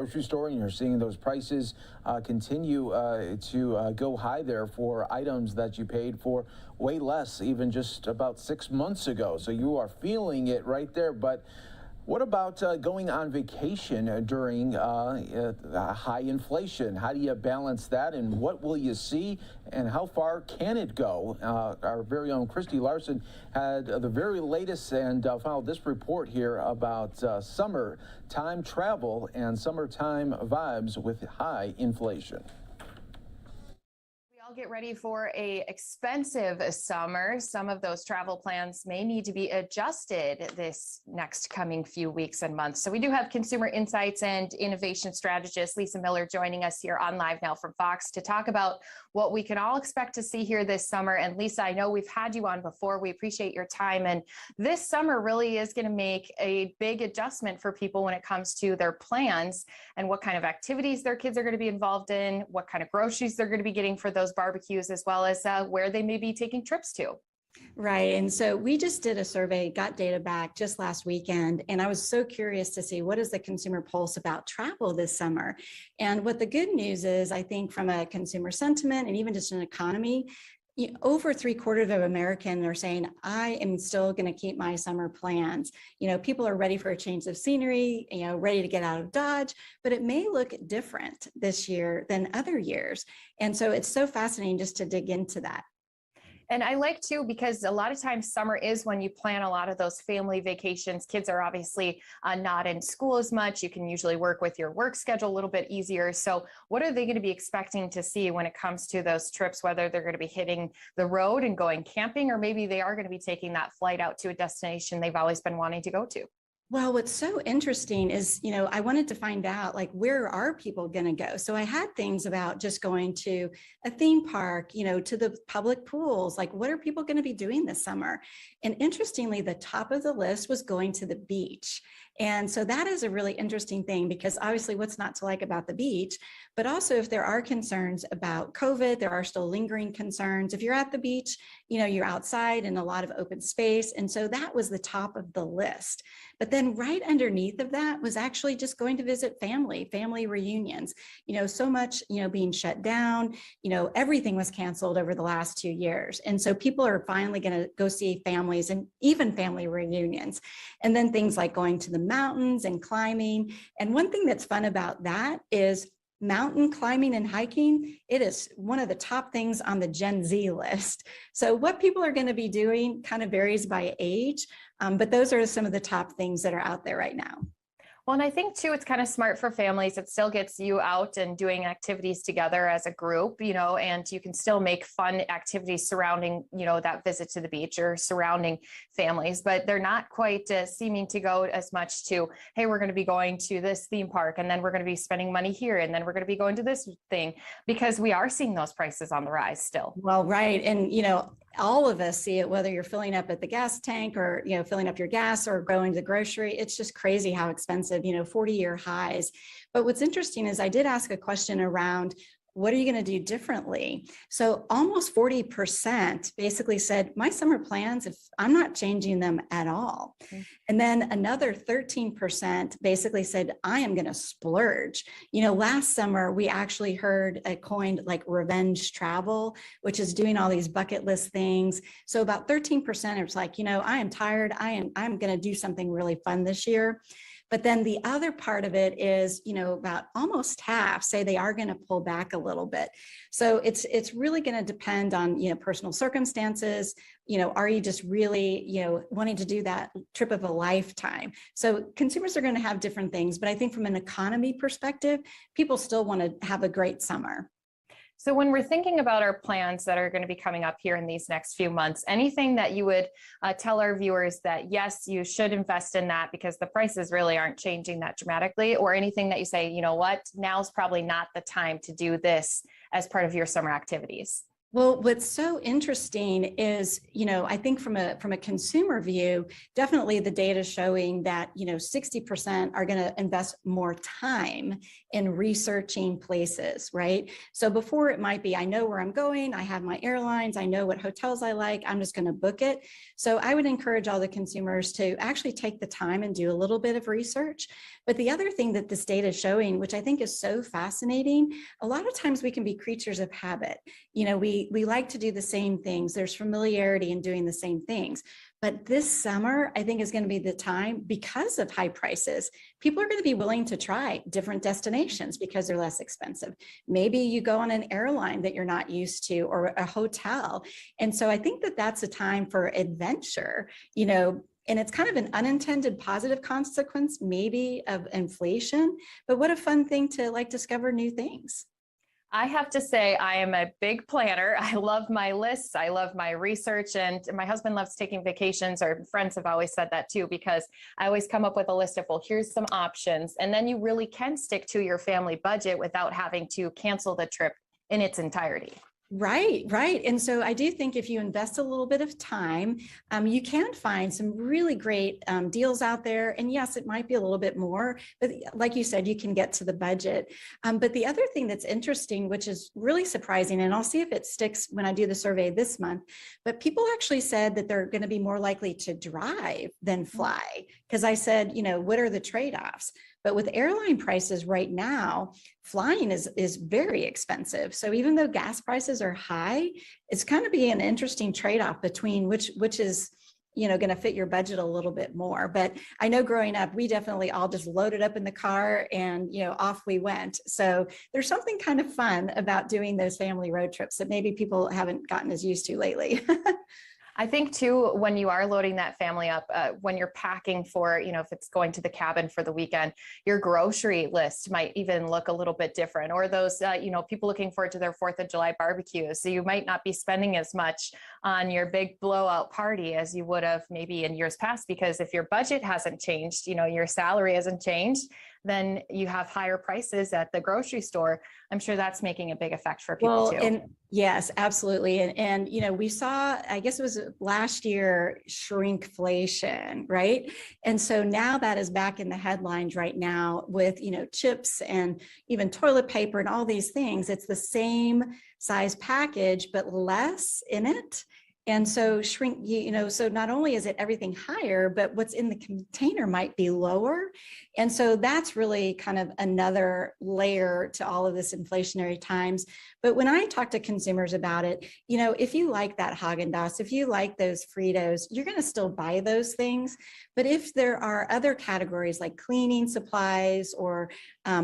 Grocery store and you're seeing those prices continue to go high there for items that you paid for way less even just about 6 months ago. So you are feeling it right there. But what about going on vacation during high inflation? How do you balance that, and what will you see, and how far can it go? Our very own Christy Larson had the very latest and filed this report here about summertime travel and summertime vibes with high inflation. Get ready for a expensive summer. Some of those travel plans may need to be adjusted this next coming few weeks and months. So we do have consumer insights and innovation strategist Lisa Miller joining us here on Live Now from Fox to talk about what we can all expect to see here this summer. And Lisa, I know we've had you on before. We appreciate your time. And this summer really is going to make a big adjustment for people when it comes to their plans and what kind of activities their kids are going to be involved in, what kind of groceries they're going to be getting for those barbecues, as well as where they may be taking trips to. Right. And so we just did a survey, got data back just last weekend, and I was so curious to see what is the consumer pulse about travel this summer. And what the good news is, I think from a consumer sentiment and even just an economy, over 3/4 of Americans are saying, I am still going to keep my summer plans. People are ready for a change of scenery, ready to get out of Dodge, but it may look different this year than other years. And so it's so fascinating just to dig into that. And I like too, because a lot of times summer is when you plan a lot of those family vacations. Kids are obviously not in school as much. You can usually work with your work schedule a little bit easier. So what are they going to be expecting to see when it comes to those trips, whether they're going to be hitting the road and going camping, or maybe they are going to be taking that flight out to a destination they've always been wanting to go to? Well, what's so interesting is, I wanted to find out, like, where are people going to go? So I had things about just going to a theme park, to the public pools, like what are people going to be doing this summer? And interestingly, the top of the list was going to the beach. And so that is a really interesting thing, because obviously what's not to like about the beach, but also if there are concerns about COVID, there are still lingering concerns. If you're at the beach, you're outside in a lot of open space. And so that was the top of the list. But then right underneath of that was actually just going to visit family reunions, so much, being shut down, everything was canceled over the last 2 years. And so people are finally going to go see families and even family reunions. And then things like going to the mountains and climbing. And one thing that's fun about that is mountain climbing and hiking. It is one of the top things on the Gen Z list. So what people are going to be doing kind of varies by age, but those are some of the top things that are out there right now. Well, and I think too, it's kind of smart for families. It still gets you out and doing activities together as a group, and you can still make fun activities surrounding, that visit to the beach or surrounding families, but they're not quite seeming to go as much to, hey, we're going to be going to this theme park, and then we're going to be spending money here, and then we're going to be going to this thing, because we are seeing those prices on the rise still. Well, right. And, all of us see it, whether you're filling up at the gas tank or, filling up your gas or going to the grocery. It's just crazy how expensive, 40-year highs. But what's interesting is I did ask a question around, what are you going to do differently? So almost 40% basically said, my summer plans, if I'm not changing them at all. Mm-hmm. And then another 13% basically said, I am going to splurge. Last summer, we actually heard a coined like revenge travel, which is doing all these bucket list things. So about 13% is like, I am tired. I'm going to do something really fun this year. But then the other part of it is, about almost half say they are going to pull back a little bit. So it's really going to depend on, personal circumstances. Are you just really, wanting to do that trip of a lifetime? So consumers are going to have different things. But I think from an economy perspective, people still want to have a great summer. So when we're thinking about our plans that are going to be coming up here in these next few months, anything that you would tell our viewers that, yes, you should invest in that because the prices really aren't changing that dramatically, or anything that you say, now's probably not the time to do this as part of your summer activities? Well, what's so interesting is, I think from a consumer view, definitely the data showing that, 60% are going to invest more time in researching places, right? So before it might be, I know where I'm going, I have my airlines, I know what hotels I like, I'm just going to book it. So I would encourage all the consumers to actually take the time and do a little bit of research. But the other thing that this data is showing, which I think is so fascinating, a lot of times we can be creatures of habit. We like to do the same things. There's familiarity in doing the same things. But this summer, I think is going to be the time, because of high prices, people are going to be willing to try different destinations because they're less expensive. Maybe you go on an airline that you're not used to, or a hotel. And so I think that that's a time for adventure, and it's kind of an unintended positive consequence, maybe, of inflation. But what a fun thing to discover new things. I have to say, I am a big planner. I love my lists. I love my research, and my husband loves taking vacations, or friends have always said that too, because I always come up with a list of, well, here's some options. And then you really can stick to your family budget without having to cancel the trip in its entirety. Right, right. And so I do think if you invest a little bit of time, you can find some really great deals out there. And yes, it might be a little bit more, but like you said, you can get to the budget. But the other thing that's interesting, which is really surprising, and I'll see if it sticks when I do the survey this month, but people actually said that they're going to be more likely to drive than fly. Because I said, what are the trade-offs? But with airline prices right now, flying is very expensive. So even though gas prices are high, it's kind of be an interesting trade-off between which is going to fit your budget a little bit more. But I know growing up, we definitely all just loaded up in the car and off we went. So there's something kind of fun about doing those family road trips that maybe people haven't gotten as used to lately. I think too, when you are loading that family up, when you're packing for, if it's going to the cabin for the weekend, your grocery list might even look a little bit different, or those, people looking forward to their 4th of July barbecue. So you might not be spending as much on your big blowout party as you would have maybe in years past, because if your budget hasn't changed, your salary hasn't changed, then you have higher prices at the grocery store. I'm sure that's making a big effect for people too. And yes, absolutely. And we saw, I guess it was last year, shrinkflation, right? And so now that is back in the headlines right now with, chips and even toilet paper and all these things. It's the same size package, but less in it. And so so not only is it everything higher, but what's in the container might be lower. And so that's really kind of another layer to all of this inflationary times. But when I talk to consumers about it, if you like that Haagen-Dazs, if you like those Fritos, you're going to still buy those things. But if there are other categories like cleaning supplies or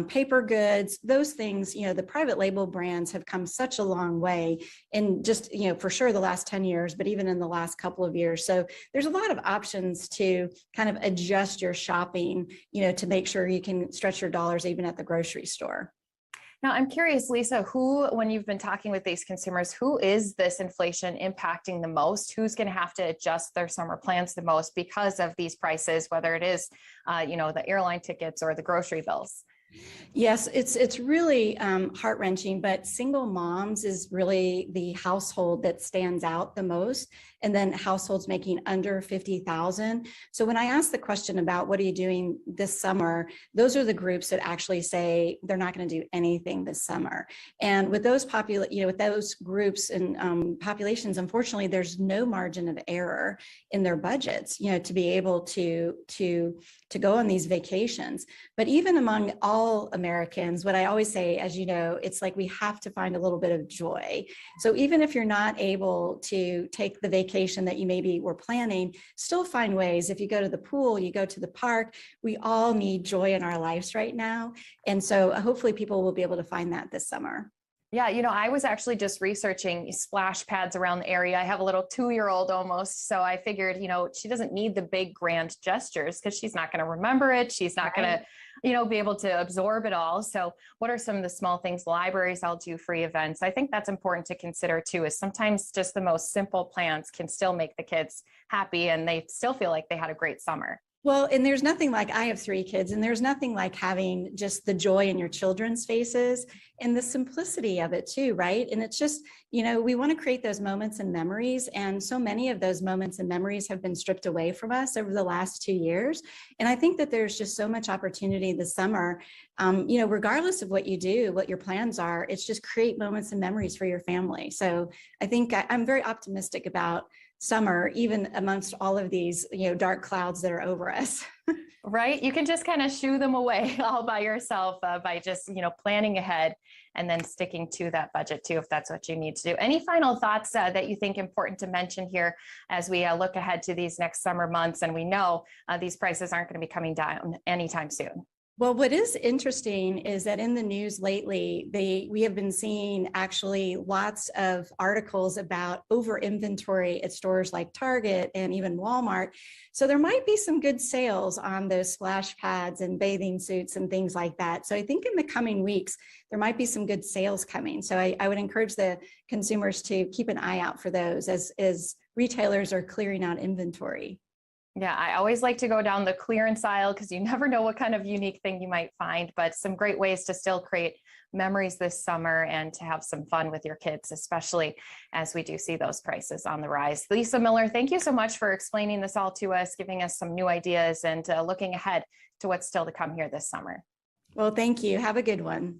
paper goods, those things, the private label brands have come such a long way in just, for sure the last 10 years, but even in the last couple of years. So there's a lot of options to kind of adjust your shopping, to make sure you can stretch your dollars even at the grocery store. Now, I'm curious, Lisa, when you've been talking with these consumers, who is this inflation impacting the most? Who's going to have to adjust their summer plans the most because of these prices, whether it is, the airline tickets or the grocery bills? Yes, it's really heart-wrenching, but single moms is really the household that stands out the most, and then households making under 50,000. So when I ask the question about what are you doing this summer, those are the groups that actually say they're not going to do anything this summer. And with those with those groups and populations, unfortunately, there's no margin of error in their budgets, to be able to go on these vacations. But even among all Americans, what I always say, as you know, it's like we have to find a little bit of joy. So even if you're not able to take the vacation that you maybe were planning, still find ways. If you go to the pool, you go to the park, we all need joy in our lives right now. And so hopefully people will be able to find that this summer. Yeah, I was actually just researching splash pads around the area. I have a little 2-year-old almost. So I figured, she doesn't need the big grand gestures because she's not going to remember it. She's not going to, be able to absorb it all. So what are some of the small things libraries I'll do, free events? I think that's important to consider too, is sometimes just the most simple plans can still make the kids happy and they still feel like they had a great summer. Well, and there's nothing like, I have 3 kids, and there's nothing like having just the joy in your children's faces and the simplicity of it too, right? And it's just, we want to create those moments and memories. And so many of those moments and memories have been stripped away from us over the last 2 years. And I think that there's just so much opportunity this summer, regardless of what you do, what your plans are, it's just create moments and memories for your family. So I think I'm very optimistic about summer, even amongst all of these, dark clouds that are over us. Right? You can just kind of shoo them away all by yourself by just, planning ahead and then sticking to that budget too, if that's what you need to do. Any final thoughts that you think important to mention here as we look ahead to these next summer months? And we know these prices aren't going to be coming down anytime soon. Well, what is interesting is that in the news lately, we have been seeing actually lots of articles about over inventory at stores like Target and even Walmart. So there might be some good sales on those splash pads and bathing suits and things like that. So I think in the coming weeks, there might be some good sales coming. So I would encourage the consumers to keep an eye out for those as retailers are clearing out inventory. Yeah, I always like to go down the clearance aisle because you never know what kind of unique thing you might find, but some great ways to still create memories this summer and to have some fun with your kids, especially as we do see those prices on the rise. Lisa Miller, thank you so much for explaining this all to us, giving us some new ideas and looking ahead to what's still to come here this summer. Well, thank you. Have a good one.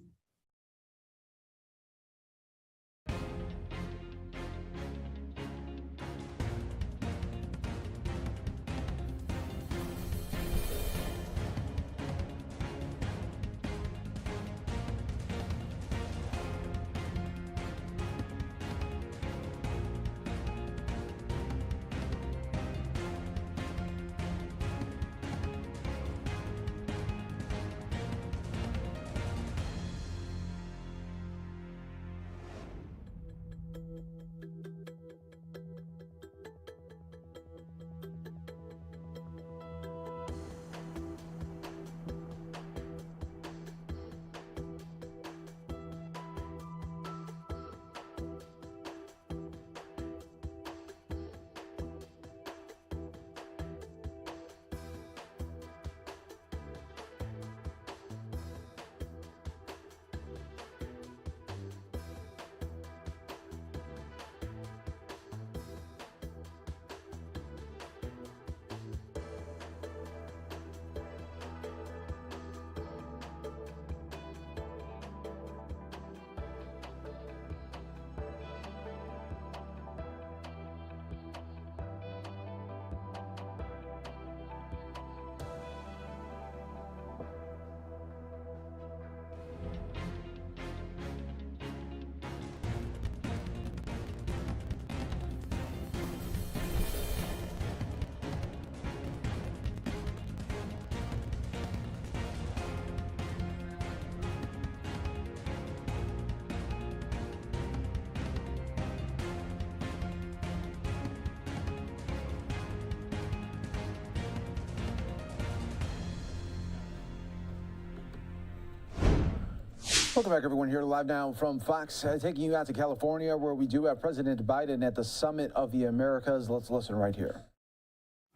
Welcome back, everyone, here live now from Fox, taking you out to California, where we do have President Biden at the Summit of the Americas. Let's listen right here.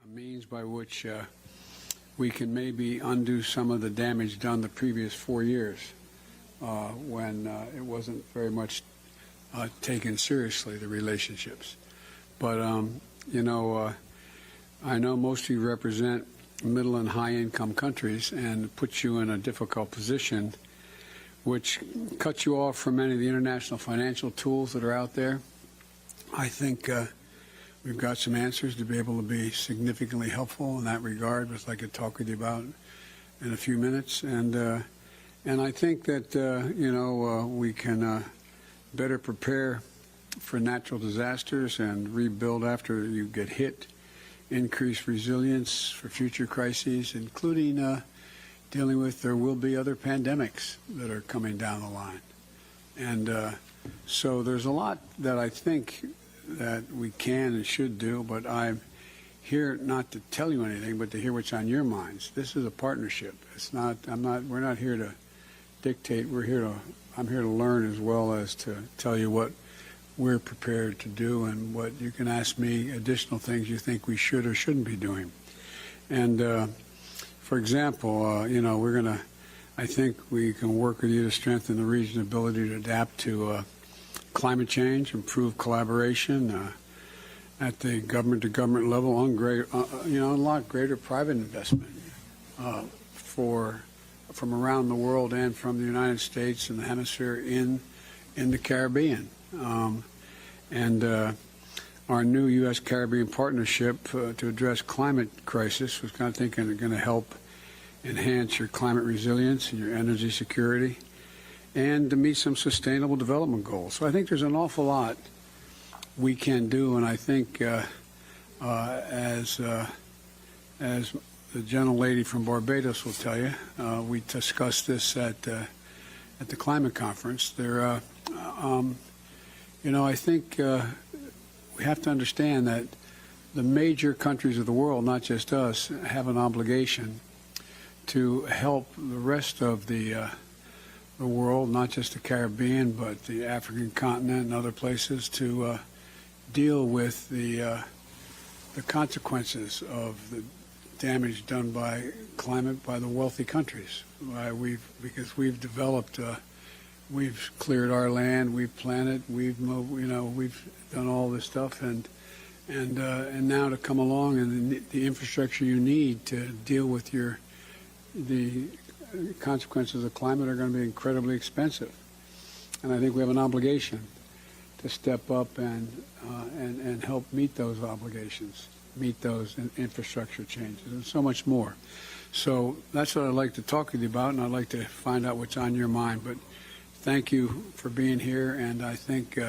A means by which we can maybe undo some of the damage done the previous 4 years when it wasn't very much taken seriously, the relationships. But, I know most of you represent middle and high income countries and puts you in a difficult position, which cuts you off from many of the international financial tools that are out there. I think we've got some answers to be able to be significantly helpful in that regard, which I could talk with you about in a few minutes. And I think that, we can better prepare for natural disasters and rebuild after you get hit, increase resilience for future crises, including dealing with there will be other pandemics that are coming down the line. And so there's a lot that I think that we can and should do, but I'm here not to tell you anything, but to hear what's on your minds. This is a partnership. We're not here to dictate. I'm here to learn as well as to tell you what we're prepared to do and what you can ask me additional things you think we should or shouldn't be doing. And for example, I think we can work with you to strengthen the region's ability to adapt to climate change, improve collaboration at the government-to-government level, unlock greater private investment from around the world and from the United States and the hemisphere in the Caribbean. Our new U.S.-Caribbean partnership to address climate crisis was kind of thinking going to help enhance your climate resilience and your energy security and to meet some sustainable development goals. So I think there's an awful lot we can do, and I think as the gentlelady from Barbados will tell you, we discussed this at the climate conference. I think we have to understand that the major countries of the world, not just us, have an obligation to help the rest of the world, not just the Caribbean, but the African continent and other places, to deal with the consequences of the damage done by climate by the wealthy countries. Because we've developed, we've cleared our land, we've planted, we've moved, we've done all this stuff, and now to come along and the infrastructure you need to deal with the consequences of climate are going to be incredibly expensive. And I think we have an obligation to step up and help meet those obligations, meet those infrastructure changes, and so much more. So that's what I'd like to talk with you about, and I'd like to find out what's on your mind. But thank you for being here, and I think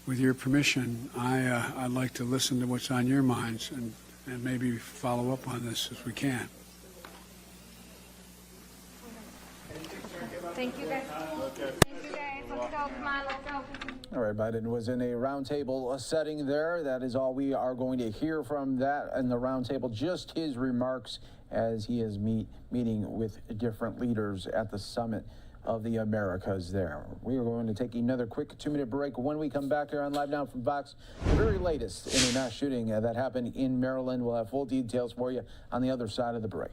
with your permission, I'd like to listen to what's on your minds and maybe follow up on this as we can. Thank you guys. Thank you guys. Let's go. Come on, let's go. All right, Biden was in a roundtable setting there. That is all we are going to hear from that in the roundtable, just his remarks as he is meeting with different leaders at the summit of the Americas there. We are going to take another quick 2-minute break. When we come back here on Live Now from Fox, the very latest in a mass shooting that happened in Maryland. We'll have full details for you on the other side of the break.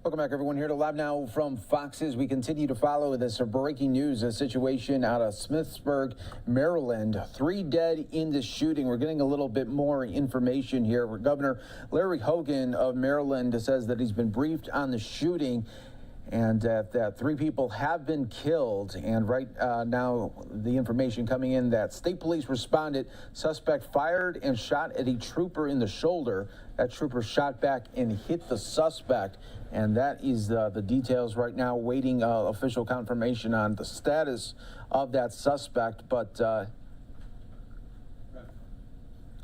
Welcome back, everyone, here to Live Now from Fox. As we continue to follow this breaking news, a situation out of Smithsburg, Maryland. 3 dead in the shooting. We're getting a little bit more information here. Governor Larry Hogan of Maryland says that he's been briefed on the shooting. and that 3 people have been killed. And right now, the information coming in that state police responded, suspect fired and shot at a trooper in the shoulder. That trooper shot back and hit the suspect. And that is the details right now, waiting official confirmation on the status of that suspect. But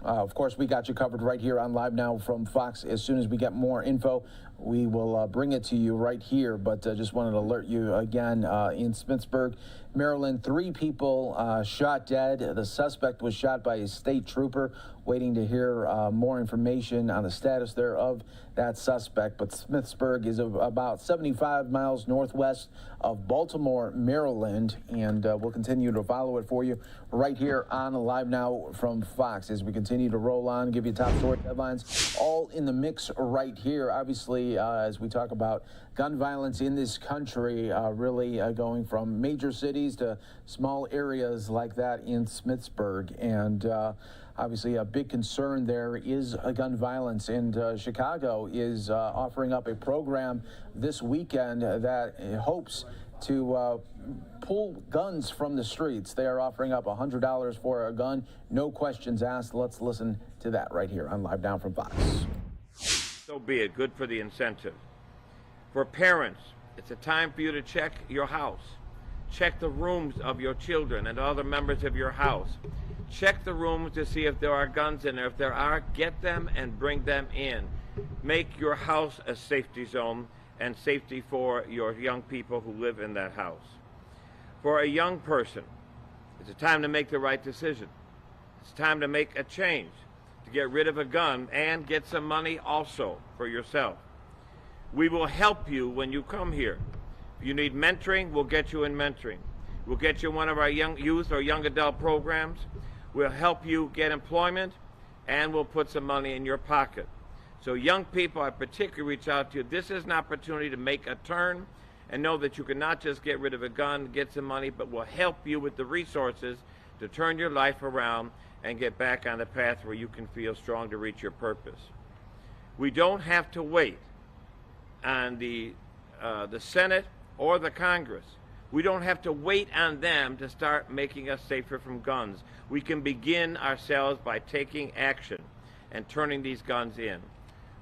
of course, we got you covered right here on Live Now from Fox. As soon as we get more info, we will bring it to you right here. But just wanted to alert you again, in Smithsburg, Maryland, 3 people shot dead. The suspect was shot by a state trooper. Waiting to hear more information on the status there of that suspect. But Smithsburg is about 75 miles northwest of Baltimore, Maryland, and we'll continue to follow it for you right here on Live Now from Fox as we continue to roll on, give you top story headlines, all in the mix right here. Obviously, as we talk about gun violence in this country, really going from major cities to small areas like that in Smithsburg. And obviously, a big concern there is gun violence, and Chicago is offering up a program this weekend that hopes to pull guns from the streets. They are offering up $100 for a gun, no questions asked. Let's listen to that right here on Live Now from Fox. So be it. Good for the incentive. For parents, it's a time for you to check your house. Check the rooms of your children and other members of your house. Check the rooms to see if there are guns in there. If there are, get them and bring them in. Make your house a safety zone and safety for your young people who live in that house. For a young person, it's a time to make the right decision. It's time to make a change, to get rid of a gun and get some money also for yourself. We will help you when you come here. If you need mentoring, we'll get you in mentoring. We'll get you in one of our young youth or young adult programs. We'll help you get employment, and we'll put some money in your pocket. So young people, I particularly reach out to you. This is an opportunity to make a turn and know that you can not just get rid of a gun, get some money, but we'll help you with the resources to turn your life around and get back on the path where you can feel strong to reach your purpose. We don't have to wait on the Senate or the Congress. We don't have to wait on them to start making us safer from guns. We can begin ourselves by taking action and turning these guns in.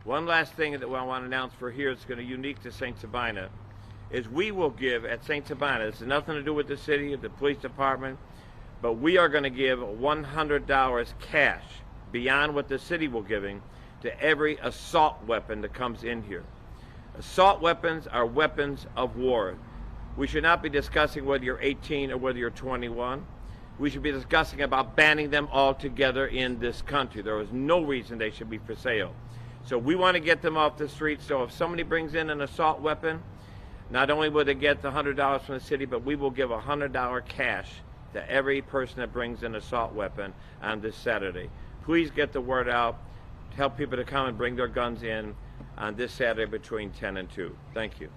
One last thing that I want to announce for here is going to be unique to St. Sabina is we will give at St. Sabina, this has nothing to do with the city or the police department, but we are going to give $100 cash beyond what the city will giving to every assault weapon that comes in here. Assault weapons are weapons of war. We should not be discussing whether you're 18 or whether you're 21. We should be discussing about banning them altogether in this country. There is no reason they should be for sale. So we want to get them off the street. So if somebody brings in an assault weapon, not only will they get the $100 from the city, but we will give $100 cash to every person that brings an assault weapon on this Saturday. Please get the word out. Tell people to come and bring their guns in on this Saturday between 10 and 2. Thank you.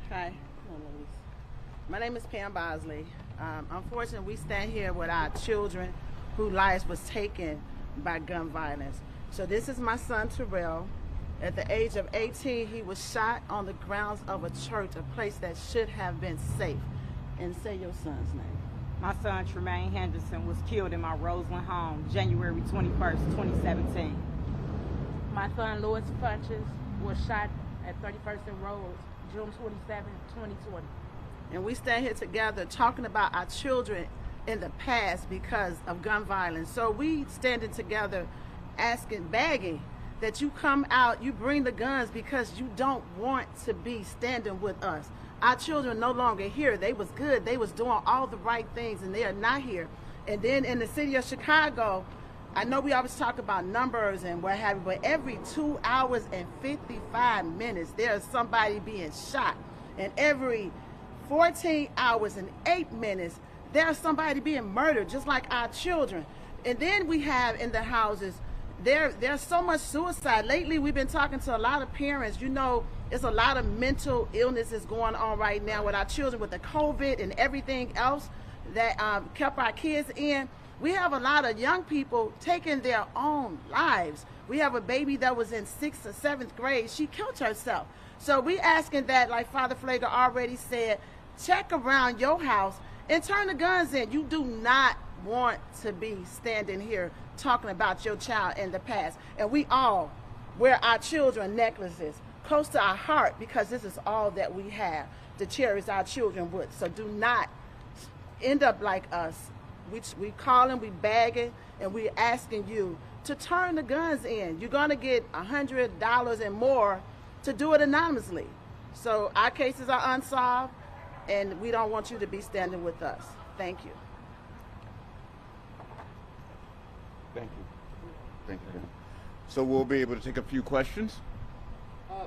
Hi, my name is Pam Bosley. Unfortunately, we stand here with our children whose lives was taken by gun violence. So this is my son, Terrell. At the age of 18, he was shot on the grounds of a church, a place that should have been safe. And say your son's name. My son, Tremaine Henderson, was killed in my Roseland home, January 21st, 2017. My son, Louis Funches, was shot at 31st and Rose, June 27, 2020. And we stand here together talking about our children in the past because of gun violence. So we standing together asking, begging that you come out, you bring the guns because you don't want to be standing with us. Our children no longer here. They was good. They was doing all the right things, and they are not here. And then in the city of Chicago, I know we always talk about numbers and what have you, but every 2 hours and 55 minutes, there's somebody being shot. And every 14 hours and 8 minutes, there's somebody being murdered, just like our children. And then we have in the houses, there's so much suicide. Lately, we've been talking to a lot of parents. You know, there's a lot of mental illnesses going on right now with our children, with the COVID and everything else that kept our kids in. We have a lot of young people taking their own lives. We have a baby that was in 6th or 7th grade. She killed herself. So we asking that, like Father Flager already said, check around your house and turn the guns in. You do not want to be standing here talking about your child in the past. And we all wear our children necklaces close to our heart because this is all that we have to cherish our children with. So do not end up like us. We calling, we begging, and we asking you to turn the guns in. You're gonna get $100 and more to do it anonymously. So our cases are unsolved, and we don't want you to be standing with us. Thank you. Thank you. Thank you. So we'll be able to take a few questions.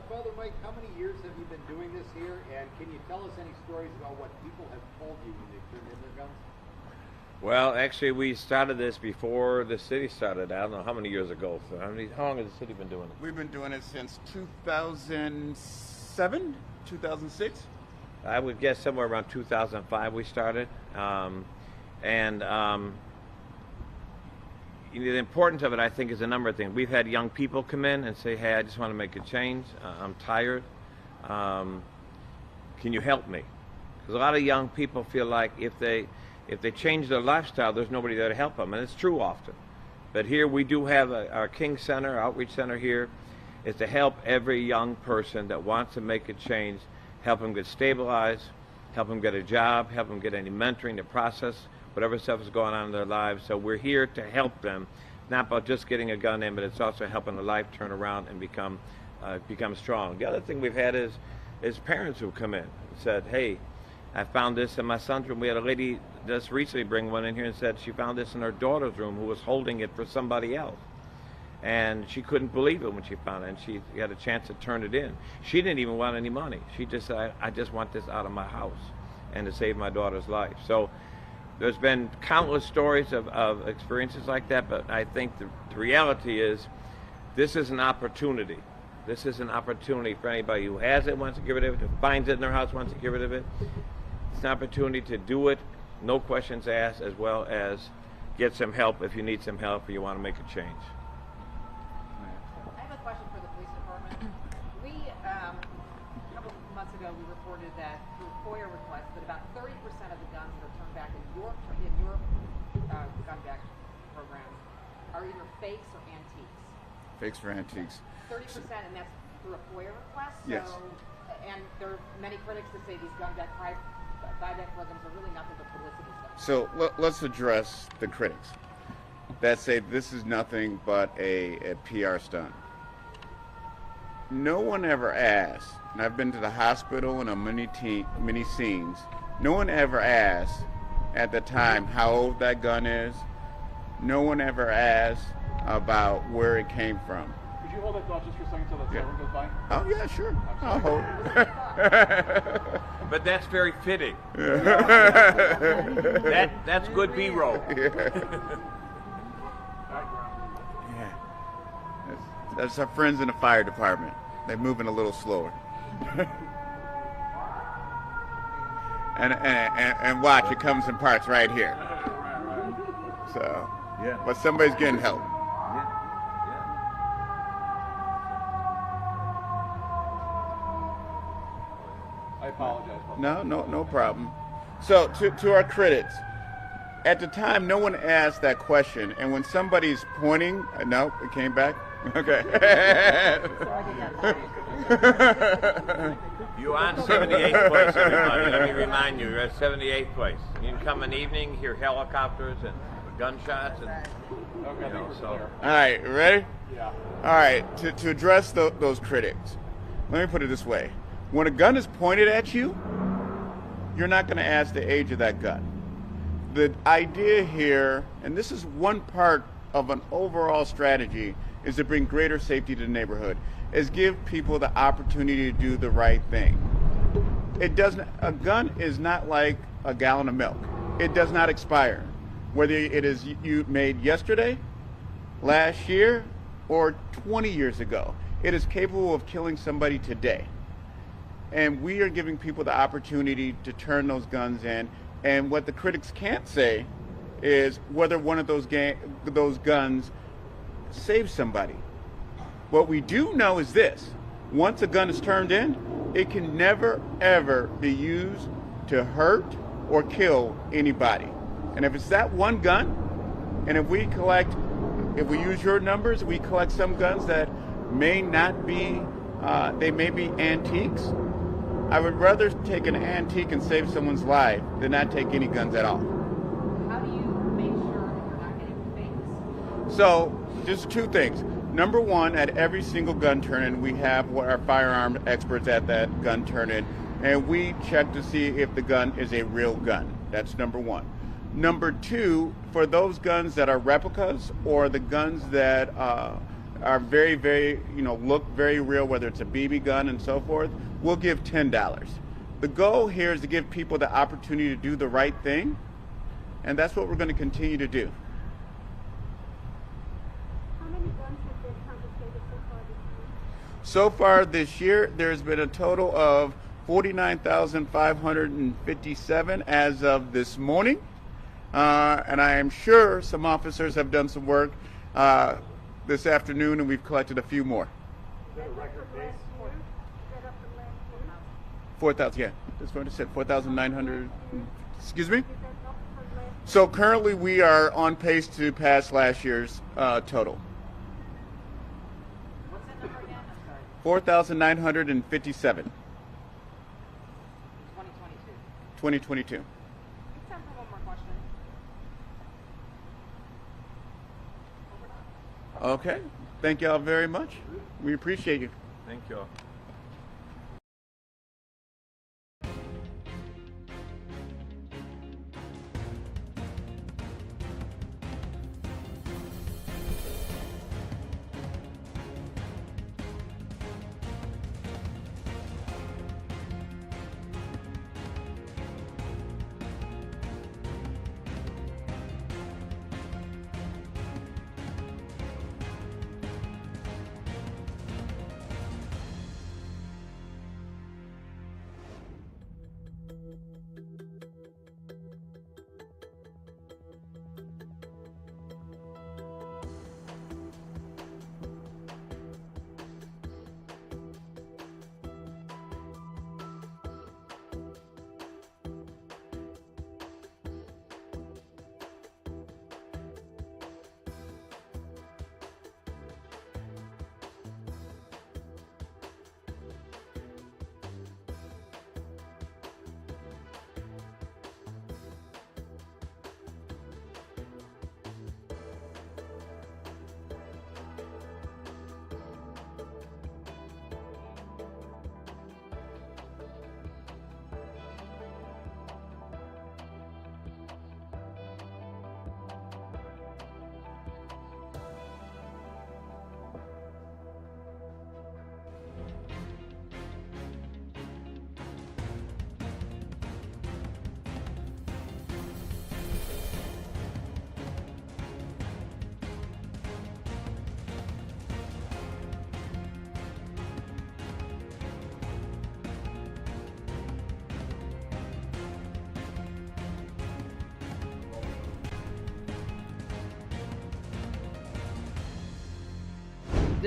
Father Mike, how many years have you been doing this here? And can you tell us any stories about what people have told you when they turned in their guns? Well, actually, we started this before the city started. I don't know how many years ago. So how long has the city been doing it? We've been doing it since 2007, 2006. I would guess somewhere around 2005 we started. The importance of it, I think, is a number of things. We've had young people come in and say, hey, I just want to make a change. I'm tired. Can you help me? Because a lot of young people feel like if they change their lifestyle, there's nobody there to help them, and it's true often. But here we do have our King Center, our outreach center here, is to help every young person that wants to make a change, help them get stabilized, help them get a job, help them get any mentoring to process whatever stuff is going on in their lives. So we're here to help them, not about just getting a gun in, but it's also helping their life turn around and become strong. The other thing we've had is parents who come in and said, hey, I found this in my son's room. We had a lady just recently bring one in here and said she found this in her daughter's room who was holding it for somebody else. And she couldn't believe it when she found it, and she had a chance to turn it in. She didn't even want any money. She just said, I just want this out of my house and to save my daughter's life. So there's been countless stories of experiences like that, but I think the reality is this is an opportunity. This is an opportunity for anybody who has it, wants to get rid of it, who finds it in their house, wants to get rid of it. It's an opportunity to do it, no questions asked, as well as get some help if you need some help or you want to make a change. I have a question for the police department. We, a couple of months ago, we reported that through FOIA requests that about 30% of the guns that are turned back in your gun back programs are either fakes or antiques. Fakes for antiques. 30%, and that's through a FOIA request? Yes. So, and there are many critics that say these gun back buyback programs are really nothing but publicity stuff. So let's address the critics that say this is nothing but a PR stunt. No one ever asked, and I've been to the hospital and on many scenes, no one ever asked at the time how old that gun is. No one ever asked about where it came from. Could you hold that thought just for a second until the siren goes by? Oh yeah, sure. I'll hold. But that's very fitting. That's good B-roll. Yeah. That's our friends in the fire department. They're moving a little slower. and watch, it comes in parts right here. So, yeah. But somebody's getting help. I apologize. No problem. So to our critics, at the time, no one asked that question, and when somebody's pointing, no, it came back. Okay. You're on 78th place, everybody. Let me remind you, you're at 78th place. You can come an evening, hear helicopters and gunshots, and so. All right, ready? Yeah. All right, to address those critics, let me put it this way. When a gun is pointed at you, you're not going to ask the age of that gun. The idea here, and this is one part of an overall strategy, is to bring greater safety to the neighborhood, is give people the opportunity to do the right thing. A gun is not like a gallon of milk. It does not expire. Whether it is you made yesterday, last year, or 20 years ago, it is capable of killing somebody today. And we are giving people the opportunity to turn those guns in. And what the critics can't say is whether one of those guns saves somebody. What we do know is this: once a gun is turned in, it can never ever be used to hurt or kill anybody. And if it's that one gun, and if we use your numbers, we collect some guns that may not be, they may be antiques. I would rather take an antique and save someone's life than not take any guns at all. How do you make sure that you're not getting fakes? So, just two things. Number one, at every single gun turn-in, we have our firearm experts at that gun turn-in, and we check to see if the gun is a real gun. That's number one. Number two, for those guns that are replicas or the guns that are very, very, look very real, whether it's a BB gun and so forth, we'll give $10. The goal here is to give people the opportunity to do the right thing, and that's what we're going to continue to do. How many guns have been confiscated so far this year? So far this year, there's been a total of 49,557 as of this morning. And I am sure some officers have done some work this afternoon, and we've collected a few more. Is that a record base? Is that up from last year? 4,000, yeah. That's what I said, 4,900. Excuse me? Is that up from last year? So currently we are on pace to pass last year's total. What's that number again? I'm sorry. 4,957. 2022. 2022. Time for one more question. Okay. Thank y'all very much. We appreciate you. Thank you.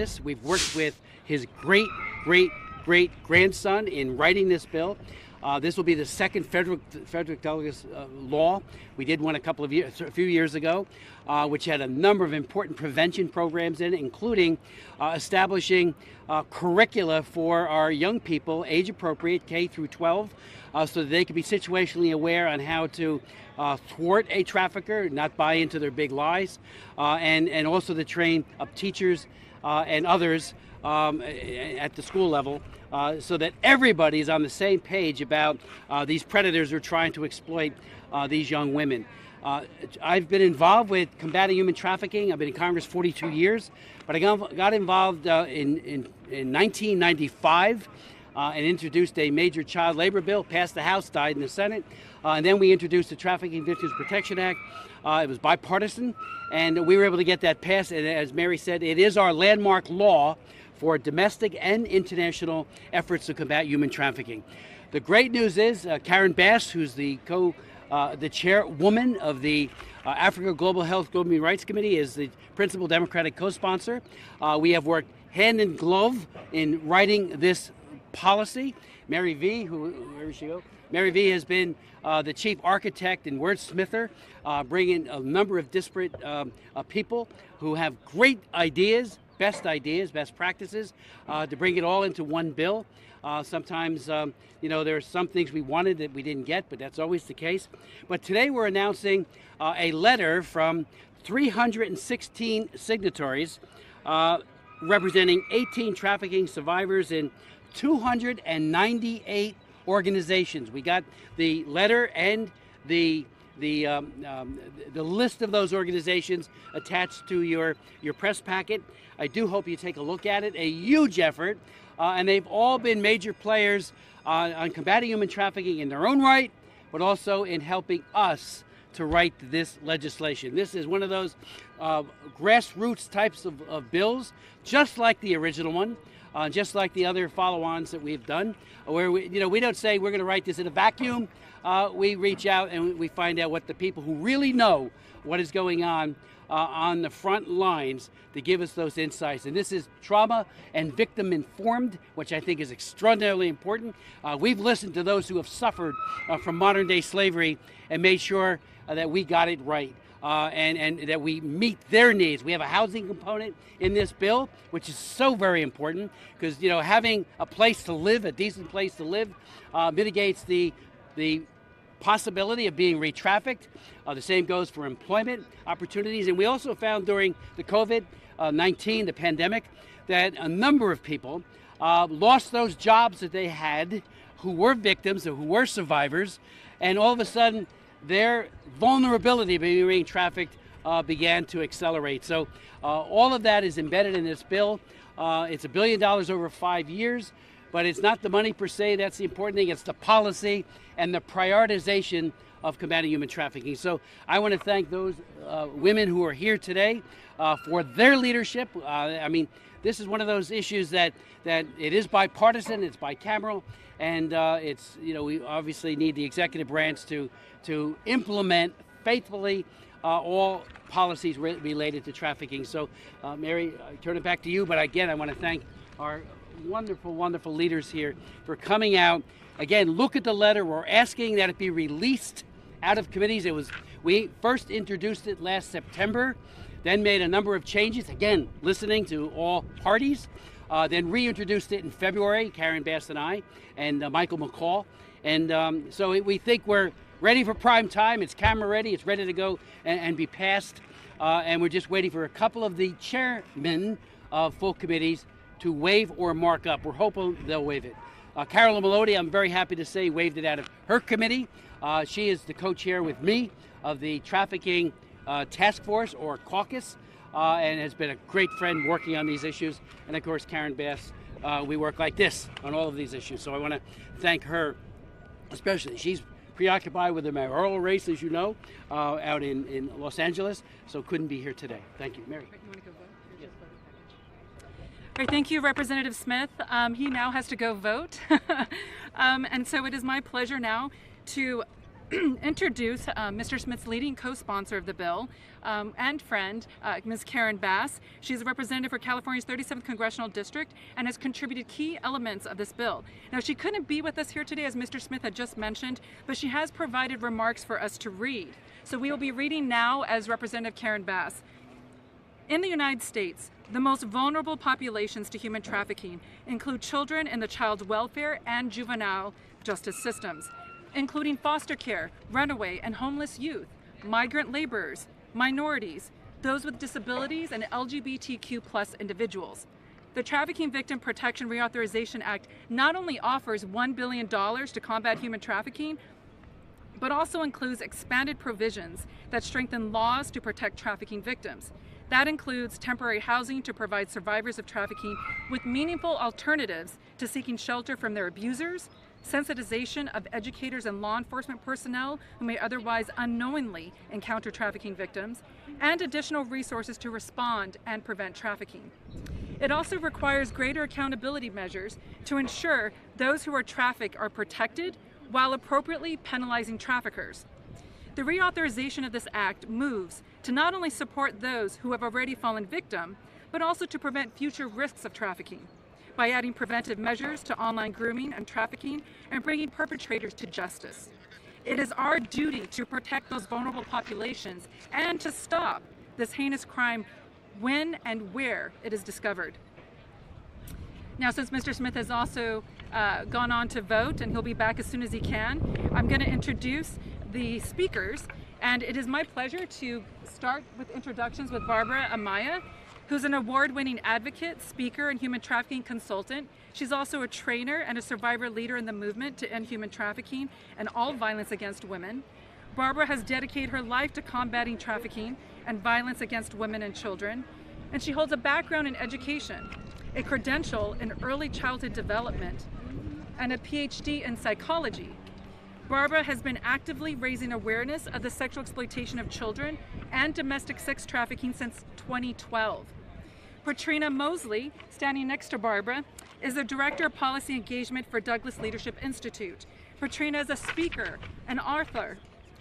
this. We've worked with his great grandson in writing this bill. This will be the second Frederick Douglass law. We did one a few years ago, which had a number of important prevention programs in it, including establishing curricula for our young people, age appropriate, K through 12, so that they can be situationally aware on how to thwart a trafficker, not buy into their big lies, and also to train up teachers and others at the school level, so that everybody is on the same page about these predators who are trying to exploit these young women. I've been involved with combating human trafficking. I've been in Congress 42 years, but I got involved in 1995 and introduced a major child labor bill, passed the House, died in the Senate, and then we introduced the Trafficking Victims Protection Act. It was bipartisan, and we were able to get that passed, and as Mary said, it is our landmark law for domestic and international efforts to combat human trafficking. The great news is Karen Bass, who's the The chairwoman of the Africa Global Health Global Human Rights Committee is the principal Democratic co-sponsor. We have worked hand in glove in writing this policy. Mary V, where did she go? Mary V has been the chief architect and wordsmither, bringing a number of disparate people who have great ideas, best practices, to bring it all into one bill. Sometimes, there are some things we wanted that we didn't get, but that's always the case. But today we're announcing a letter from 316 signatories representing 18 trafficking survivors in 298 organizations. We got the letter and the list of those organizations attached to your press packet. I do hope you take a look at it. A huge effort, and they've all been major players on combating human trafficking in their own right, but also in helping us to write this legislation. This is one of those grassroots types of bills, just like the original one, just like the other follow-ons that we've done, where we don't say we're going to write this in a vacuum. We reach out and we find out what the people who really know what is going on the front lines to give us those insights. And this is trauma and victim informed, which I think is extraordinarily important. We've listened to those who have suffered from modern day slavery and made sure that we got it right. And that we meet their needs. We have a housing component in this bill, which is so very important because, having a place to live, a decent place to live, mitigates the possibility of being re-trafficked. The same goes for employment opportunities. And we also found during the COVID-19, the pandemic, that a number of people lost those jobs that they had who were victims or who were survivors, and all of a sudden their vulnerability to being trafficked began to accelerate. So all of that is embedded in this bill. It's $1 billion over 5 years, but it's not the money per se. That's the important thing. It's the policy and the prioritization of combating human trafficking. So I want to thank those women who are here today for their leadership. This is one of those issues that it is bipartisan, it's bicameral, and we obviously need the executive branch to implement faithfully all policies related to trafficking. So, Mary, I turn it back to you. But again, I want to thank our wonderful, wonderful leaders here for coming out. Again, look at the letter. We're asking that it be released out of committees. We first introduced it last September, then made a number of changes, again, listening to all parties, then reintroduced it in February, Karen Bass and I, and Michael McCall. And so we think we're ready for prime time. It's camera ready. It's ready to go and be passed. And we're just waiting for a couple of the chairmen of full committees to waive or mark up. We're hoping they'll waive it. Carolyn Melody, I'm very happy to say, waived it out of her committee. She is the co-chair with me of the Trafficking Task Force, or Caucus, and has been a great friend working on these issues. And of course, Karen Bass, we work like this on all of these issues. So I want to thank her especially. She's preoccupied with the mayoral race, as you know, out in Los Angeles, so couldn't be here today. Thank you. Mary. You want to go vote? Yes. All right, thank you, Representative Smith. He now has to go vote. And so it is my pleasure now to introduce Mr. Smith's leading co-sponsor of the bill and friend, Ms. Karen Bass. She's a representative for California's 37th Congressional District and has contributed key elements of this bill. Now, she couldn't be with us here today, as Mr. Smith had just mentioned, but she has provided remarks for us to read. So we will be reading now as Representative Karen Bass. In the United States, the most vulnerable populations to human trafficking include children in the child welfare and juvenile justice systems, including foster care, runaway and homeless youth, migrant laborers, minorities, those with disabilities, and LGBTQ+ individuals. The Trafficking Victim Protection Reauthorization Act not only offers $1 billion to combat human trafficking, but also includes expanded provisions that strengthen laws to protect trafficking victims. That includes temporary housing to provide survivors of trafficking with meaningful alternatives to seeking shelter from their abusers, sensitization of educators and law enforcement personnel who may otherwise unknowingly encounter trafficking victims, and additional resources to respond and prevent trafficking. It also requires greater accountability measures to ensure those who are trafficked are protected while appropriately penalizing traffickers. The reauthorization of this act moves to not only support those who have already fallen victim, but also to prevent future risks of trafficking by adding preventive measures to online grooming and trafficking and bringing perpetrators to justice. It is our duty to protect those vulnerable populations and to stop this heinous crime when and where it is discovered. Now, since Mr. Smith has also gone on to vote and he'll be back as soon as he can, I'm going to introduce the speakers, and it is my pleasure to start with introductions with Barbara Amaya, who's an award-winning advocate, speaker, and human trafficking consultant. She's also a trainer and a survivor leader in the movement to end human trafficking and all violence against women. Barbara has dedicated her life to combating trafficking and violence against women and children, and she holds a background in education, a credential in early childhood development, and a PhD in psychology. Barbara has been actively raising awareness of the sexual exploitation of children and domestic sex trafficking since 2012. Patrina Mosley, standing next to Barbara, is the Director of Policy Engagement for Douglas Leadership Institute. Patrina is a speaker, an author,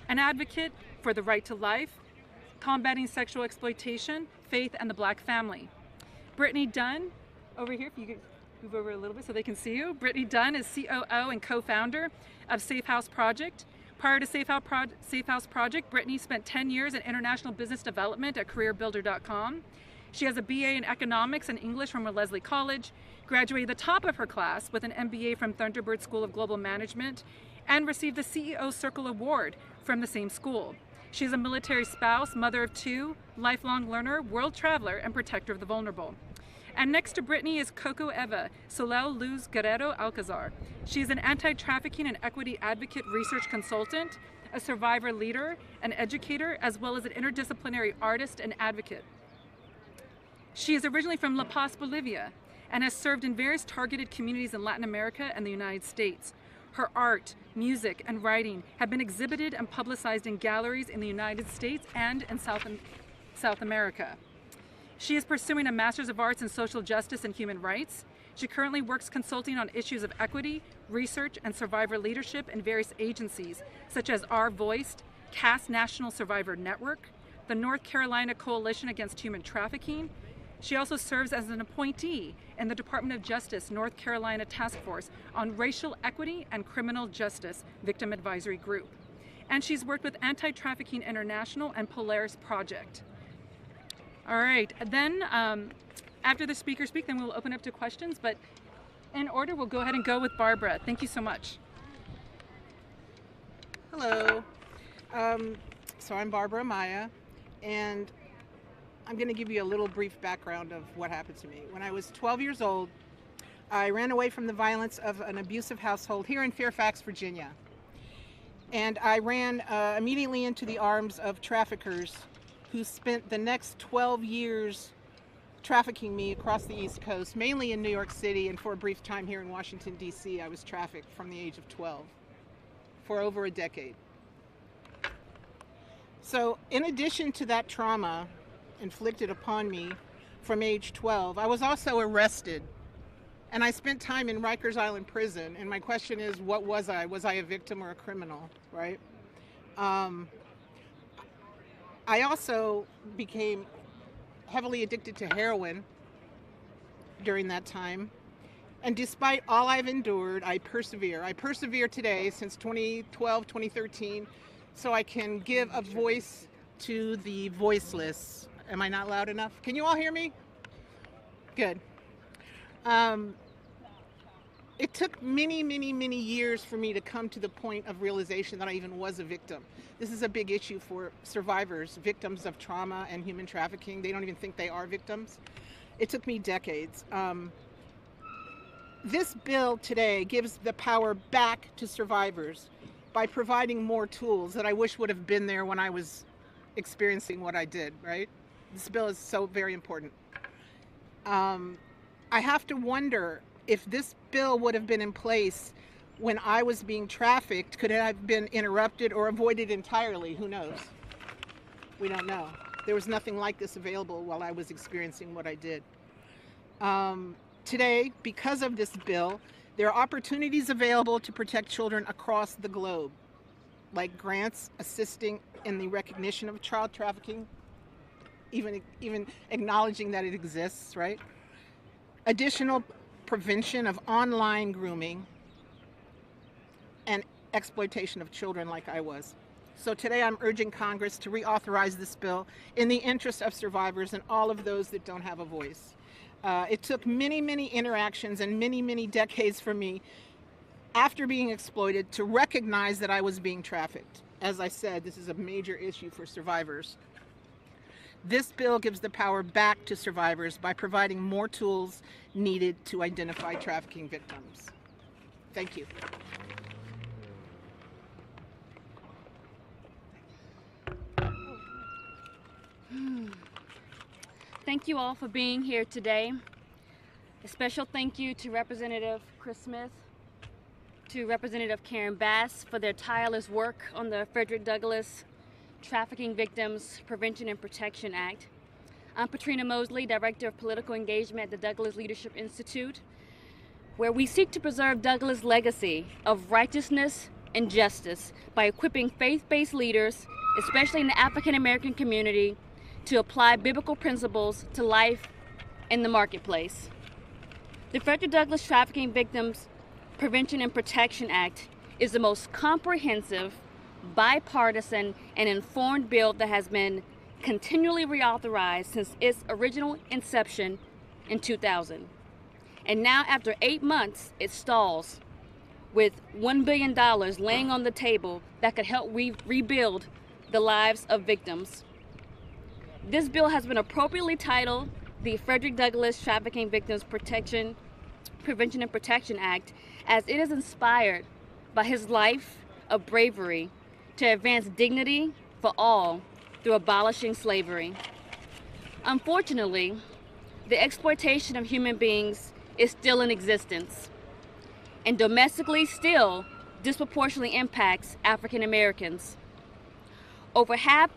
an advocate for the right to life, combating sexual exploitation, faith, and the Black family. Brittany Dunn, over here, if you could move over a little bit so they can see you. Brittany Dunn is COO and co-founder of Safe House Project. Prior to Safe House Project, Brittany spent 10 years in international business development at careerbuilder.com. She has a BA in economics and English from Wellesley College, graduated the top of her class with an MBA from Thunderbird School of Global Management, and received the CEO Circle Award from the same school. She is a military spouse, mother of 2, lifelong learner, world traveler, and protector of the vulnerable. And next to Brittany is Coco Eva Solel Luz Guerrero Alcazar. She is an anti-trafficking and equity advocate research consultant, a survivor leader, an educator, as well as an interdisciplinary artist and advocate. She is originally from La Paz, Bolivia, and has served in various targeted communities in Latin America and the United States. Her art, music, and writing have been exhibited and publicized in galleries in the United States and in South America. She is pursuing a Master's of Arts in Social Justice and Human Rights. She currently works consulting on issues of equity, research, and survivor leadership in various agencies, such as Our Voiced, CAST National Survivor Network, the North Carolina Coalition Against Human Trafficking. She also serves as an appointee in the Department of Justice North Carolina Task Force on Racial Equity and Criminal Justice Victim Advisory Group. And she's worked with Anti-Trafficking International and Polaris Project. All right, then after the speakers speak, then we'll open up to questions, but in order, we'll go ahead and go with Barbara. Thank you so much. Hello. So I'm Barbara Amaya, and I'm going to give you a little brief background of what happened to me. When I was 12 years old, I ran away from the violence of an abusive household here in Fairfax, Virginia. And I ran immediately into the arms of traffickers who spent the next 12 years trafficking me across the East Coast, mainly in New York City, and for a brief time here in Washington, D.C. I was trafficked from the age of 12 for over a decade. So in addition to that trauma inflicted upon me from age 12, I was also arrested, and I spent time in Rikers Island prison. And my question is, what was I? Was I a victim or a criminal, right? I also became heavily addicted to heroin during that time. And despite all I've endured, I persevere. I persevere today since 2012, 2013, so I can give a voice to the voiceless. Am I not loud enough? Can you all hear me? Good. It took many, many, many years for me to come to the point of realization that I even was a victim. This is a big issue for survivors, victims of trauma and human trafficking. They don't even think they are victims. It took me decades. This bill today gives the power back to survivors by providing more tools that I wish would have been there when I was experiencing what I did, right? This bill is so very important. I have to wonder if this bill would have been in place when I was being trafficked. Could it have been interrupted or avoided entirely? Who knows? We don't know. There was nothing like this available while I was experiencing what I did. Today, because of this bill, there are opportunities available to protect children across the globe. like grants assisting in the recognition of child trafficking, even acknowledging that it exists, right? Additional prevention of online grooming and exploitation of children like I was. So today I'm urging Congress to reauthorize this bill in the interest of survivors and all of those that don't have a voice. It took many, many interactions and many, many decades for me after being exploited to recognize that I was being trafficked. As I said, this is a major issue for survivors. This bill gives the power back to survivors by providing more tools needed to identify trafficking victims. Thank you. Thank you all for being here today. A special thank you to Representative Chris Smith, to Representative Karen Bass for their tireless work on the Frederick Douglass Trafficking Victims Prevention and Protection Act. I'm Patrina Mosley, Director of Political Engagement at the Douglass Leadership Institute, where we seek to preserve Douglass' legacy of righteousness and justice by equipping faith-based leaders, especially in the African American community, to apply biblical principles to life in the marketplace. The Frederick Douglass Trafficking Victims Prevention and Protection Act is the most comprehensive, bipartisan, and informed bill that has been continually reauthorized since its original inception in 2000. And now, after 8 months, it stalls with $1 billion laying on the table that could help rebuild the lives of victims. This bill has been appropriately titled the Frederick Douglass Trafficking Victims Prevention and Protection Act, as it is inspired by his life of bravery to advance dignity for all through abolishing slavery. Unfortunately, the exploitation of human beings is still in existence, and domestically still disproportionately impacts African Americans. Over half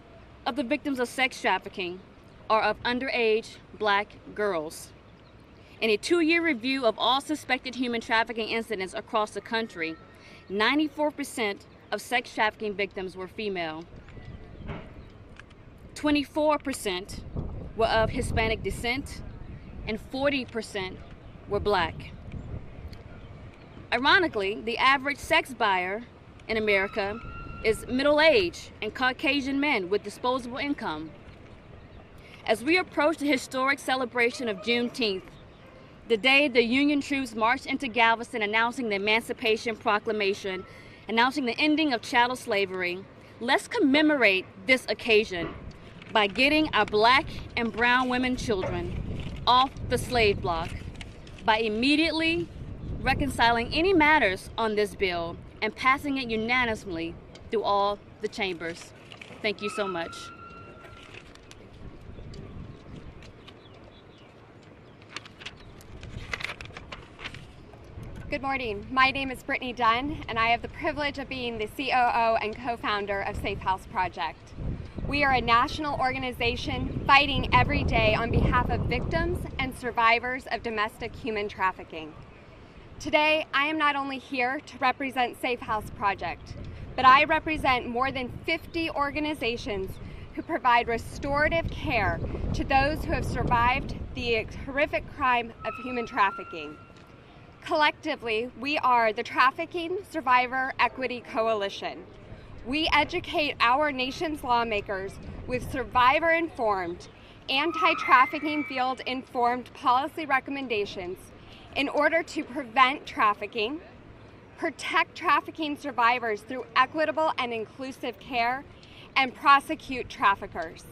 of the victims of sex trafficking are of underage Black girls. In a 2-year review of all suspected human trafficking incidents across the country, 94% of sex trafficking victims were female. 24% were of Hispanic descent, and 40% were Black. Ironically, the average sex buyer in America is middle-aged and Caucasian men with disposable income. As we approach the historic celebration of Juneteenth, the day the Union troops marched into Galveston announcing the Emancipation Proclamation, announcing the ending of chattel slavery, let's commemorate this occasion by getting our Black and brown women children off the slave block, by immediately reconciling any matters on this bill and passing it unanimously through all the chambers. Thank you so much. Good morning. My name is Brittany Dunn, and I have the privilege of being the COO and co-founder of Safe House Project. We are a national organization fighting every day on behalf of victims and survivors of domestic human trafficking. Today, I am not only here to represent Safe House Project, but I represent more than 50 organizations who provide restorative care to those who have survived the horrific crime of human trafficking. Collectively, we are the Trafficking Survivor Equity Coalition. We educate our nation's lawmakers with survivor-informed, anti-trafficking field-informed policy recommendations in order to prevent trafficking, protect trafficking survivors through equitable and inclusive care, and prosecute traffickers.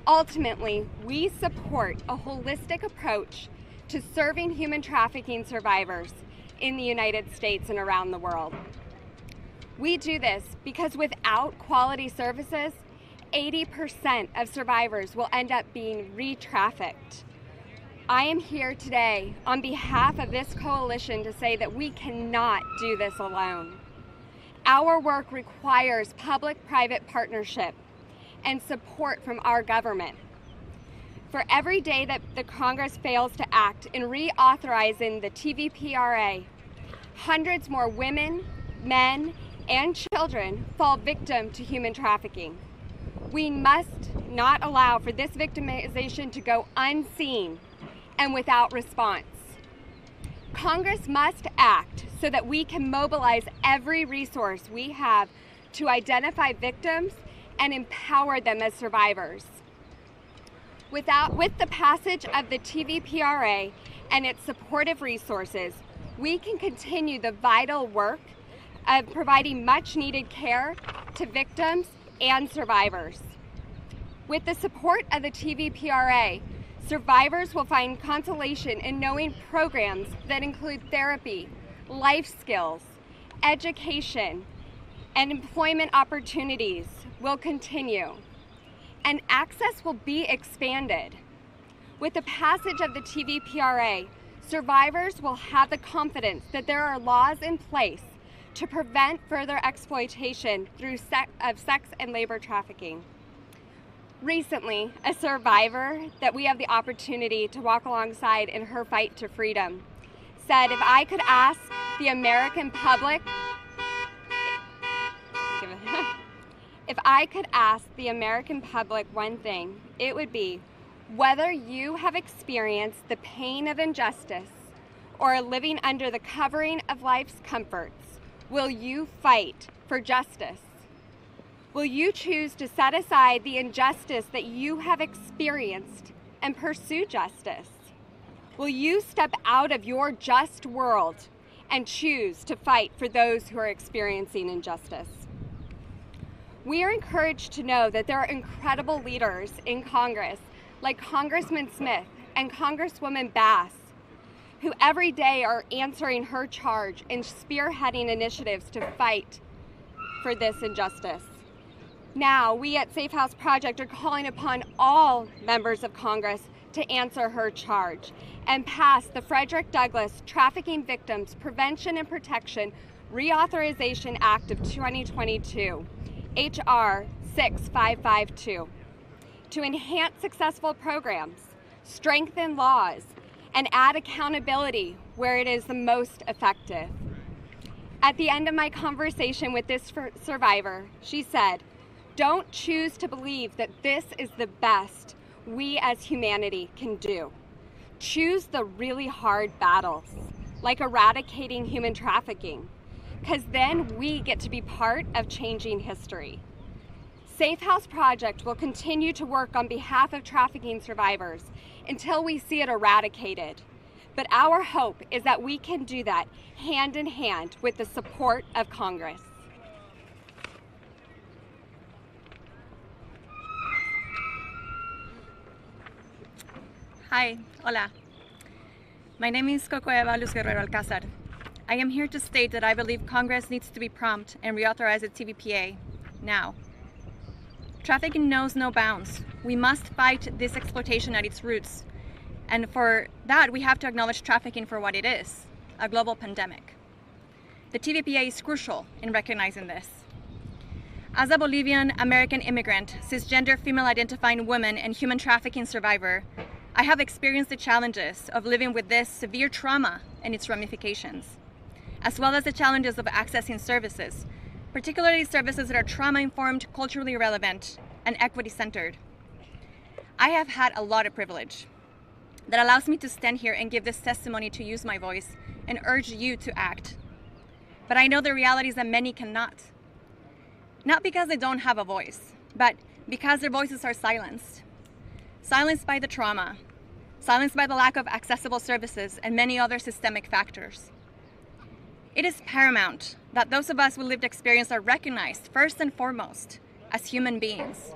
Ultimately, we support a holistic approach to serving human trafficking survivors in the United States and around the world. We do this because without quality services, 80% of survivors will end up being re-trafficked. I am here today on behalf of this coalition to say that we cannot do this alone. Our work requires public-private partnership and support from our government. For every day that the Congress fails to act in reauthorizing the TVPRA, hundreds more women, men, and children fall victim to human trafficking. We must not allow for this victimization to go unseen and without response. Congress must act so that we can mobilize every resource we have to identify victims and empower them as survivors. With the passage of the TVPRA and its supportive resources, we can continue the vital work of providing much needed care to victims and survivors. With the support of the TVPRA, survivors will find consolation in knowing programs that include therapy, life skills, education, and employment opportunities will continue, and access will be expanded. With the passage of the TVPRA, survivors will have the confidence that there are laws in place to prevent further exploitation through sex and labor trafficking. Recently, a survivor that we have the opportunity to walk alongside in her fight to freedom said, if I could ask the American public, if I could ask the American public one thing, it would be whether you have experienced the pain of injustice or are living under the covering of life's comforts, will you fight for justice? Will you choose to set aside the injustice that you have experienced and pursue justice? Will you step out of your just world and choose to fight for those who are experiencing injustice? We are encouraged to know that there are incredible leaders in Congress, like Congressman Smith and Congresswoman Bass, who every day are answering her charge and spearheading initiatives to fight for this injustice. Now, we at Safe House Project are calling upon all members of Congress to answer her charge and pass the Frederick Douglass Trafficking Victims Prevention and Protection Reauthorization Act of 2022, H.R. 6552, to enhance successful programs, strengthen laws, and add accountability where it is the most effective. At the end of my conversation with this survivor, she said, "Don't choose to believe that this is the best we as humanity can do. Choose the really hard battles, like eradicating human trafficking, because then we get to be part of changing history." Safe House Project will continue to work on behalf of trafficking survivors until we see it eradicated. But our hope is that we can do that hand in hand with the support of Congress. Hi, hola. My name is Coco Eva Luz Guerrero Alcázar. I am here to state that I believe Congress needs to be prompt and reauthorize the TVPA now. Trafficking knows no bounds. We must fight this exploitation at its roots. And for that, we have to acknowledge trafficking for what it is, a global pandemic. The TVPA is crucial in recognizing this. As a Bolivian American immigrant, cisgender female-identifying woman and human trafficking survivor, I have experienced the challenges of living with this severe trauma and its ramifications, as well as the challenges of accessing services, particularly services that are trauma-informed, culturally relevant, and equity-centered. I have had a lot of privilege that allows me to stand here and give this testimony, to use my voice and urge you to act. But I know the reality is that many cannot. Not because they don't have a voice, but because their voices are silenced. Silenced by the trauma, silenced by the lack of accessible services and many other systemic factors. It is paramount that those of us with lived experience are recognized first and foremost as human beings.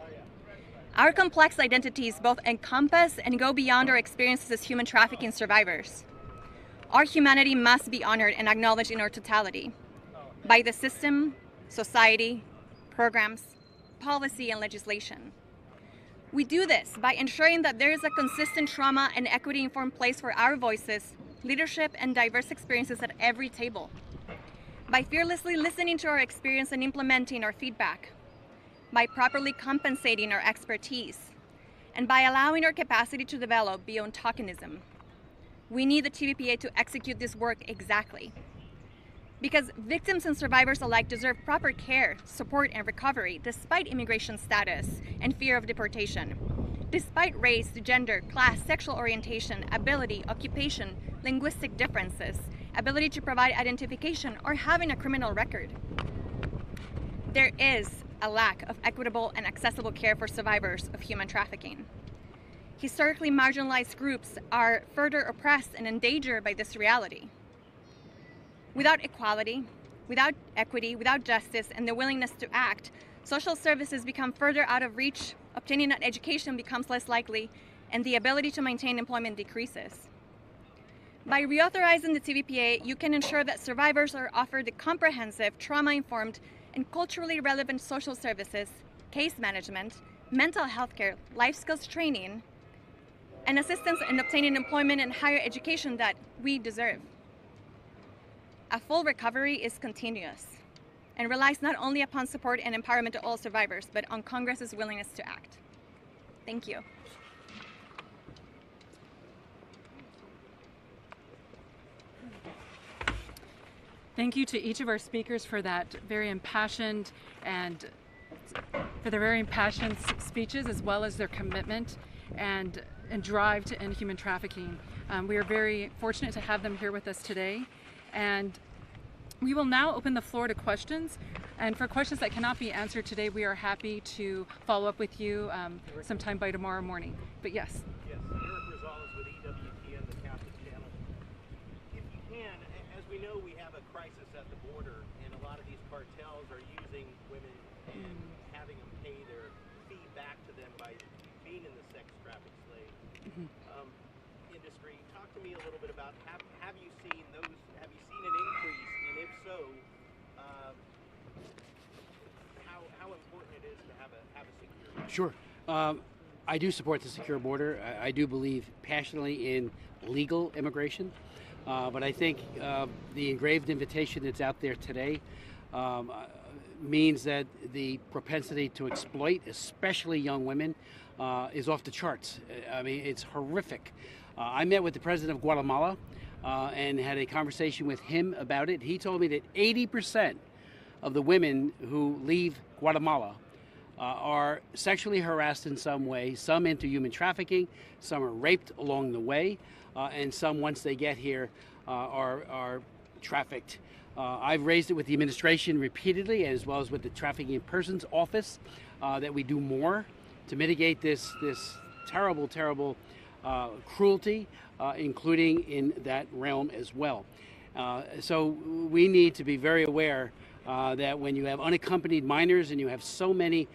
Our complex identities both encompass and go beyond our experiences as human trafficking survivors. Our humanity must be honored and acknowledged in our totality by the system, society, programs, policy, and legislation. We do this by ensuring that there is a consistent trauma and equity-informed place for our voices, leadership, and diverse experiences at every table. By fearlessly listening to our experience and implementing our feedback, by properly compensating our expertise, and by allowing our capacity to develop beyond tokenism. We need the TVPA to execute this work exactly. Because victims and survivors alike deserve proper care, support, and recovery despite immigration status and fear of deportation. Despite race, gender, class, sexual orientation, ability, occupation, linguistic differences, ability to provide identification, or having a criminal record. There is a lack of equitable and accessible care for survivors of human trafficking. Historically marginalized groups are further oppressed and endangered by this reality. Without equality, without equity, without justice, and the willingness to act, social services become further out of reach, obtaining an education becomes less likely, and the ability to maintain employment decreases. By reauthorizing the TVPA, you can ensure that survivors are offered the comprehensive, trauma-informed, and culturally relevant social services, case management, mental health care, life skills training, and assistance in obtaining employment and higher education that we deserve. A full recovery is continuous and relies not only upon support and empowerment of all survivors, but on Congress's willingness to act. Thank you. Thank you to each of our speakers for that very impassioned and for their very impassioned speeches, as well as their commitment and drive to end human trafficking. We are very fortunate to have them here with us today. And we will now open the floor to questions. And for questions that cannot be answered today, we are happy to follow up with you sometime by tomorrow morning. But yes. Yes, Eric Rosales with EWTN, the Captain Channel. If you can, as we know, we have a crisis at the border, and a lot of these cartels are using women and having them pay their fee back to them by being in the sex traffic slave industry. Talk to me a little bit about, have you seen those, have you seen an increase, and if so, how important it is to have a secure border? Sure. I do support the secure border. I do believe passionately in legal immigration. But I think the engraved invitation that's out there today means that the propensity to exploit, especially young women, is off the charts. I mean, it's horrific. I met with the president of Guatemala and had a conversation with him about it. He told me that 80% of the women who leave Guatemala are sexually harassed in some way, some into human trafficking, some are raped along the way, and some, once they get here, are trafficked. I've raised it with the administration repeatedly, as well as with the Trafficking in Persons Office, that we do more to mitigate this terrible, terrible cruelty, including in that realm as well. So we need to be very aware that when you have unaccompanied minors and you have so many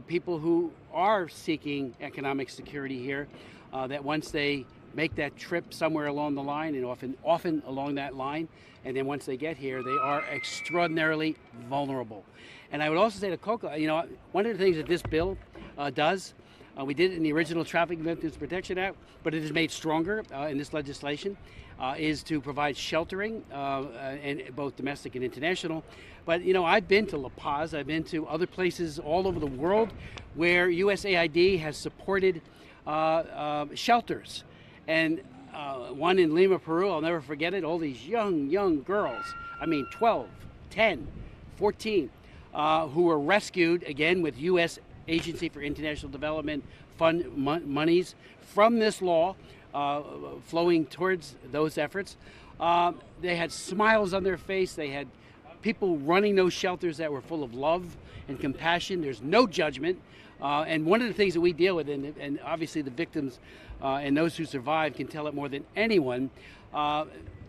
people who are seeking economic security here, that once they make that trip somewhere along the line, and often along that line, and then once they get here, they are extraordinarily vulnerable. And I would also say to Coco, you know, one of the things that this bill does, we did it in the original Trafficking Victims Protection Act, but it is made stronger in this legislation, is to provide sheltering, and both domestic and international. But, you know, I've been to La Paz, I've been to other places all over the world where USAID has supported shelters. And one in Lima, Peru, I'll never forget it, all these young girls, I mean 12, 10, 14, who were rescued, again, with U.S. Agency for International Development Fund monies from this law flowing towards those efforts. They had smiles on their face. They had people running those shelters that were full of love and compassion. There's no judgment. And one of the things that we deal with, and obviously the victims and those who survive can tell it more than anyone,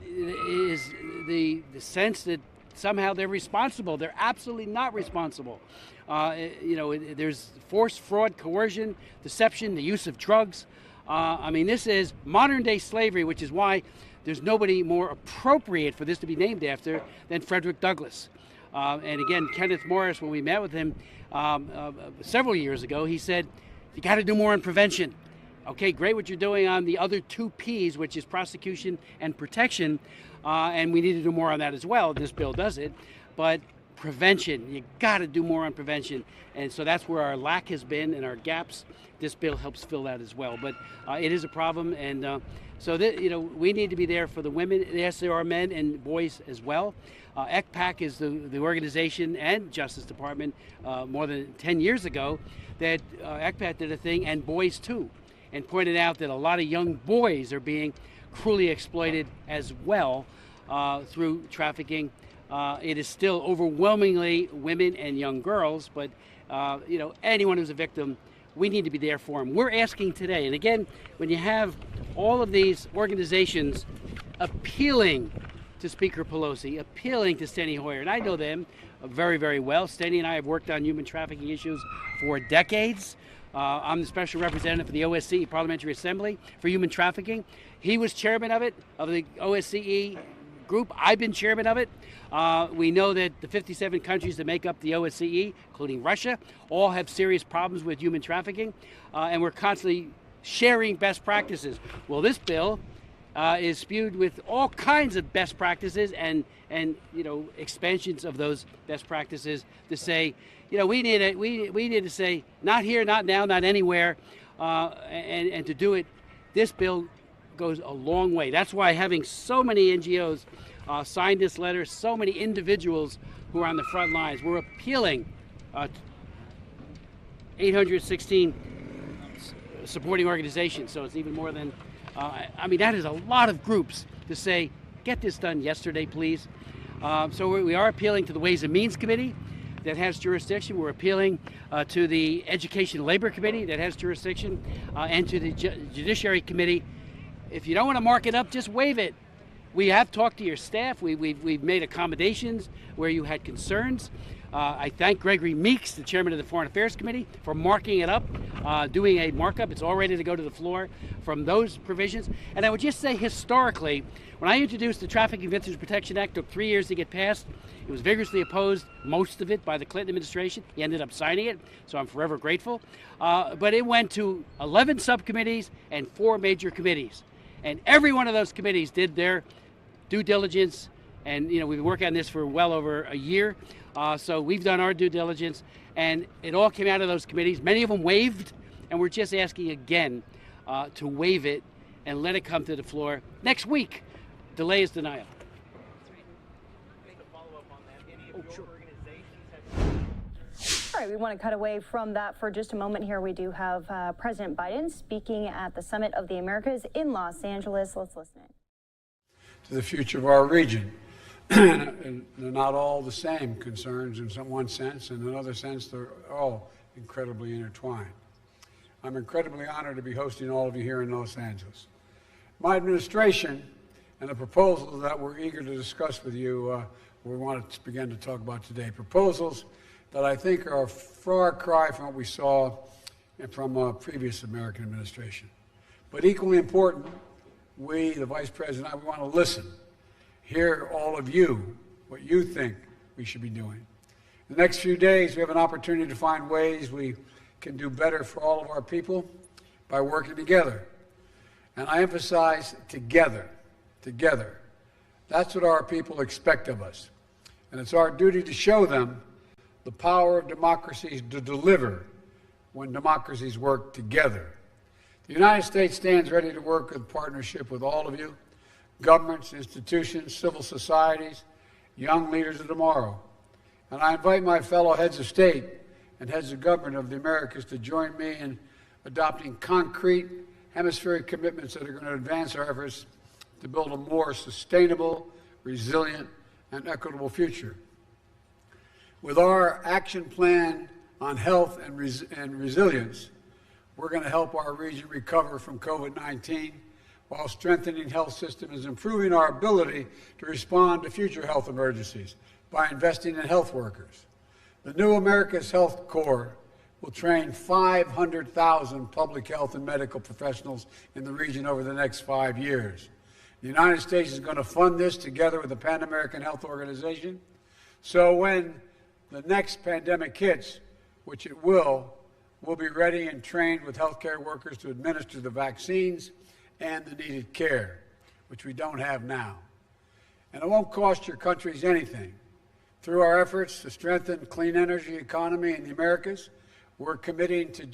is the sense that somehow they're responsible. They're absolutely not responsible. You know, there's force, fraud, coercion, deception, the use of drugs. I mean, this is modern day slavery, which is why there's nobody more appropriate for this to be named after than Frederick Douglass. And again, Kenneth Morris, when we met with him several years ago, he said, you got to do more on prevention. Okay, great what you're doing on the other two P's, which is prosecution and protection. And we need to do more on that as well. This bill does it. But prevention. You got to do more on prevention. And so that's where our lack has been and our gaps. This bill helps fill that as well. But it is a problem. And so that, we need to be there for the women. Yes, there are men and boys as well. ECPAC is the organization and Justice Department more than 10 years ago that ECPAC did a thing, and boys too, and pointed out that a lot of young boys are being cruelly exploited as well through trafficking. It is still overwhelmingly women and young girls, but anyone who's a victim, we need to be there for them. We're asking today, and again, when you have all of these organizations appealing to Speaker Pelosi, appealing to Steny Hoyer, and I know them very, very well. Steny and I have worked on human trafficking issues for decades. I'm the special representative for the OSCE Parliamentary Assembly for Human Trafficking. He was chairman of the OSCE group. I've been chairman of it. We know that the 57 countries that make up the OSCE, including Russia, all have serious problems with human trafficking, and we're constantly sharing best practices. Well, this bill is spewed with all kinds of best practices and expansions of those best practices to say, we need to say not here, not now, not anywhere, and to do it. This bill goes a long way. That's why having so many NGOs sign this letter, so many individuals who are on the front lines. We're appealing 816 supporting organizations, so it's even more than. That is a lot of groups to say, get this done yesterday, please. So we are appealing to the Ways and Means Committee that has jurisdiction. We're appealing to the Education and Labor Committee that has jurisdiction, and to the Judiciary Committee. If you don't want to mark it up, just waive it. We have talked to your staff. We've made accommodations where you had concerns. I thank Gregory Meeks, the chairman of the Foreign Affairs Committee, for marking it up, doing a markup. It's all ready to go to the floor from those provisions. And I would just say historically, when I introduced the Trafficking Victims Protection Act, it took 3 years to get passed. It was vigorously opposed, most of it, by the Clinton administration. He ended up signing it, so I'm forever grateful. But it went to 11 subcommittees and 4 major committees. And every one of those committees did their due diligence. And, we've been working on this for well over a year. So we've done our due diligence, and it all came out of those committees. Many of them waived, and we're just asking again to waive it and let it come to the floor next week. Delay is denial. All right, we want to cut away from that for just a moment here. We do have President Biden speaking at the Summit of the Americas in Los Angeles. Let's listen in. To the future of our region. And they're not all the same concerns in one sense, and in another sense, they're all incredibly intertwined. I'm incredibly honored to be hosting all of you here in Los Angeles. My administration and the proposals that we're eager to discuss with you, we want to begin to talk about today. Proposals that I think are a far cry from what we saw from a previous American administration. But equally important, we, the Vice President, we want to listen. Hear all of you, what you think we should be doing. In the next few days, we have an opportunity to find ways we can do better for all of our people by working together. And I emphasize together, together. That's what our people expect of us. And it's our duty to show them the power of democracies to deliver when democracies work together. The United States stands ready to work in partnership with all of you, governments, institutions, civil societies, young leaders of tomorrow. And I invite my fellow heads of state and heads of government of the Americas to join me in adopting concrete hemispheric commitments that are going to advance our efforts to build a more sustainable, resilient, and equitable future. With our action plan on health and resilience, we're going to help our region recover from COVID-19 while strengthening health systems and improving our ability to respond to future health emergencies by investing in health workers. The new America's Health Corps will train 500,000 public health and medical professionals in the region over the next 5 years. The United States is going to fund this together with the Pan American Health Organization. So when the next pandemic hits, which it will, we'll be ready and trained with healthcare workers to administer the vaccines and the needed care, which we don't have now. And it won't cost your countries anything, Through our efforts to strengthen clean energy economy in the Americas, we're committing to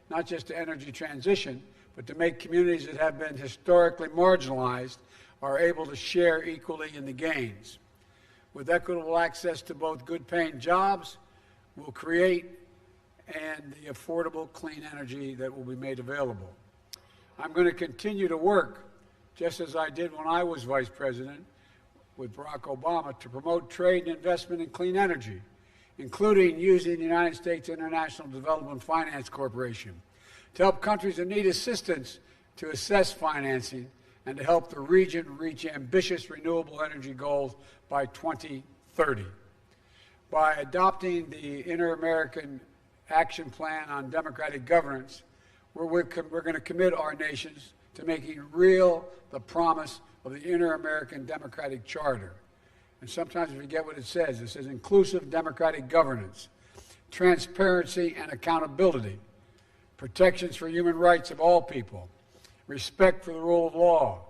not just to energy transition, but to make communities that have been historically marginalized are able to share equally in the gains. With equitable access to both good-paying jobs, we'll create and the affordable clean energy that will be made available. I'm going to continue to work, just as I did when I was vice president with Barack Obama, to promote trade and investment in clean energy, including using the United States International Development Finance Corporation to help countries that need assistance to assess financing and to help the region reach ambitious renewable energy goals by 2030. By adopting the Inter-American Action Plan on Democratic Governance, we're going to commit our nations to making real the promise of the Inter-American Democratic Charter. And sometimes we forget what it says. It says inclusive democratic governance, transparency and accountability, protections for human rights of all people, respect for the rule of law.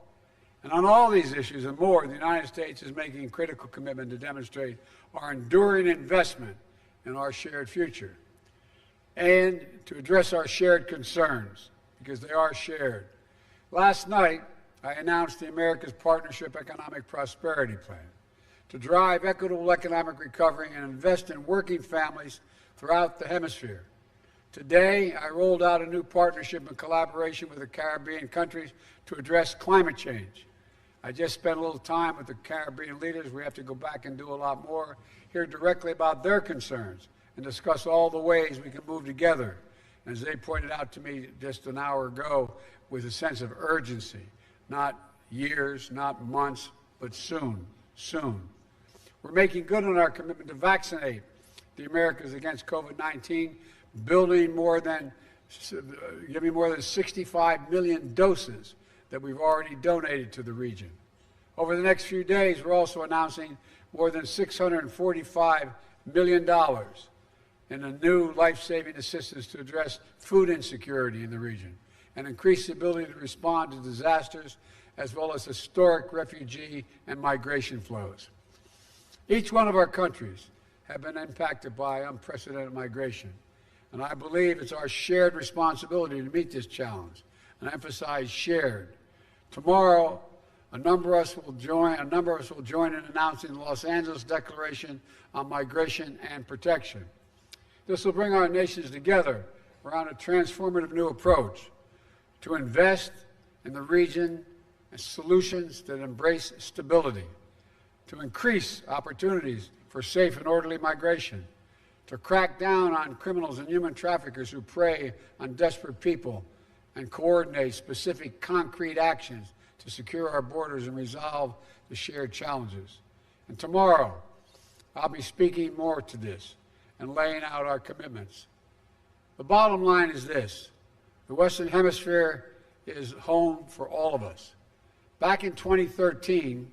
And on all these issues and more, the United States is making a critical commitment to demonstrate our enduring investment in our shared future and to address our shared concerns, because they are shared. Last night, I announced the America's Partnership Economic Prosperity Plan to drive equitable economic recovery and invest in working families throughout the hemisphere. Today, I rolled out a new partnership in collaboration with the Caribbean countries to address climate change. I just spent a little time with the Caribbean leaders. We have to go back and do a lot more, hear directly about their concerns, and discuss all the ways we can move together. As they pointed out to me just an hour ago, with a sense of urgency, not years, not months, but soon, soon. We're making good on our commitment to vaccinate the Americas against COVID-19, giving more than 65 million doses that we've already donated to the region. Over the next few days, we're also announcing more than $645 million in a new life-saving assistance to address food insecurity in the region and increase the ability to respond to disasters as well as historic refugee and migration flows. Each one of our countries have been impacted by unprecedented migration, and I believe it's our shared responsibility to meet this challenge, and I emphasize shared. Tomorrow, a number of us will join in announcing the Los Angeles Declaration on Migration and Protection. This will bring our nations together around a transformative new approach to invest in the region and solutions that embrace stability, to increase opportunities for safe and orderly migration, to crack down on criminals and human traffickers who prey on desperate people, and coordinate specific concrete actions to secure our borders and resolve the shared challenges. And tomorrow, I'll be speaking more to this and laying out our commitments. The bottom line is this: the Western Hemisphere is home for all of us. Back in 2013,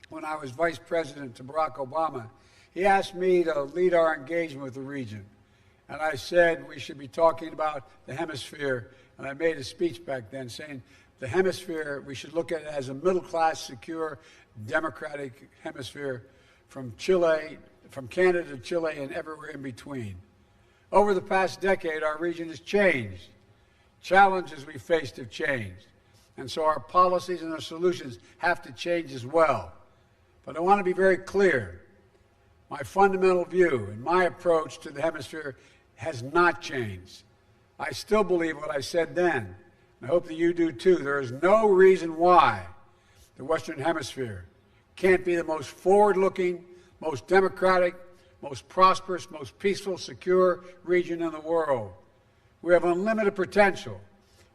when I was vice president to Barack Obama, he asked me to lead our engagement with the region. And I said we should be talking about the hemisphere, and I made a speech back then saying the hemisphere, we should look at it as a middle-class, secure, democratic hemisphere from Canada to Chile and everywhere in between. Over the past decade, our region has changed. Challenges we faced have changed. And so our policies and our solutions have to change as well. But I want to be very clear. My fundamental view and my approach to the hemisphere has not changed. I still believe what I said then. I hope that you do too. There is no reason why the Western Hemisphere can't be the most forward-looking, most democratic, most prosperous, most peaceful, secure region in the world. We have unlimited potential.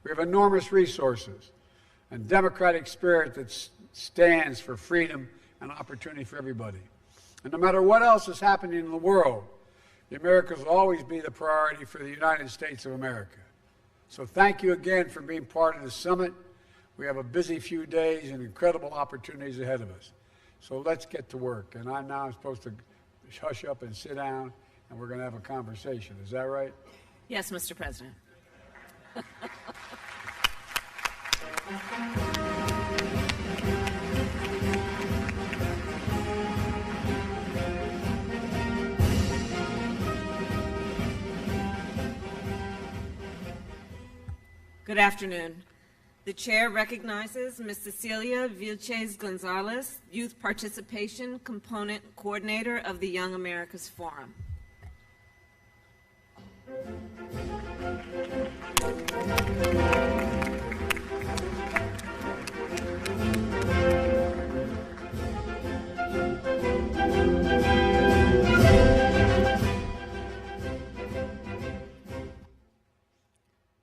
We have enormous resources and democratic spirit that stands for freedom and opportunity for everybody. And no matter what else is happening in the world, the Americas will always be the priority for the United States of America. So thank you again for being part of the summit. We have a busy few days and incredible opportunities ahead of us. So let's get to work. And I'm now supposed to hush up and sit down, and we're going to have a conversation. Is that right? Yes, Mr. President. Good afternoon. The chair recognizes Ms. Cecilia Vilches Gonzalez, Youth Participation Component Coordinator of the Young Americas Forum.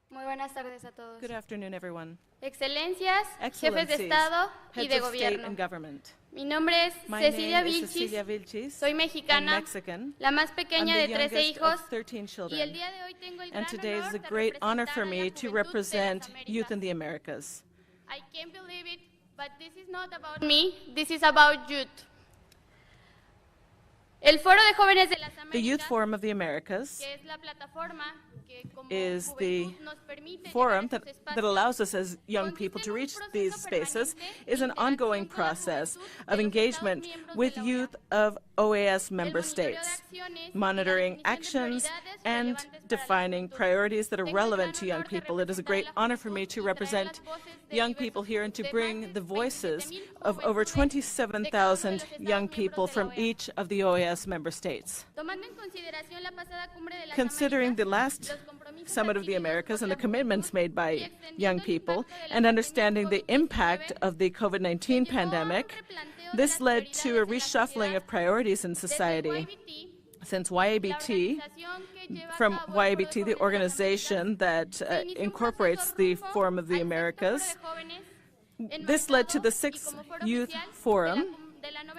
Muy buenas tardes a todos. Good afternoon, everyone. Excelencias, jefes de Excellencies, Estado y heads de of state Gobierno. and government. Mi nombre es My Cecilia name is Vilchis. Cecilia Vilchis. Soy I'm mexicana, Mexican. la más I'm pequeña the de 13 youngest hijos. of 13 Y el children. día de hoy tengo el And gran today is honor a de great honor representar for a la me to juventud represent de las youth Américas. in the Americas. I can't believe it, but this is not about me, this is about youth. El Foro de Jóvenes de las The Youth Américas, Forum of the Americas que es la plataforma que como is the juventud nos permite forum llegar a that estos allows us as young people to reach these spaces, is an ongoing process of engagement with youth of OAS member states, monitoring actions and defining priorities that are relevant to young people. It is a great honor for me to represent young people here and to bring the voices of over 27,000 young people from each of the OAS member states. Considering the last Summit of the Americas and the commitments made by young people and understanding the impact of the COVID-19 pandemic, this led to a reshuffling of priorities in society. Since YABT, the organization that incorporates the Forum of the Americas, this led to the 6th Youth Forum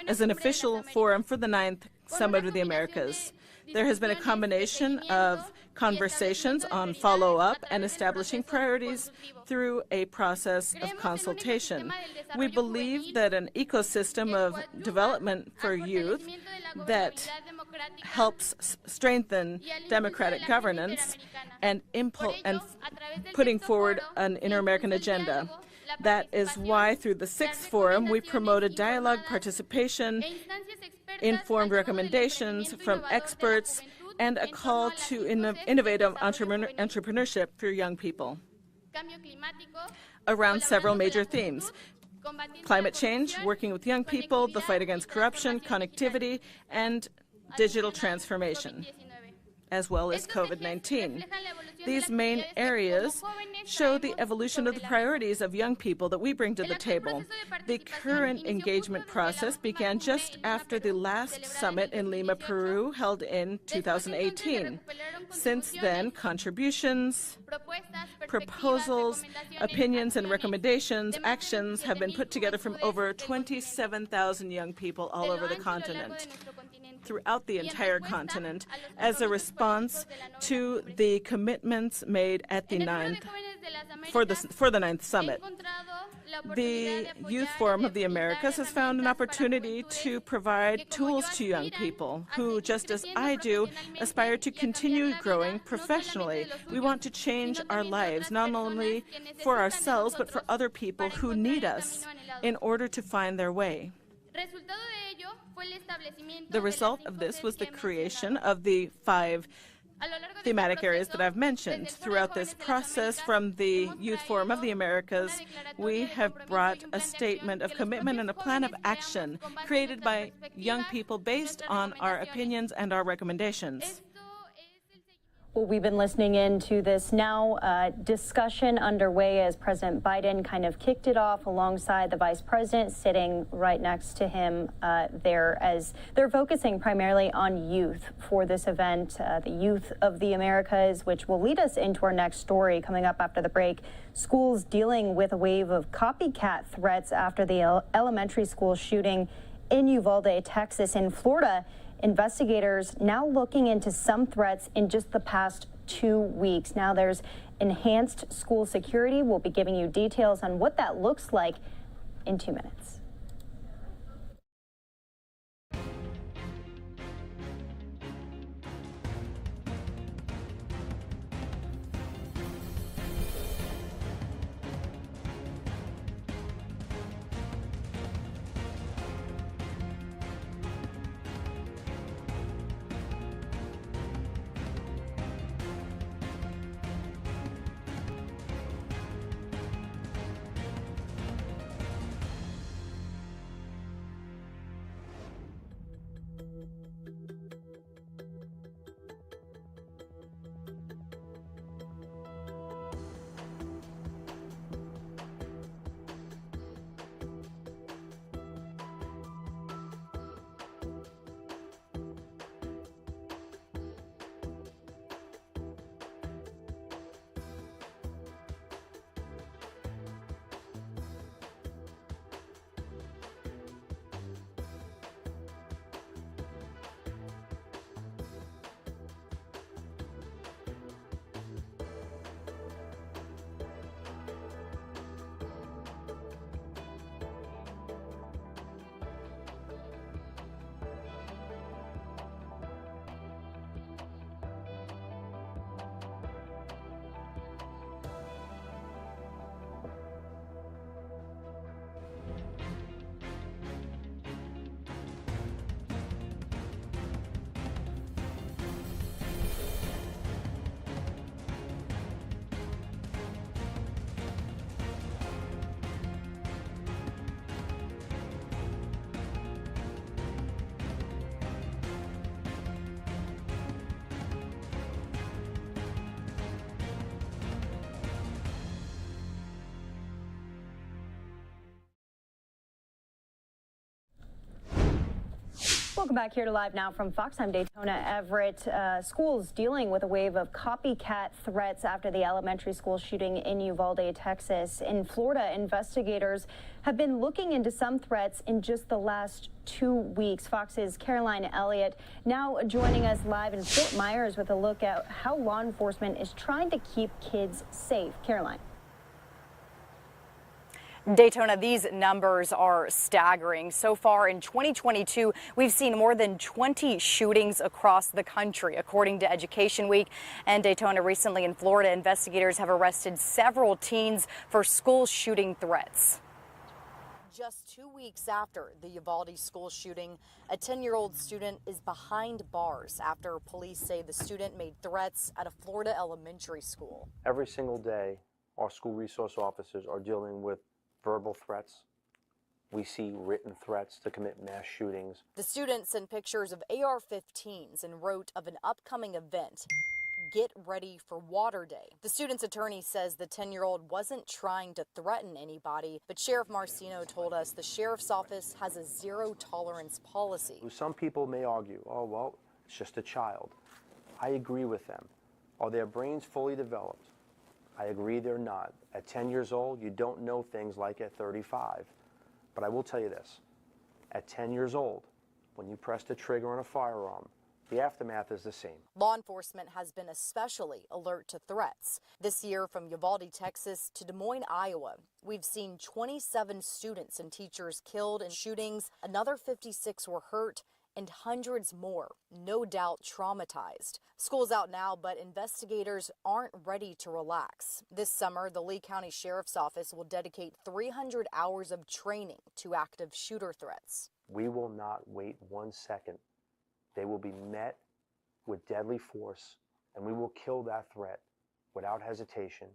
as an official forum for the 9th Summit of the Americas. There has been a combination of conversations on follow-up and establishing priorities through a process of consultation. We believe that an ecosystem of development for youth that helps strengthen democratic governance and putting forward an inter-American agenda. That is why through the 6th Forum we promoted dialogue, participation, informed recommendations from experts, and a call to innovative entrepreneurship for young people around several major themes: climate change, working with young people, the fight against corruption, connectivity, and digital transformation, as well as COVID-19. These main areas show the evolution of the priorities of young people that we bring to the table. The current engagement process began just after the last summit in Lima, Peru, held in 2018. Since then, contributions, proposals, opinions, and recommendations, actions have been put together from over 27,000 young people all over the continent, throughout the entire continent, as a response to the commitments made at the 9th, for the 9th Summit. The Youth Forum of the Americas has found an opportunity to provide tools to young people who, just as I do, aspire to continue growing professionally. We want to change our lives, not only for ourselves, but for other people who need us in order to find their way. The result of this was the creation of the 5 thematic areas that I've mentioned. Throughout this process from the Youth Forum of the Americas, we have brought a statement of commitment and a plan of action created by young people based on our opinions and our recommendations. Well, we've been listening in to this now discussion underway as President Biden kind of kicked it off alongside the Vice President sitting right next to him there, as they're focusing primarily on youth for this event, the Youth of the Americas, which will lead us into our next story coming up after the break. Schools dealing with a wave of copycat threats after the elementary school shooting in Uvalde, Texas. In Florida, investigators now looking into some threats in just the past 2 weeks. Now there's enhanced school security. We'll be giving you details on what that looks like in 2 minutes. Welcome back here to Live Now from Fox. I'm Daytona Everett. Schools dealing with a wave of copycat threats after the elementary school shooting in Uvalde, Texas. In Florida, investigators have been looking into some threats in just the last 2 weeks. Fox's Caroline Elliott now joining us live in Fort Myers with a look at how law enforcement is trying to keep kids safe. Caroline. Daytona, these numbers are staggering. So far in 2022, we've seen more than 20 shootings across the country, according to Education Week. And Daytona, recently in Florida, investigators have arrested several teens for school shooting threats. Just 2 weeks after the Uvalde school shooting, a 10-year-old student is behind bars after police say the student made threats at a Florida elementary school. Every single day, our school resource officers are dealing with verbal threats. We see written threats to commit mass shootings. The student sent pictures of AR-15s and wrote of an upcoming event. Get ready for Water Day. The student's attorney says the 10-year-old wasn't trying to threaten anybody, but Sheriff Marcino told us the sheriff's office has a zero-tolerance policy. Some people may argue, oh, well, it's just a child. I agree with them. Are their brains fully developed? I agree they're not. At 10 years old, you don't know things like at 35. But I will tell you this. At 10 years old, when you press the trigger on a firearm, the aftermath is the same. Law enforcement has been especially alert to threats. This year, from Uvalde, Texas to Des Moines, Iowa, we've seen 27 students and teachers killed in shootings, another 56 were hurt, and hundreds more, no doubt traumatized. School's out now, but investigators aren't ready to relax. This summer, the Lee County Sheriff's Office will dedicate 300 hours of training to active shooter threats. We will not wait 1 second. They will be met with deadly force, and we will kill that threat without hesitation.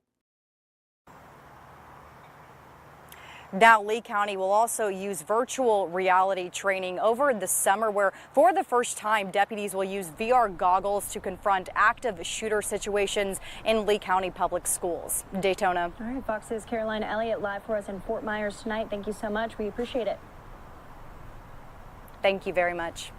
Now, Lee County will also use virtual reality training over the summer, where for the first time, deputies will use VR goggles to confront active shooter situations in Lee County public schools. Daytona. All right, Fox's Caroline Elliott live for us in Fort Myers tonight. Thank you so much. We appreciate it. Thank you very much.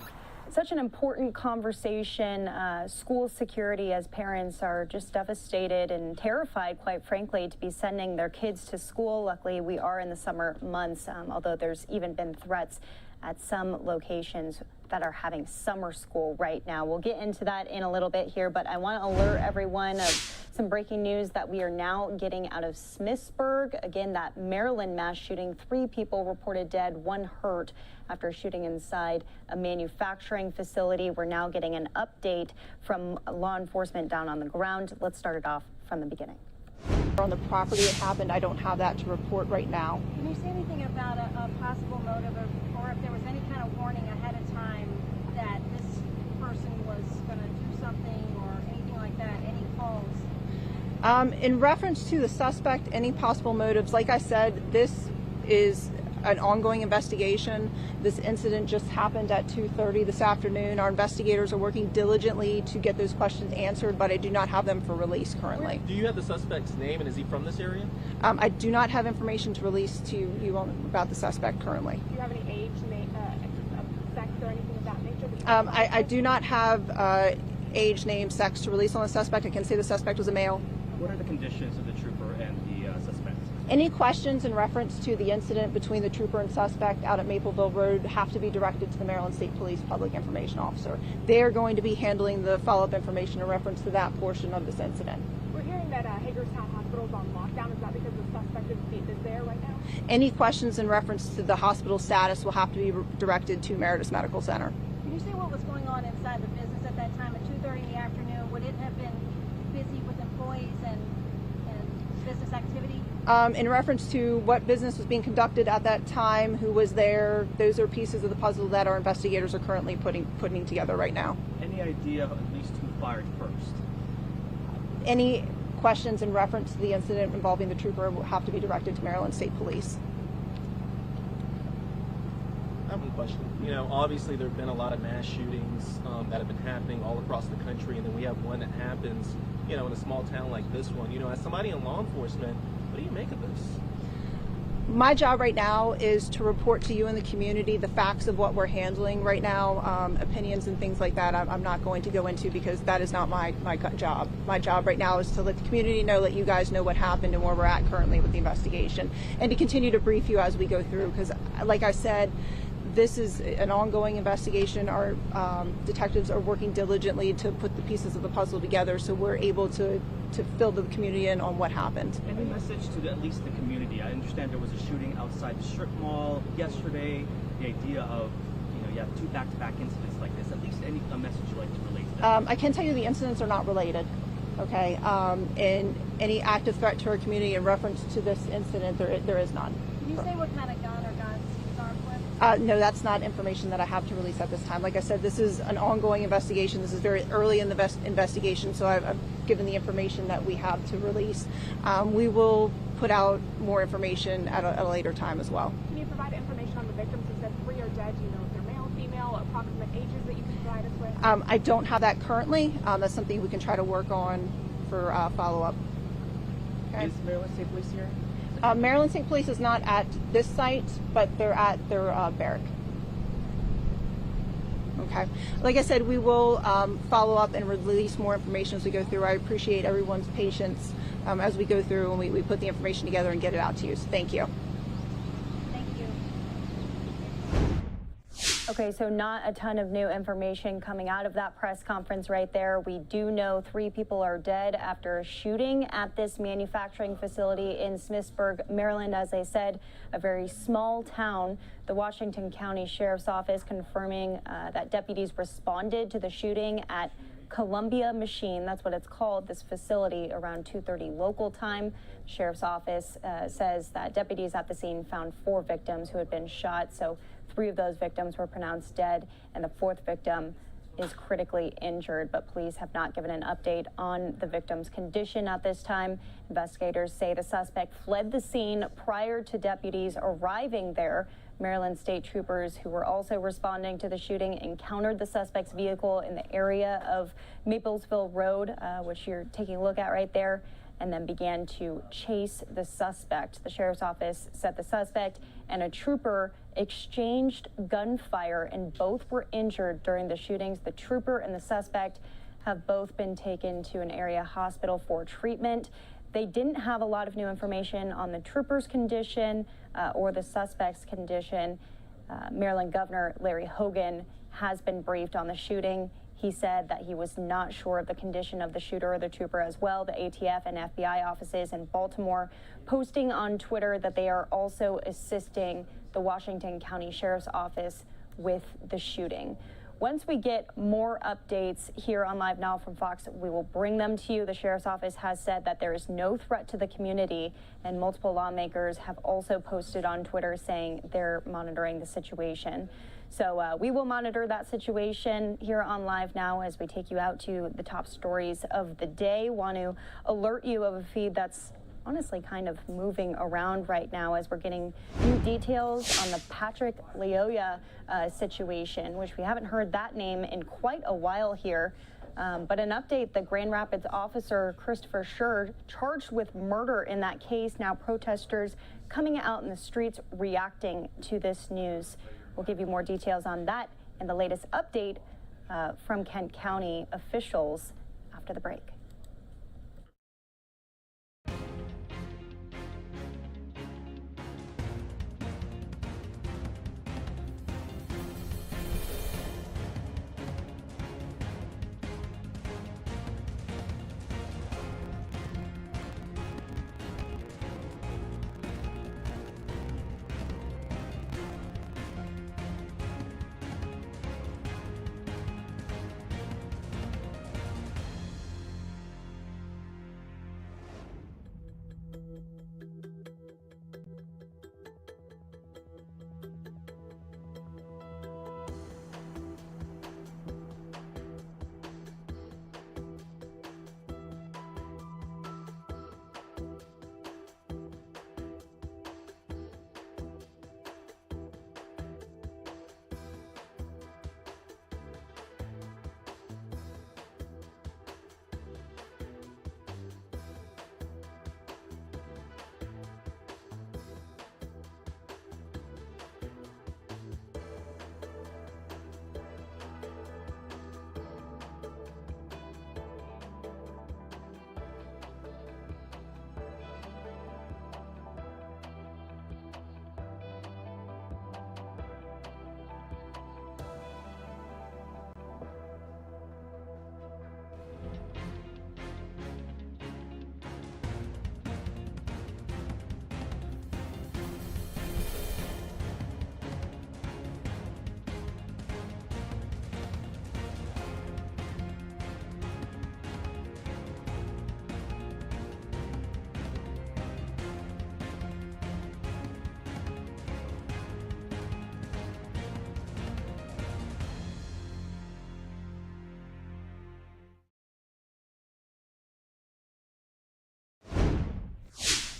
Such an important conversation. School security, as parents are just devastated and terrified, quite frankly, to be sending their kids to school. Luckily, we are in the summer months, although there's even been threats at some locations that are having summer school right now. We'll get into that in a little bit here, but I want to alert everyone of some breaking news that we are now getting out of Smithsburg. Again, that Maryland mass shooting, 3 people reported dead, 1 hurt after shooting inside a manufacturing facility. We're now getting an update from law enforcement down on the ground. Let's start it off from the beginning. On the property it happened, I don't have that to report right now. Can you say anything about a possible motive or if there was any kind of warning ahead of time that this person was going to do something or anything like that, any calls? In reference to the suspect, any possible motives, like I said, this is an ongoing investigation. This incident just happened at 2:30 this afternoon. Our investigators are working diligently to get those questions answered, but I do not have them for release currently. Do you have the suspect's name, and is he from this area? I do not have information to release to you about the suspect currently. Do you have any age, sex, or anything of that nature? I do not have age, name, sex to release on the suspect. I can say the suspect was a male. What are the conditions of the trooper and the suspect? Any questions in reference to the incident between the trooper and suspect out at Mapleville Road have to be directed to the Maryland State Police Public Information Officer. They're going to be handling the follow-up information in reference to that portion of this incident. We're hearing that Hagerstown Hospital is on lockdown. Is that because the suspect is there right now? Any questions in reference to the hospital status will have to be directed to Meredith Medical Center. Can you say what was going on inside the business at that time at 2:30 in the afternoon? Would it have been busy with employees and business activity? In reference to what business was being conducted at that time, who was there, those are pieces of the puzzle that our investigators are currently putting together right now. Any idea of at least who fired first? Any questions in reference to the incident involving the trooper will have to be directed to Maryland State Police. I have one question. You know, obviously there have been a lot of mass shootings that have been happening all across the country, and then we have one that happens, you know, in a small town like this one. You know, as somebody in law enforcement, what do you make of this? My job right now is to report to you in the community the facts of what we're handling right now. Opinions and things like that I'm not going to go into, because that is not my job. My job right now is to let the community know, let you guys know what happened and where we're at currently with the investigation, and to continue to brief you as we go through, because like I said, this is an ongoing investigation. Our detectives are working diligently to put the pieces of the puzzle together, so we're able to fill the community in on what happened. Any message to at least the community? I understand there was a shooting outside the strip mall yesterday. The idea of, you have two back-to-back incidents like this. At least a message you'd like to relate to them? I can tell you the incidents are not related. Okay, and any active threat to our community in reference to this incident, there is none. Can you say what kind of gun or guns he was armed with? No, that's not information that I have to release at this time. Like I said, this is an ongoing investigation. This is very early in the investigation, so I've given the information that we have to release. We will put out more information at a later time as well. Can you provide information on the victims? You said 3 are dead. Do you know if they're male, female, approximate ages that you can provide us with? I don't have that currently. That's something we can try to work on for follow-up. Okay. Is Maryland State Police here? Maryland State Police is not at this site, but they're at their barrack. Okay. Like I said, we will follow up and release more information as we go through. I appreciate everyone's patience as we go through and we put the information together and get it out to you. So thank you. Thank you. Okay, so not a ton of new information coming out of that press conference right there. We do know 3 people are dead after a shooting at this manufacturing facility in Smithsburg, Maryland. As I said, a very small town. The Washington County Sheriff's Office confirming that deputies responded to the shooting at Columbia Machine, that's what it's called, this facility, around 2:30 local time. Sheriff's Office says that deputies at the scene found 4 victims who had been shot. So 3 of those victims were pronounced dead, and the 4th victim is critically injured, but police have not given an update on the victim's condition at this time. Investigators say the suspect fled the scene prior to deputies arriving there. Maryland state troopers who were also responding to the shooting encountered the suspect's vehicle in the area of Maplesville Road, which you're taking a look at right there, and then began to chase the suspect. The sheriff's office said the suspect and a trooper exchanged gunfire, and both were injured during the shootings. The trooper and the suspect have both been taken to an area hospital for treatment. They didn't have a lot of new information on the trooper's condition or the suspect's condition. Maryland Governor Larry Hogan has been briefed on the shooting. He said that he was not sure of the condition of the shooter or the trooper as well. The ATF and FBI offices in Baltimore posting on Twitter that they are also assisting the Washington County Sheriff's Office with the shooting. Once we get more updates here on Live Now from Fox, we will bring them to you. The Sheriff's Office has said that there is no threat to the community, and multiple lawmakers have also posted on Twitter saying they're monitoring the situation. So we will monitor that situation here on Live Now as we take you out to the top stories of the day. Want to alert you of a feed that's honestly kind of moving around right now as we're getting new details on the Patrick Lyoya situation, which we haven't heard that name in quite a while here. But an update, the Grand Rapids officer Christopher Schur charged with murder in that case. Now protesters coming out in the streets reacting to this news. We'll give you more details on that and the latest update from Kent County officials after the break.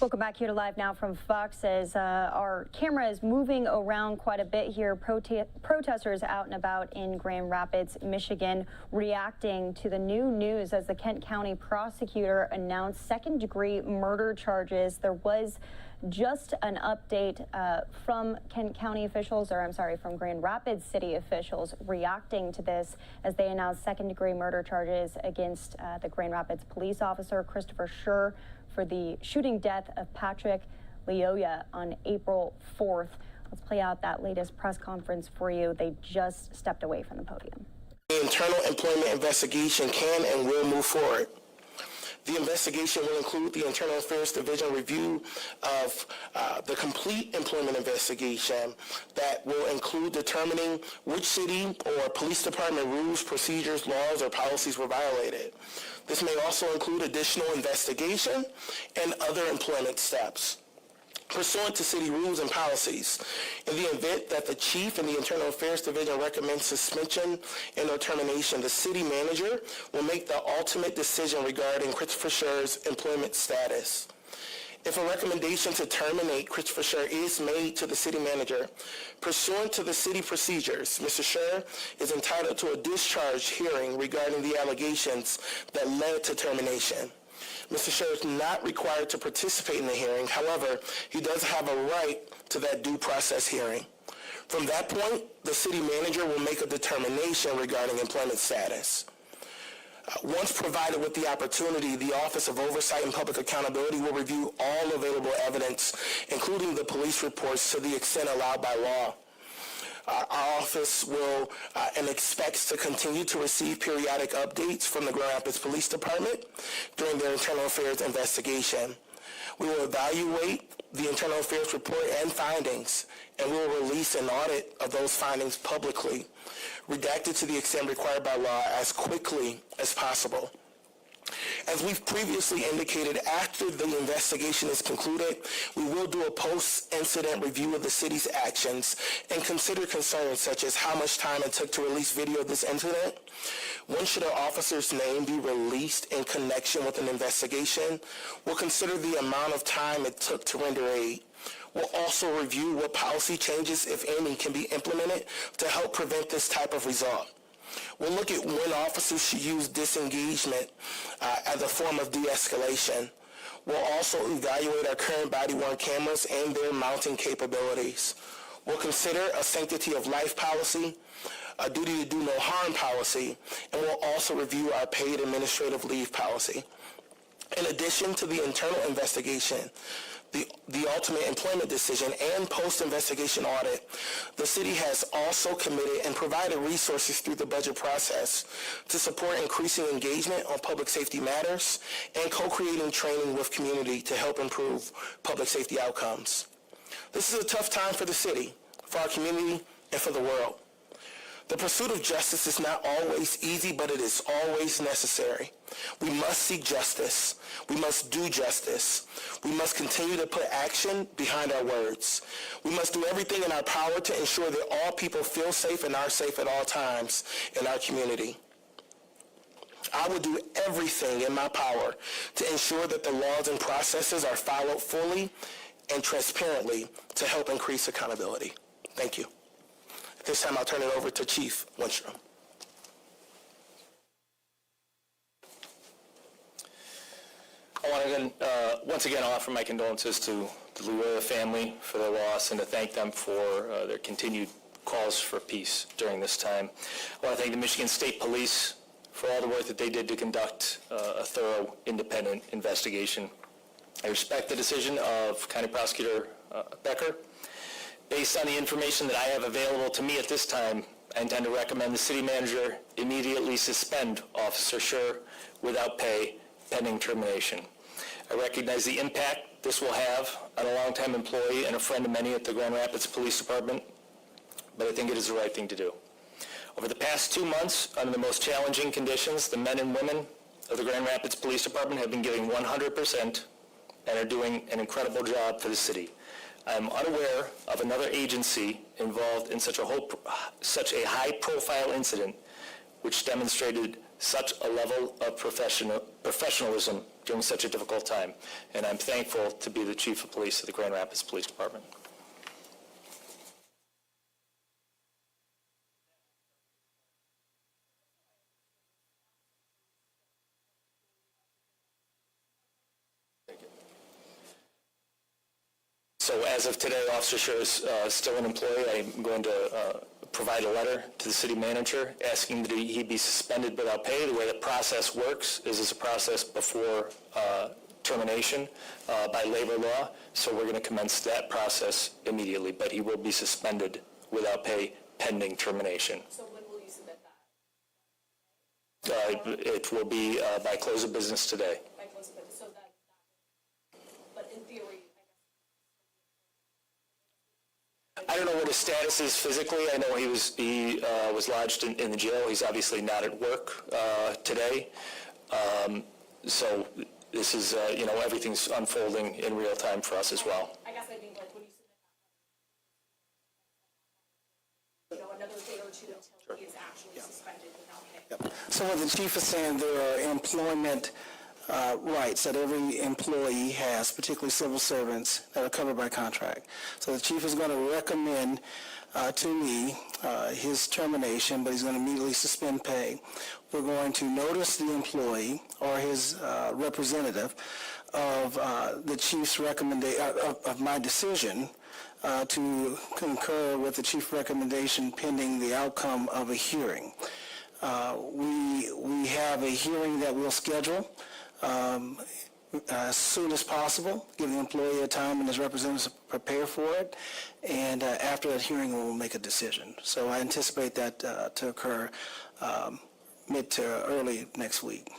Welcome back here to Live Now from Fox. As our camera is moving around quite a bit here, protesters out and about in Grand Rapids, Michigan, reacting to the new news as the Kent County prosecutor announced second-degree murder charges. There was just an update from Kent County officials, or I'm sorry, from Grand Rapids city officials reacting to this as they announced second-degree murder charges against the Grand Rapids police officer Christopher Schur for the shooting death of Patrick Leoya on April 4th. Let's play out that latest press conference for you. They just stepped away from the podium. The internal employment investigation can and will move forward. The investigation will include the Internal Affairs Division review of the complete employment investigation that will include determining which city or police department rules, procedures, laws, or policies were violated. This may also include additional investigation and other employment steps pursuant to city rules and policies. In the event that the chief and the Internal Affairs Division recommend suspension and or termination, the city manager will make the ultimate decision regarding Christopher Schur's employment status. If a recommendation to terminate Christopher Schur is made to the city manager, pursuant to the city procedures, Mr. Schur is entitled to a discharge hearing regarding the allegations that led to termination. Mr. Schur is not required to participate in the hearing. However, he does have a right to that due process hearing. From that point, the city manager will make a determination regarding employment status. Once provided with the opportunity, the Office of Oversight and Public Accountability will review all available evidence, including the police reports, to the extent allowed by law. Our office will and expects to continue to receive periodic updates from the Grand Rapids Police Department during their internal affairs investigation. We will evaluate the internal affairs report and findings, and we will release an audit of those findings publicly, redacted to the extent required by law, as quickly as possible. As we've previously indicated, after the investigation is concluded, we will do a post-incident review of the city's actions and consider concerns such as how much time it took to release video of this incident, when should an officer's name be released in connection with an investigation. We'll consider the amount of time it took to render aid. We'll also review what policy changes, if any, can be implemented to help prevent this type of result. We'll look at when officers should use disengagement as a form of de-escalation. We'll also evaluate our current body-worn cameras and their mounting capabilities. We'll consider a sanctity of life policy, a duty to do no harm policy, and we'll also review our paid administrative leave policy. In addition to the internal investigation, the ultimate employment decision and post-investigation audit, the city has also committed and provided resources through the budget process to support increasing engagement on public safety matters and co-creating training with community to help improve public safety outcomes. This is a tough time for the city, for our community, and for the world. The pursuit of justice is not always easy, but it is always necessary. We must seek justice. We must do justice. We must continue to put action behind our words. We must do everything in our power to ensure that all people feel safe and are safe at all times in our community. I will do everything in my power to ensure that the laws and processes are followed fully and transparently to help increase accountability. Thank you. At this time, I'll turn it over to Chief Winstrom. I want to once again offer my condolences to the Leoya family for their loss and to thank them for their continued calls for peace during this time. I want to thank the Michigan State Police for all the work that they did to conduct a thorough, independent investigation. I respect the decision of County Prosecutor Becker. Based on the information that I have available to me at this time, I intend to recommend the city manager immediately suspend Officer Schur without pay, pending termination. I recognize the impact this will have on a longtime employee and a friend of many at the Grand Rapids Police Department, but I think it is the right thing to do. Over the past 2 months, under the most challenging conditions, the men and women of the Grand Rapids Police Department have been giving 100% and are doing an incredible job for the city. I am unaware of another agency involved in such a high-profile incident which demonstrated such a level of professionalism during such a difficult time. And I'm thankful to be the Chief of Police of the Grand Rapids Police Department. So as of today, Officer Scher is still an employee. I'm going to provide a letter to the city manager asking that he be suspended without pay. The way the process works is it's a process before termination by labor law. So we're going to commence that process immediately, but he will be suspended without pay pending termination. So when will you submit that? It will be by close of business today. By close of business, so that, but in theory, I don't know what his status is physically. I know he was lodged in the jail. He's obviously not at work today. So this is, everything's unfolding in real time for us as well. I guess I mean, like, when you submit that, another day or two until he is actually suspended without pay. So what the chief is saying, there are employment rights that every employee has, particularly civil servants, that are covered by contract. So the chief is going to recommend to me his termination, but he's going to immediately suspend pay. We're going to notice the employee or his representative of the chief's recommendation of my decision to concur with the chief's recommendation pending the outcome of a hearing. We have a hearing that we'll schedule as soon as possible, give the employee a time and his representatives to prepare for it, and after that hearing we'll make a decision. So I anticipate that to occur mid to early next week.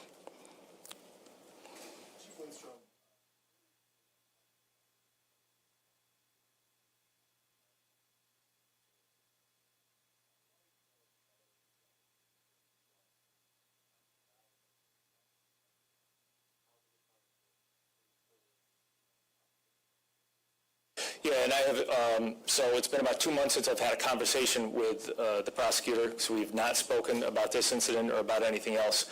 Yeah, and I have, so it's been about 2 months since I've had a conversation with the prosecutor, so we've not spoken about this incident or about anything else.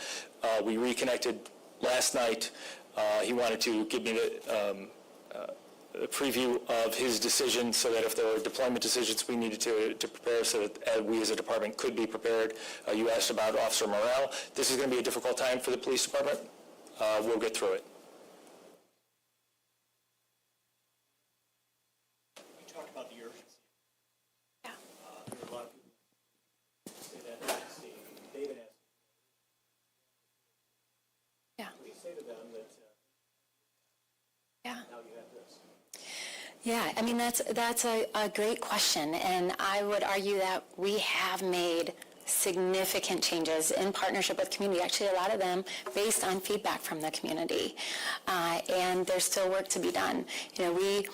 We reconnected last night. He wanted to give me a preview of his decision so that if there were deployment decisions we needed to prepare so that we as a department could be prepared. You asked about officer morale. This is going to be a difficult time for the police department. We'll get through it. Yeah, I mean, that's a great question, and I would argue that we have made significant changes in partnership with community, actually a lot of them based on feedback from the community, and there's still work to be done. We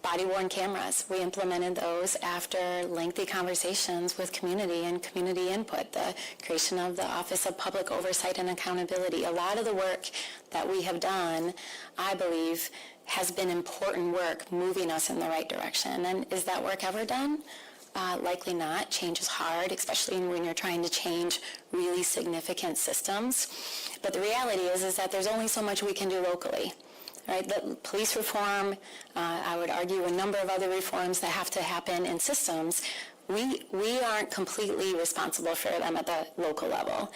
body-worn cameras, we implemented those after lengthy conversations with community and community input, the creation of the Office of Public Oversight and Accountability. A lot of the work that we have done, I believe, has been important work moving us in the right direction. And is that work ever done? Likely not. Change is hard, especially when you're trying to change really significant systems. But the reality is that there's only so much we can do locally. Right? The police reform, I would argue a number of other reforms that have to happen in systems, we aren't completely responsible for them at the local level.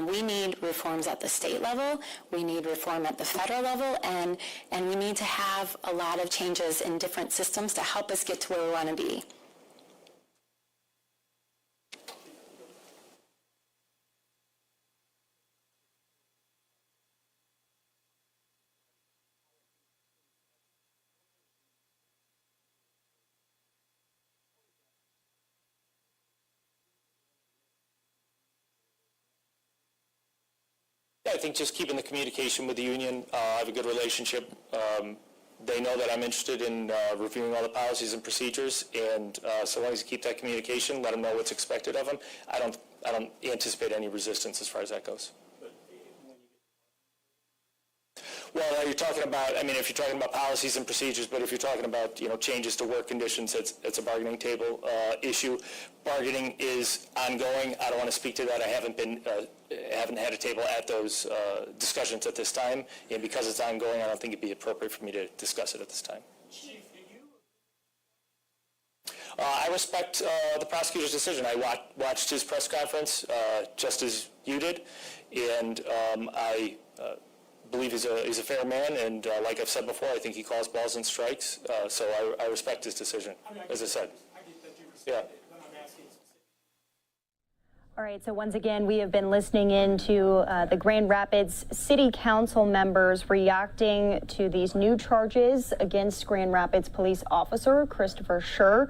We need reforms at the state level, we need reform at the federal level, and we need to have a lot of changes in different systems to help us get to where we want to be. I think just keeping the communication with the union. I have a good relationship. They know that I'm interested in reviewing all the policies and procedures, and so long as you keep that communication, let them know what's expected of them. I don't anticipate any resistance as far as that goes. Well, you're talking about, I mean, if you're talking about policies and procedures, but if you're talking about, changes to work conditions, it's a bargaining table issue. Bargaining is ongoing. I don't want to speak to that. I haven't had a table at those discussions at this time, and because it's ongoing, I don't think it'd be appropriate for me to discuss it at this time. I respect the prosecutor's decision. I watched his press conference just as you did, and I believe he's a fair man, and like I've said before, I think he calls balls and strikes, so I respect his decision, as I said. Yeah. All right, so once again, we have been listening into the Grand Rapids City Council members reacting to these new charges against Grand Rapids police officer Christopher Scher.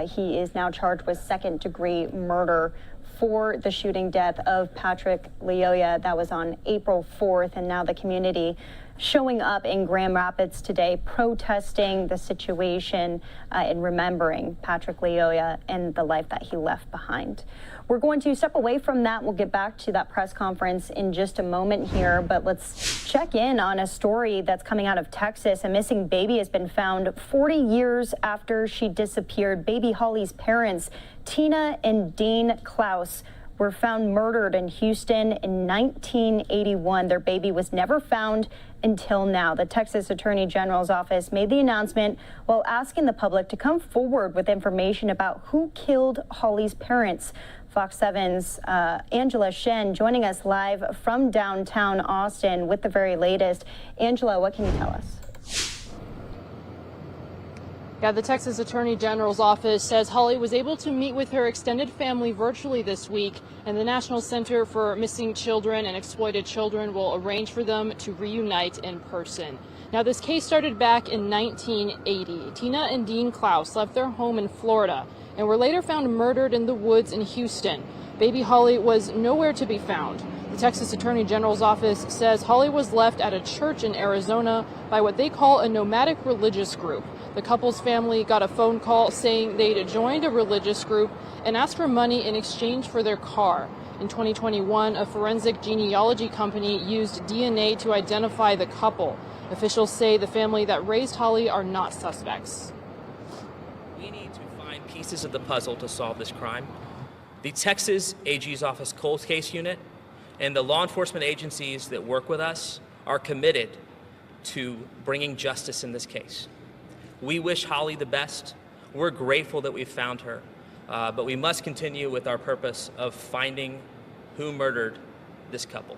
He is now charged with second-degree murder for the shooting death of Patrick Lyoya. That was on April 4th, and now the community showing up in Grand Rapids today, protesting the situation and remembering Patrick Lyoya and the life that he left behind. We're going to step away from that. We'll get back to that press conference in just a moment here, but let's check in on a story that's coming out of Texas. A missing baby has been found 40 years after she disappeared. Baby Holly's parents, Tina and Dean Klaus, were found murdered in Houston in 1981. Their baby was never found until now. The Texas Attorney General's office made the announcement while asking the public to come forward with information about who killed Holly's parents. Fox 7's Angela Shen joining us live from downtown Austin with the very latest. Angela, what can you tell us? Yeah, the Texas Attorney General's office says Holly was able to meet with her extended family virtually this week, and the National Center for Missing Children and Exploited Children will arrange for them to reunite in person. Now, this case started back in 1980. Tina and Dean Klaus left their home in Florida and were later found murdered in the woods in Houston. Baby Holly was nowhere to be found. The Texas Attorney General's office says Holly was left at a church in Arizona by what they call a nomadic religious group. The couple's family got a phone call saying they'd joined a religious group and asked for money in exchange for their car. In 2021, a forensic genealogy company used DNA to identify the couple. Officials say the family that raised Holly are not suspects. We need to find pieces of the puzzle to solve this crime. The Texas AG's Office Cold Case Unit and the law enforcement agencies that work with us are committed to bringing justice in this case. We wish Holly the best. We're grateful that we found her, but we must continue with our purpose of finding who murdered this couple.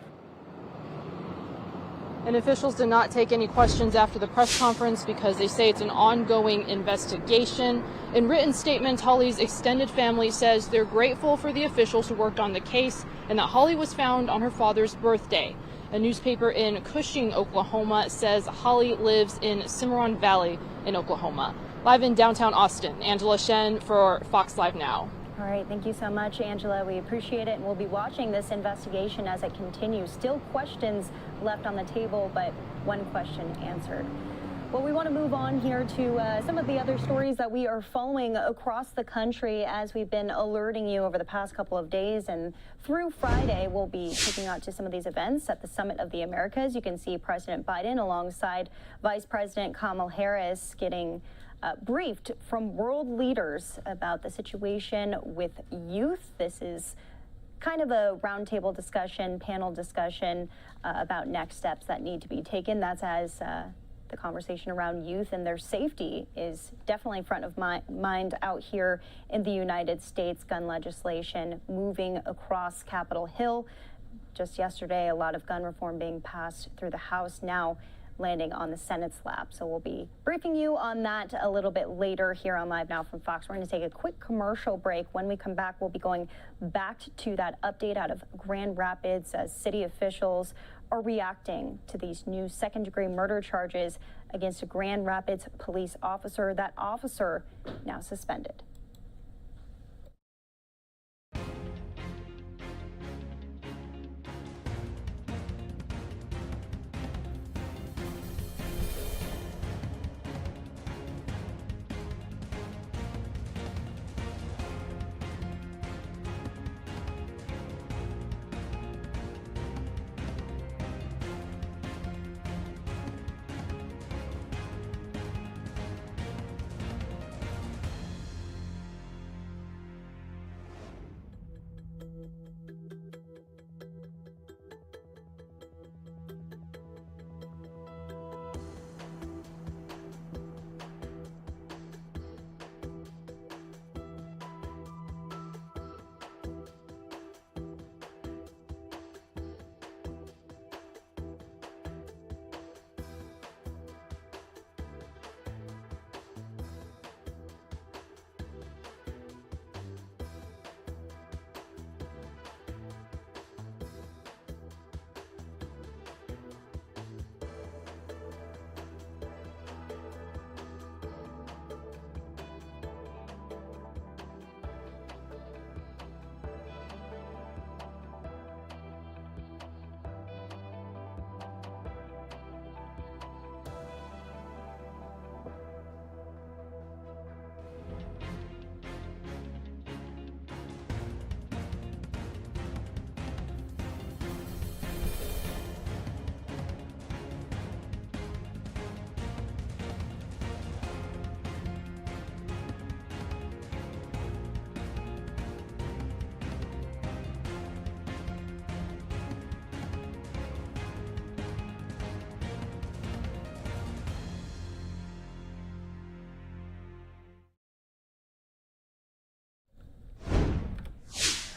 And officials did not take any questions after the press conference because they say it's an ongoing investigation. In written statements, Holly's extended family says they're grateful for the officials who worked on the case and that Holly was found on her father's birthday. A newspaper in Cushing, Oklahoma says Holly lives in Cimarron Valley in Oklahoma. Live in downtown Austin, Angela Shen for Fox Live Now. All right, thank you so much, Angela. We appreciate it, and we'll be watching this investigation as it continues. Still questions left on the table, but one question answered. Well, we want to move on here to some of the other stories that we are following across the country as we've been alerting you over the past couple of days. And through Friday, we'll be taking out to some of these events at the Summit of the Americas. You can see President Biden alongside Vice President Kamala Harris getting briefed from world leaders about the situation with youth. This is kind of a roundtable discussion, panel discussion about next steps that need to be taken. That's as the conversation around youth and their safety is definitely front of mind out here in the United States. Gun legislation moving across Capitol Hill. Just yesterday, a lot of gun reform being passed through the House, now landing on the Senate's lap. So we'll be briefing you on that a little bit later here on Live Now from Fox. We're going to take a quick commercial break. When we come back, we'll be going back to that update out of Grand Rapids as city officials are reacting to these new second-degree murder charges against a Grand Rapids police officer. That officer now suspended.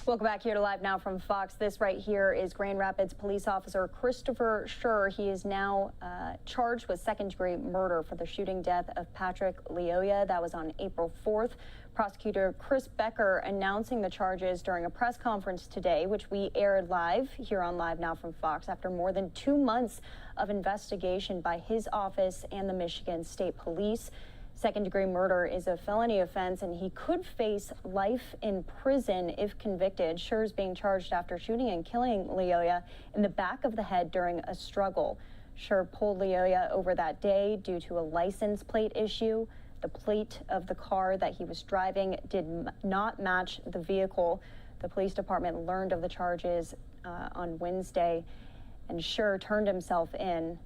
Welcome back here to Live Now from Fox. This right here is Grand Rapids police officer Christopher Schur. He is now charged with second-degree murder for the shooting death of Patrick Lyoya. That was on April 4th. Prosecutor Chris Becker announcing the charges during a press conference today, which we aired live here on Live Now from Fox after more than 2 months of investigation by his office and the Michigan State Police. Second-degree murder is a felony offense, and he could face life in prison if convicted. Schur is being charged after shooting and killing Lyoya in the back of the head during a struggle. Schur pulled Lyoya over that day due to a license plate issue. The plate of the car that he was driving did not match the vehicle. The police department learned of the charges on Wednesday, and Schur turned himself in.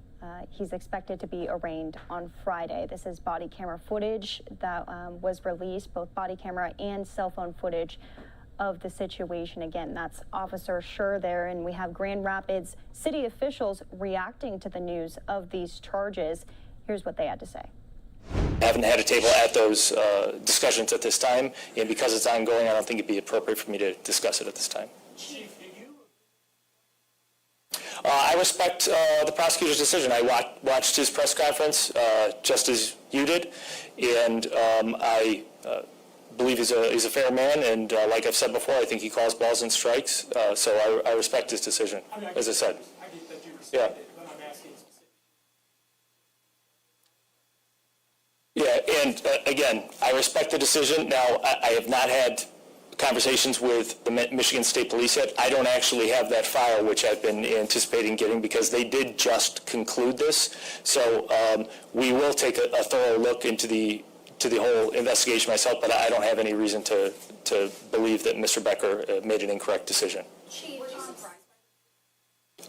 He's expected to be arraigned on Friday. This is body camera footage that was released, both body camera and cell phone footage of the situation. Again, that's Officer Schur there, and we have Grand Rapids city officials reacting to the news of these charges. Here's what they had to say. I haven't had a table at those discussions at this time, and because it's ongoing, I don't think it'd be appropriate for me to discuss it at this time. I respect the prosecutor's decision. I watched his press conference just as you did, and I believe he's a fair man, and like I've said before, I think he calls balls and strikes, so I respect his decision, as I said. Yeah. Yeah, and again, I respect the decision. Now, I have not had conversations with the Michigan State Police yet. I don't actually have that file, which I've been anticipating getting, because they did just conclude this. So we will take a thorough look into the whole investigation myself, but I don't have any reason to believe that Mr. Becker made an incorrect decision. Chief, were you surprised?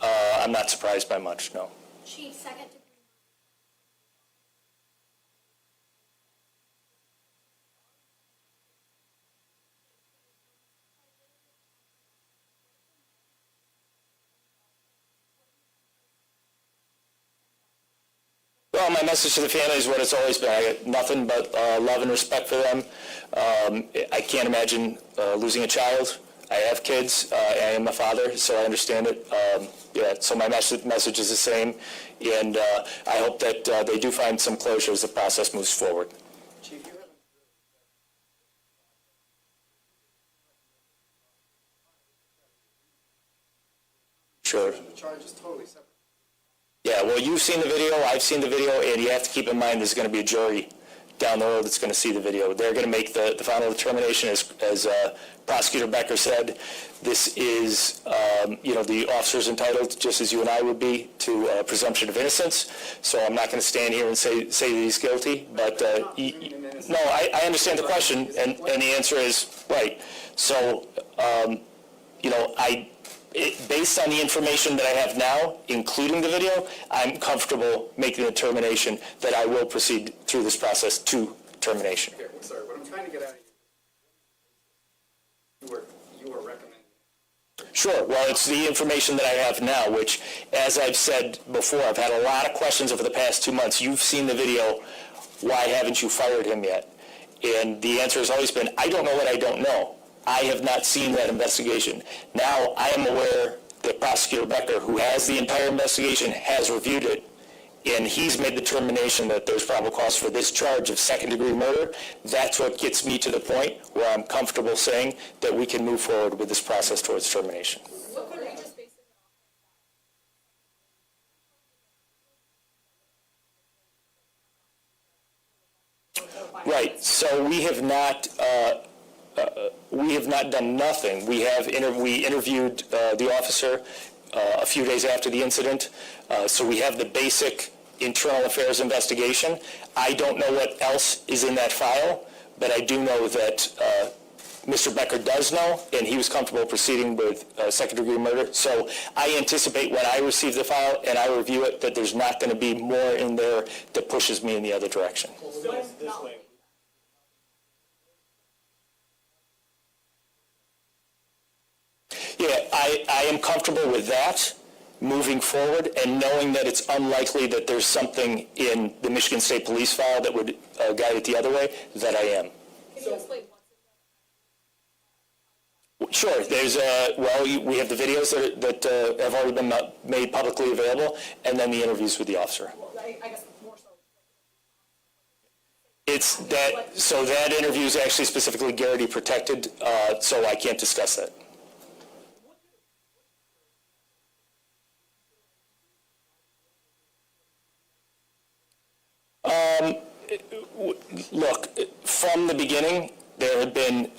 I'm not surprised by much, no. Chief, second degree. Well, my message to the family is what it's always been. I got nothing but love and respect for them. I can't imagine losing a child. I have kids. I am a father, so I understand it. Yeah, so my message is the same, and I hope that they do find some closure as the process moves forward. Sure. The charge is totally separate. Yeah, well, you've seen the video, I've seen the video, and you have to keep in mind there's going to be a jury down the road that's going to see the video. They're going to make the final determination, as Prosecutor Becker said. This is, the officer's entitled, just as you and I would be, to a presumption of innocence. So I'm not going to stand here and say that he's guilty, but no, I understand the question, and the answer is right. So, based on the information that I have now, including the video, I'm comfortable making a determination that I will proceed through this process to termination. Okay, I'm sorry, what I'm trying to get at you were recommending. Sure. Well, it's the information that I have now, which, as I've said before, I've had a lot of questions over the past 2 months. You've seen the video. Why haven't you fired him yet? And the answer has always been, I don't know what I don't know. I have not seen that investigation. Now, I am aware that Prosecutor Becker, who has the entire investigation, has reviewed it, and he's made the determination that there's probable cause for this charge of second-degree murder. That's what gets me to the point where I'm comfortable saying that we can move forward with this process towards termination. What could we just base it on? Right. So we have not done nothing. We interviewed the officer a few days after the incident, so we have the basic internal affairs investigation. I don't know what else is in that file, but I do know that Mr. Becker does know, and he was comfortable proceeding with second-degree murder. So I anticipate when I receive the file and I review it that there's not going to be more in there that pushes me in the other direction. Yeah, I am comfortable with that moving forward, and knowing that it's unlikely that there's something in the Michigan State Police file that would guide it the other way, that I am. Can you explain Sure. There's we have the videos that have already been made publicly available, and then the interviews with the officer. I guess more so. It's that, so that interview is actually specifically Garrity protected, so I can't discuss that. Look, from the beginning, there have been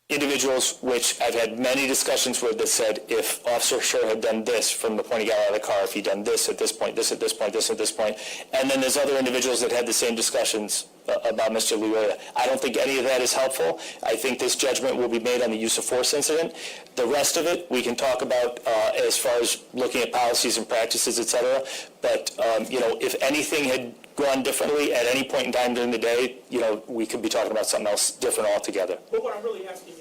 individuals which I've had many discussions with that said, if Officer Scher had done this from the point he got out of the car, if he'd done this at this point, this at this point, this at this point, and then there's other individuals that had the same discussions about Mr. Luria. I don't think any of that is helpful. I think this judgment will be made on the use of force incident. The rest of it we can talk about as far as looking at policies and practices, et cetera. But, if anything had gone differently at any point in time during the day, we could be talking about something else different altogether. But what I'm really asking is,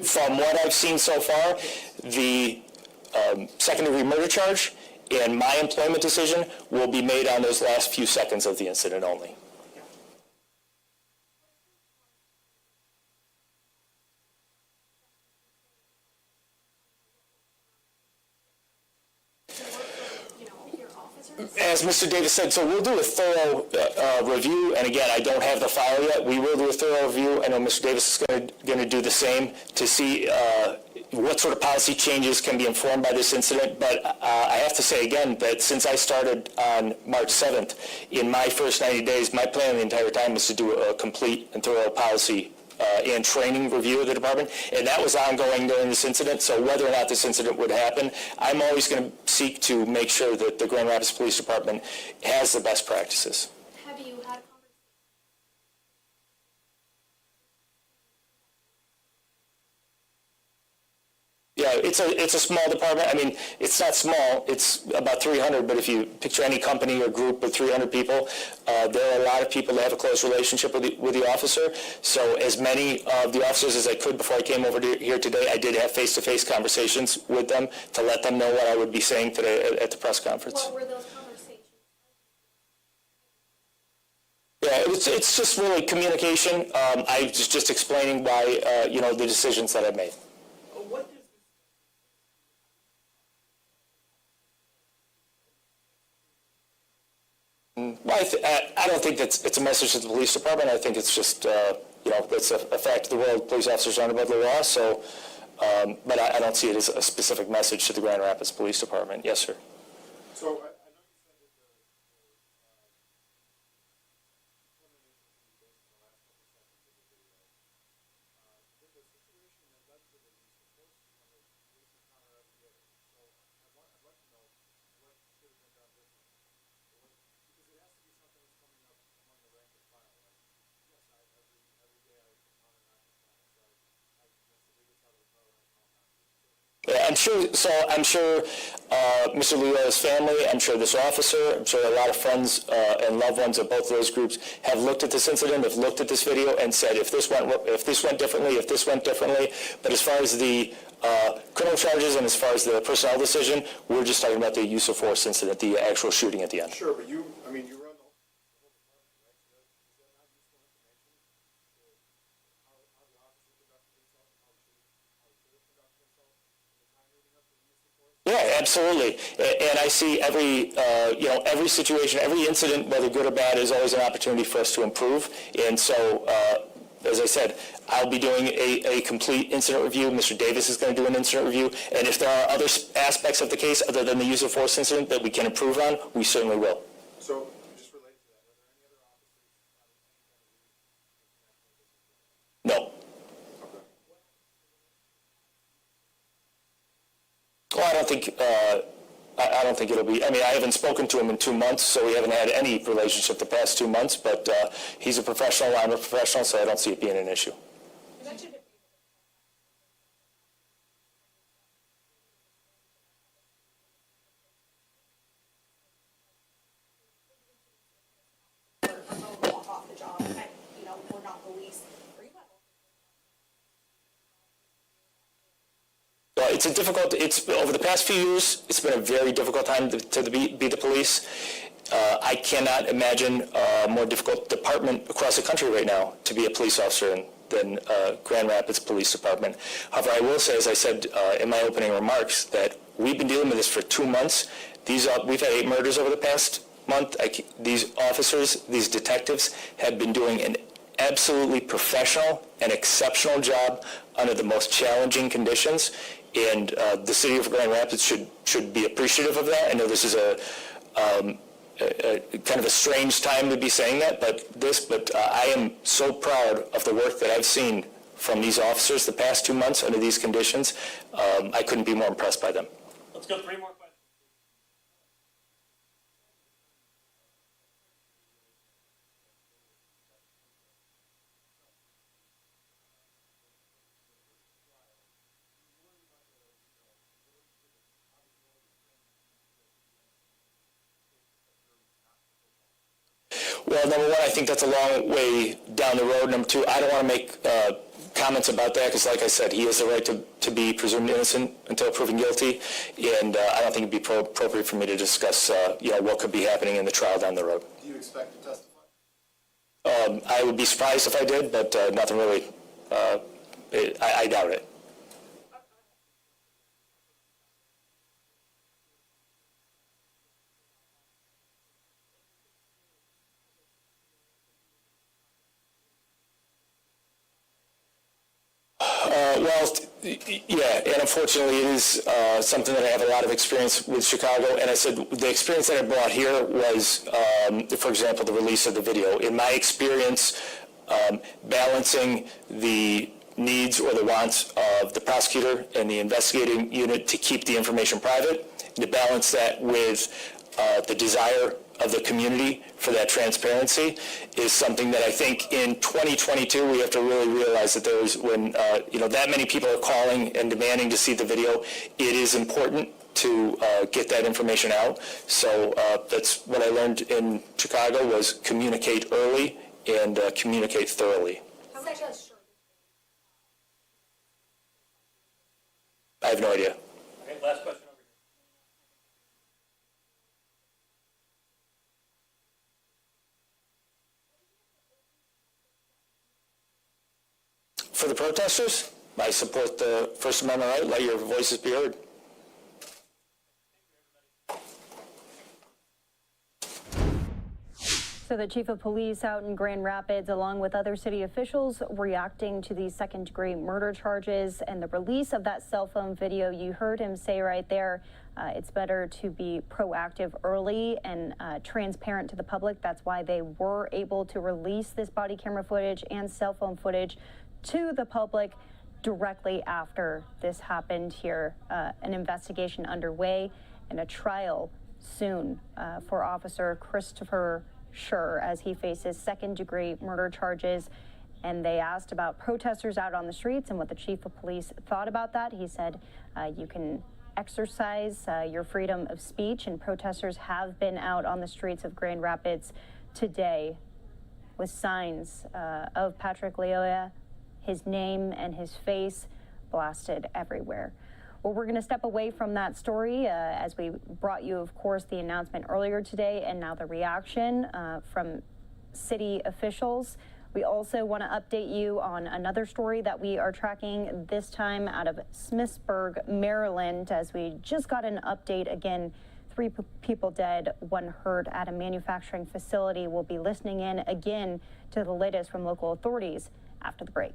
from what I've seen so far, the second-degree murder charge and my employment decision will be made on those last few seconds of the incident only. As Mr. Davis said, so we'll do a thorough review, and again, I don't have the file yet. We will do a thorough review. I know Mr. Davis is going to do the same to see what sort of policy changes can be informed by this incident. But I have to say again that since I started on March 7th, in my first 90 days, my plan the entire time was to do a complete and thorough policy and training review of the department, and that was ongoing during this incident. So whether or not this incident would happen, I'm always going to seek to make sure that the Grand Rapids Police Department has the best practices. Have you had a Yeah, it's a small department. I mean, it's not small. It's about 300, but if you picture any company or group with 300 people, there are a lot of people that have a close relationship with the officer. So as many of the officers as I could before I came over here today, I did have face-to-face conversations with them to let them know what I would be saying today at the press conference. What were those conversations? Yeah, it's just really communication. I was just explaining why, the decisions that I've made. Well, I don't think it's a message to the police department. I think it's just, it's a fact of the world. Police officers aren't above the law. So, but I don't see it as a specific message to the Grand Rapids Police Department. Yes, sir. So Yeah, I'm sure Mr. Luia's family, I'm sure this officer, I'm sure a lot of friends and loved ones of both of those groups have looked at this incident, have looked at this video and said, if this went differently. But as far as the criminal charges and as far as the personnel decision, we're just talking about the use of force incident, the actual shooting at the end. sure, but you run the whole department, right? So is that not useful information to how the officer conducted himself and how he should have conducted himself in the time leading up to the use of force? Yeah, absolutely. And I see every situation, every incident, whether good or bad, is always an opportunity for us to improve. And so, as I said, I'll be doing a complete incident review. Mr. Davis is going to do an incident review. And if there are other aspects of the case other than the use of force incident that we can improve on, we certainly will. So, just related to that, are there any other officers No. Well, I don't think it'll be. I mean, I haven't spoken to him in 2 months, so we haven't had any relationship the past 2 months. But he's a professional. I'm a professional, so I don't see it being an issue. You mentioned it. Off the job, and we're not police. Are you it's a difficult. It's over the past few years. It's been a very difficult time to be the police. I cannot imagine a more difficult department across the country right now to be a police officer in than Grand Rapids Police Department. However, I will say, as I said in my opening remarks, that we've been dealing with this for 2 months. We've had 8 murders over the past month. These officers, these detectives, have been doing an absolutely professional and exceptional job under the most challenging conditions, and the city of Grand Rapids should be appreciative of that. I know this is a kind of a strange time to be saying that, but I am so proud of the work that I've seen from these officers the past 2 months under these conditions. I couldn't be more impressed by them. Let's go 3 more questions. Well, number one, I think that's a long way down the road. Number two, I don't want to make comments about that because, like I said, he has the right to be presumed innocent until proven guilty, and I don't think it'd be appropriate for me to discuss, what could be happening in the trial down the road. Do you expect to testify? I would be surprised if I did, but nothing really. I doubt it. Yeah, and unfortunately it is something that I have a lot of experience with Chicago, and I said the experience that I brought here was, for example, the release of the video. In my experience, balancing the needs or the wants of the prosecutor and the investigating unit to keep the information private, to balance that with the desire of the community for that transparency is something that I think in 2022 we have to really realize that there is, when that many people are calling and demanding to see the video, it is important to get that information out. So that's what I learned in Chicago, was communicate early and communicate thoroughly. I have no idea. Okay, last question. For the protesters, I support the First Amendment right. Let your voices be heard. So the chief of police out in Grand Rapids, along with other city officials, reacting to these second-degree murder charges and the release of that cell phone video. You heard him say right there, it's better to be proactive early and transparent to the public. That's why they were able to release this body camera footage and cell phone footage to the public directly after this happened here. An investigation underway and a trial soon for Officer Christopher Schur as he faces second-degree murder charges. And they asked about protesters out on the streets and what the chief of police thought about that. He said you can exercise your freedom of speech, and protesters have been out on the streets of Grand Rapids today with signs of Patrick Lyoya, his name and his face blasted everywhere. Well, we're going to step away from that story as we brought you, of course, the announcement earlier today and now the reaction from city officials. We also want to update you on another story that we are tracking, this time out of Smithsburg, Maryland, as we just got an update again. 3 people dead, 1 hurt at a manufacturing facility. We'll be listening in again to the latest from local authorities after the break.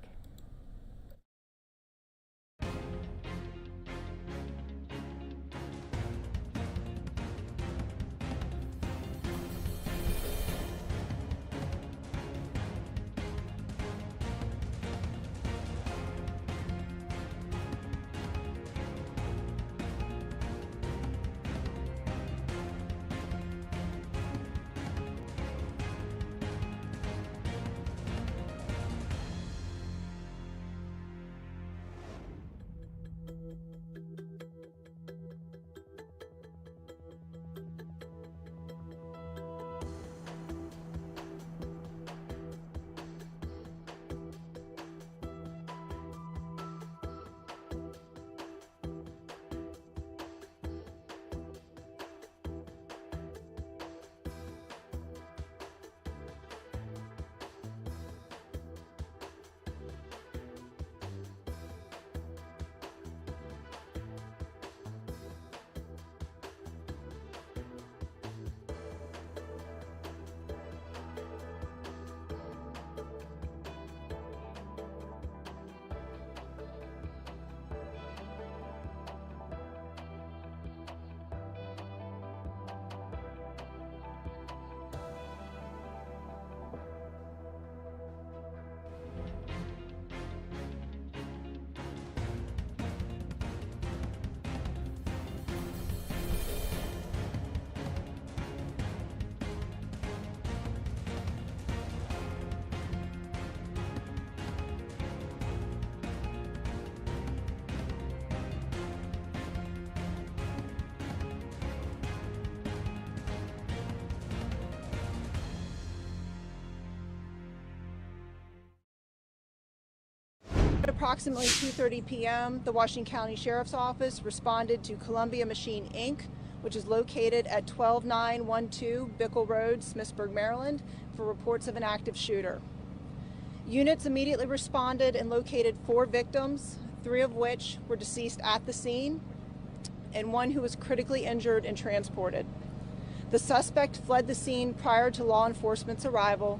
At approximately 2:30 p.m., the Washington County Sheriff's Office responded to Columbia Machine, Inc., which is located at 12912 Bickle Road, Smithsburg, Maryland, for reports of an active shooter. Units immediately responded and located 4 victims, 3 of which were deceased at the scene, and 1 who was critically injured and transported. The suspect fled the scene prior to law enforcement's arrival.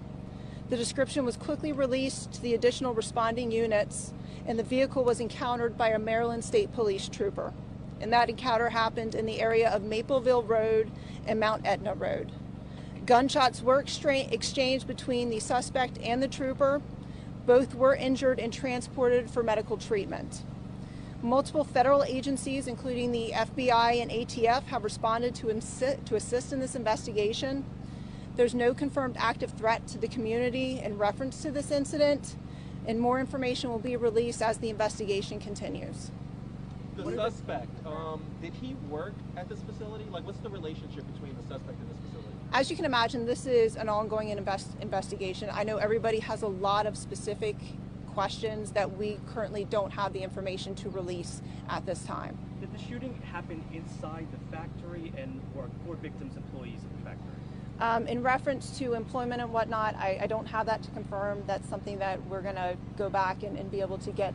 The description was quickly released to the additional responding units, and the vehicle was encountered by a Maryland State Police trooper. And that encounter happened in the area of Mapleville Road and Mount Etna Road. Gunshots were exchanged between the suspect and the trooper. Both were injured and transported for medical treatment. Multiple federal agencies, including the FBI and ATF, have responded to assist in this investigation. There's no confirmed active threat to the community in reference to this incident, and more information will be released as the investigation continues. The suspect, did he work at this facility? Like, what's the relationship between the suspect and this facility? As you can imagine, this is an ongoing investigation. I know everybody has a lot of specific questions that we currently don't have the information to release at this time. Did the shooting happen inside the factory and were victims employees of the factory? In reference to employment and whatnot, I don't have that to confirm. That's something that we're going to go back and be able to get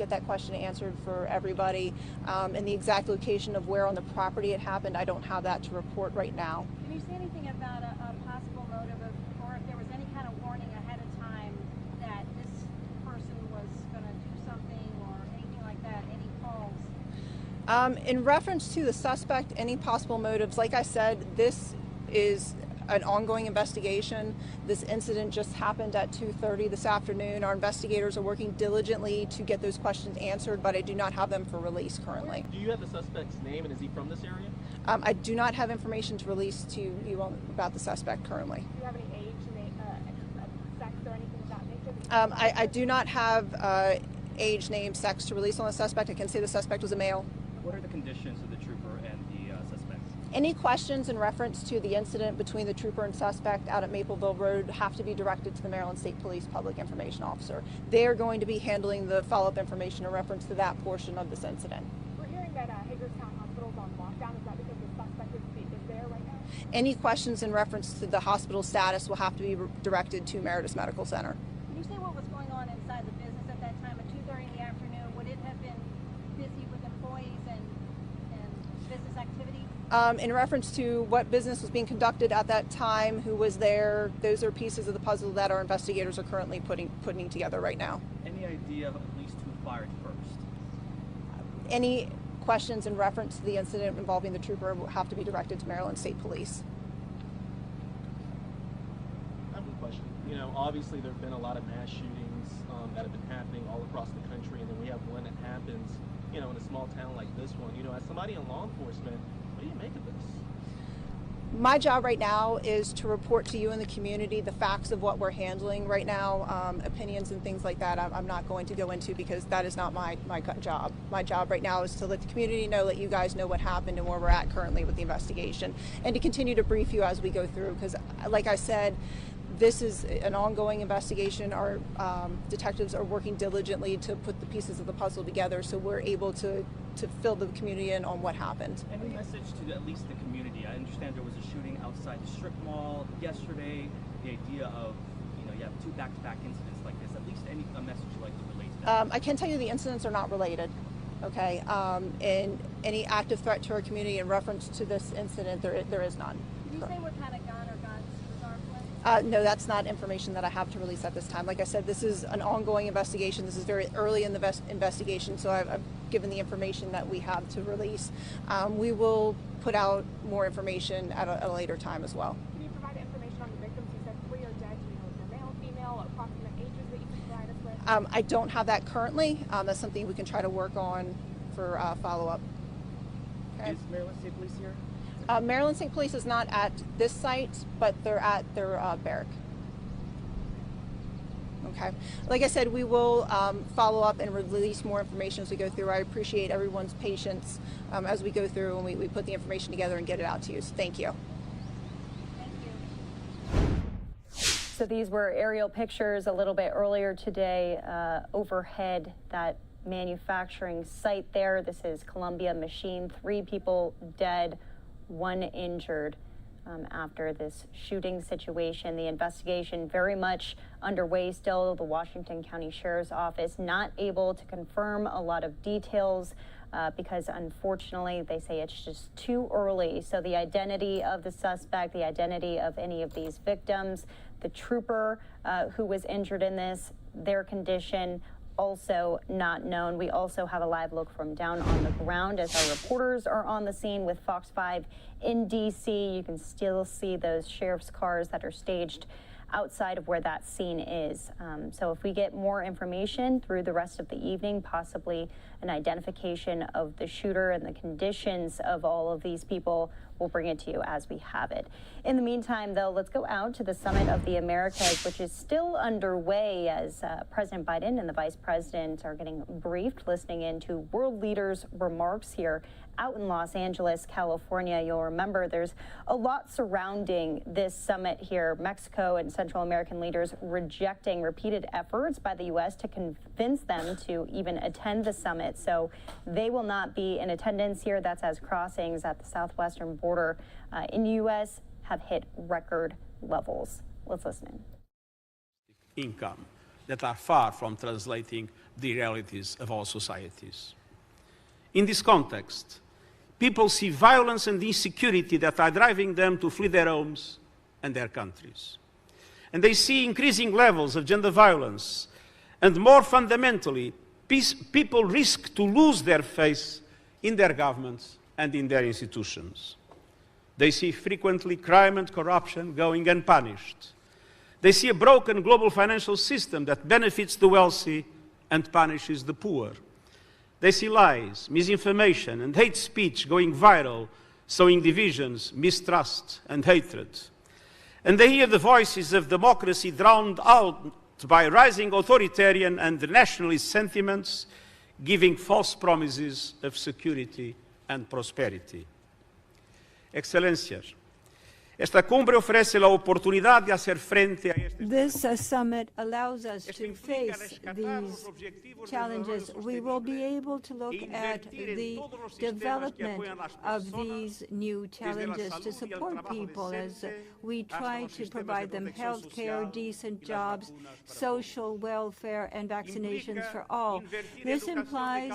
that question answered for everybody. And the exact location of where on the property it happened, I don't have that to report right now. Can you say anything about a possible motive or if there was any kind of warning ahead of time that this person was going to do something or anything like that, any calls? In reference to the suspect, any possible motives, like I said, this is an ongoing investigation. This incident just happened at 2:30 this afternoon. Our investigators are working diligently to get those questions answered, but I do not have them for release currently. Do you have the suspect's name, and is he from this area? I do not have information to release to you about the suspect currently. Do you have any age, sex, or anything of that nature? I do not have age, name, sex to release on the suspect. I can say the suspect was a male. What are the conditions of the trooper and the suspect? Any questions in reference to the incident between the trooper and suspect out at Mapleville Road have to be directed to the Maryland State Police Public Information Officer. They are going to be handling the follow-up information in reference to that portion of this incident. We're hearing that Hagerstown Hospital is on lockdown. Is that because the suspect is there right now? Any questions in reference to the hospital status will have to be directed to Meritus Medical Center. Can you say what was going on inside the business at that time at 2:30 in the afternoon? Would it have been busy with employees and business activity? In reference to what business was being conducted at that time, who was there, those are pieces of the puzzle that our investigators are currently putting together right now. Any idea of at least who fired first? Any questions in reference to the incident involving the trooper will have to be directed to Maryland State Police. I have a question. You know, obviously there have been a lot of mass shootings that have been happening all across the country, and then we have one that happens, you know, in a small town like this one. You know, as somebody in law enforcement, what do you make of this? My job right now is to report to you and the community the facts of what we're handling right now. Opinions and things like that I'm not going to go into because that is not my job. My job right now is to let the community know, let you guys know what happened and where we're at currently with the investigation, and to continue to brief you as we go through, because like I said, this is an ongoing investigation. Our detectives are working diligently to put the pieces of the puzzle together so we're able to fill the community in on what happened. Any message to at least the community? I understand there was a shooting outside the strip mall yesterday. The idea of, you have 2 back-to-back incidents like this. At least any message you'd like to relate to that? I can tell you the incidents are not related. Okay, and any active threat to our community in reference to this incident, there is none. Can you say what kind of gun or guns he was armed with? No, that's not information that I have to release at this time. Like I said, this is an ongoing investigation. This is very early in the investigation, so I've given the information that we have to release. We will put out more information at a later time as well. Can you provide information on the victims? You said 3 are dead. Do you know if they're male, female, approximate ages that you can provide us with? I don't have that currently. That's something we can try to work on for follow-up. Okay. Is Maryland State Police here? Maryland State Police is not at this site, but they're at their barrack. Okay. Like I said, we will follow up and release more information as we go through. I appreciate everyone's patience as we go through and we put the information together and get it out to you. So thank you. Thank you. So these were aerial pictures a little bit earlier today overhead that manufacturing site there. This is Columbia Machine. 3 people dead, 1 injured after this shooting situation. The investigation very much underway still. The Washington County Sheriff's Office not able to confirm a lot of details because unfortunately they say it's just too early. So the identity of the suspect, the identity of any of these victims, the trooper who was injured in this, their condition, also not known. We also have a live look from down on the ground as our reporters are on the scene with Fox 5 in D.C. You can still see those sheriff's cars that are staged outside of where that scene is. So if we get more information through the rest of the evening, possibly an identification of the shooter and the conditions of all of these people, we'll bring it to you as we have it. In the meantime, though, let's go out to the Summit of the Americas, which is still underway as President Biden and the Vice President are getting briefed, listening in to world leaders' remarks here out in Los Angeles, California. You'll remember there's a lot surrounding this summit here. Mexico and Central American leaders rejecting repeated efforts by the U.S. to convince them to even attend the summit. So they will not be in attendance here. That's as crossings at the southwestern border in the U.S. have hit record levels. Let's listen in. Income that are far from translating the realities of our societies. In this context, people see violence and insecurity that are driving them to flee their homes and their countries. And they see increasing levels of gender violence, and more fundamentally, people risk to lose their faith in their governments and in their institutions. They see frequently crime and corruption going unpunished. They see a broken global financial system that benefits the wealthy and punishes the poor. They see lies, misinformation, and hate speech going viral, sowing divisions, mistrust, and hatred. And they hear the voices of democracy drowned out by rising authoritarian and nationalist sentiments, giving false promises of security and prosperity. Excelências, esta cumbre ofrece la oportunidad de hacer frente a este. This summit allows us to face these challenges. We will be able to look at the development of these new challenges to support people as we try to provide them health care, decent jobs, social welfare, and vaccinations for all. This implies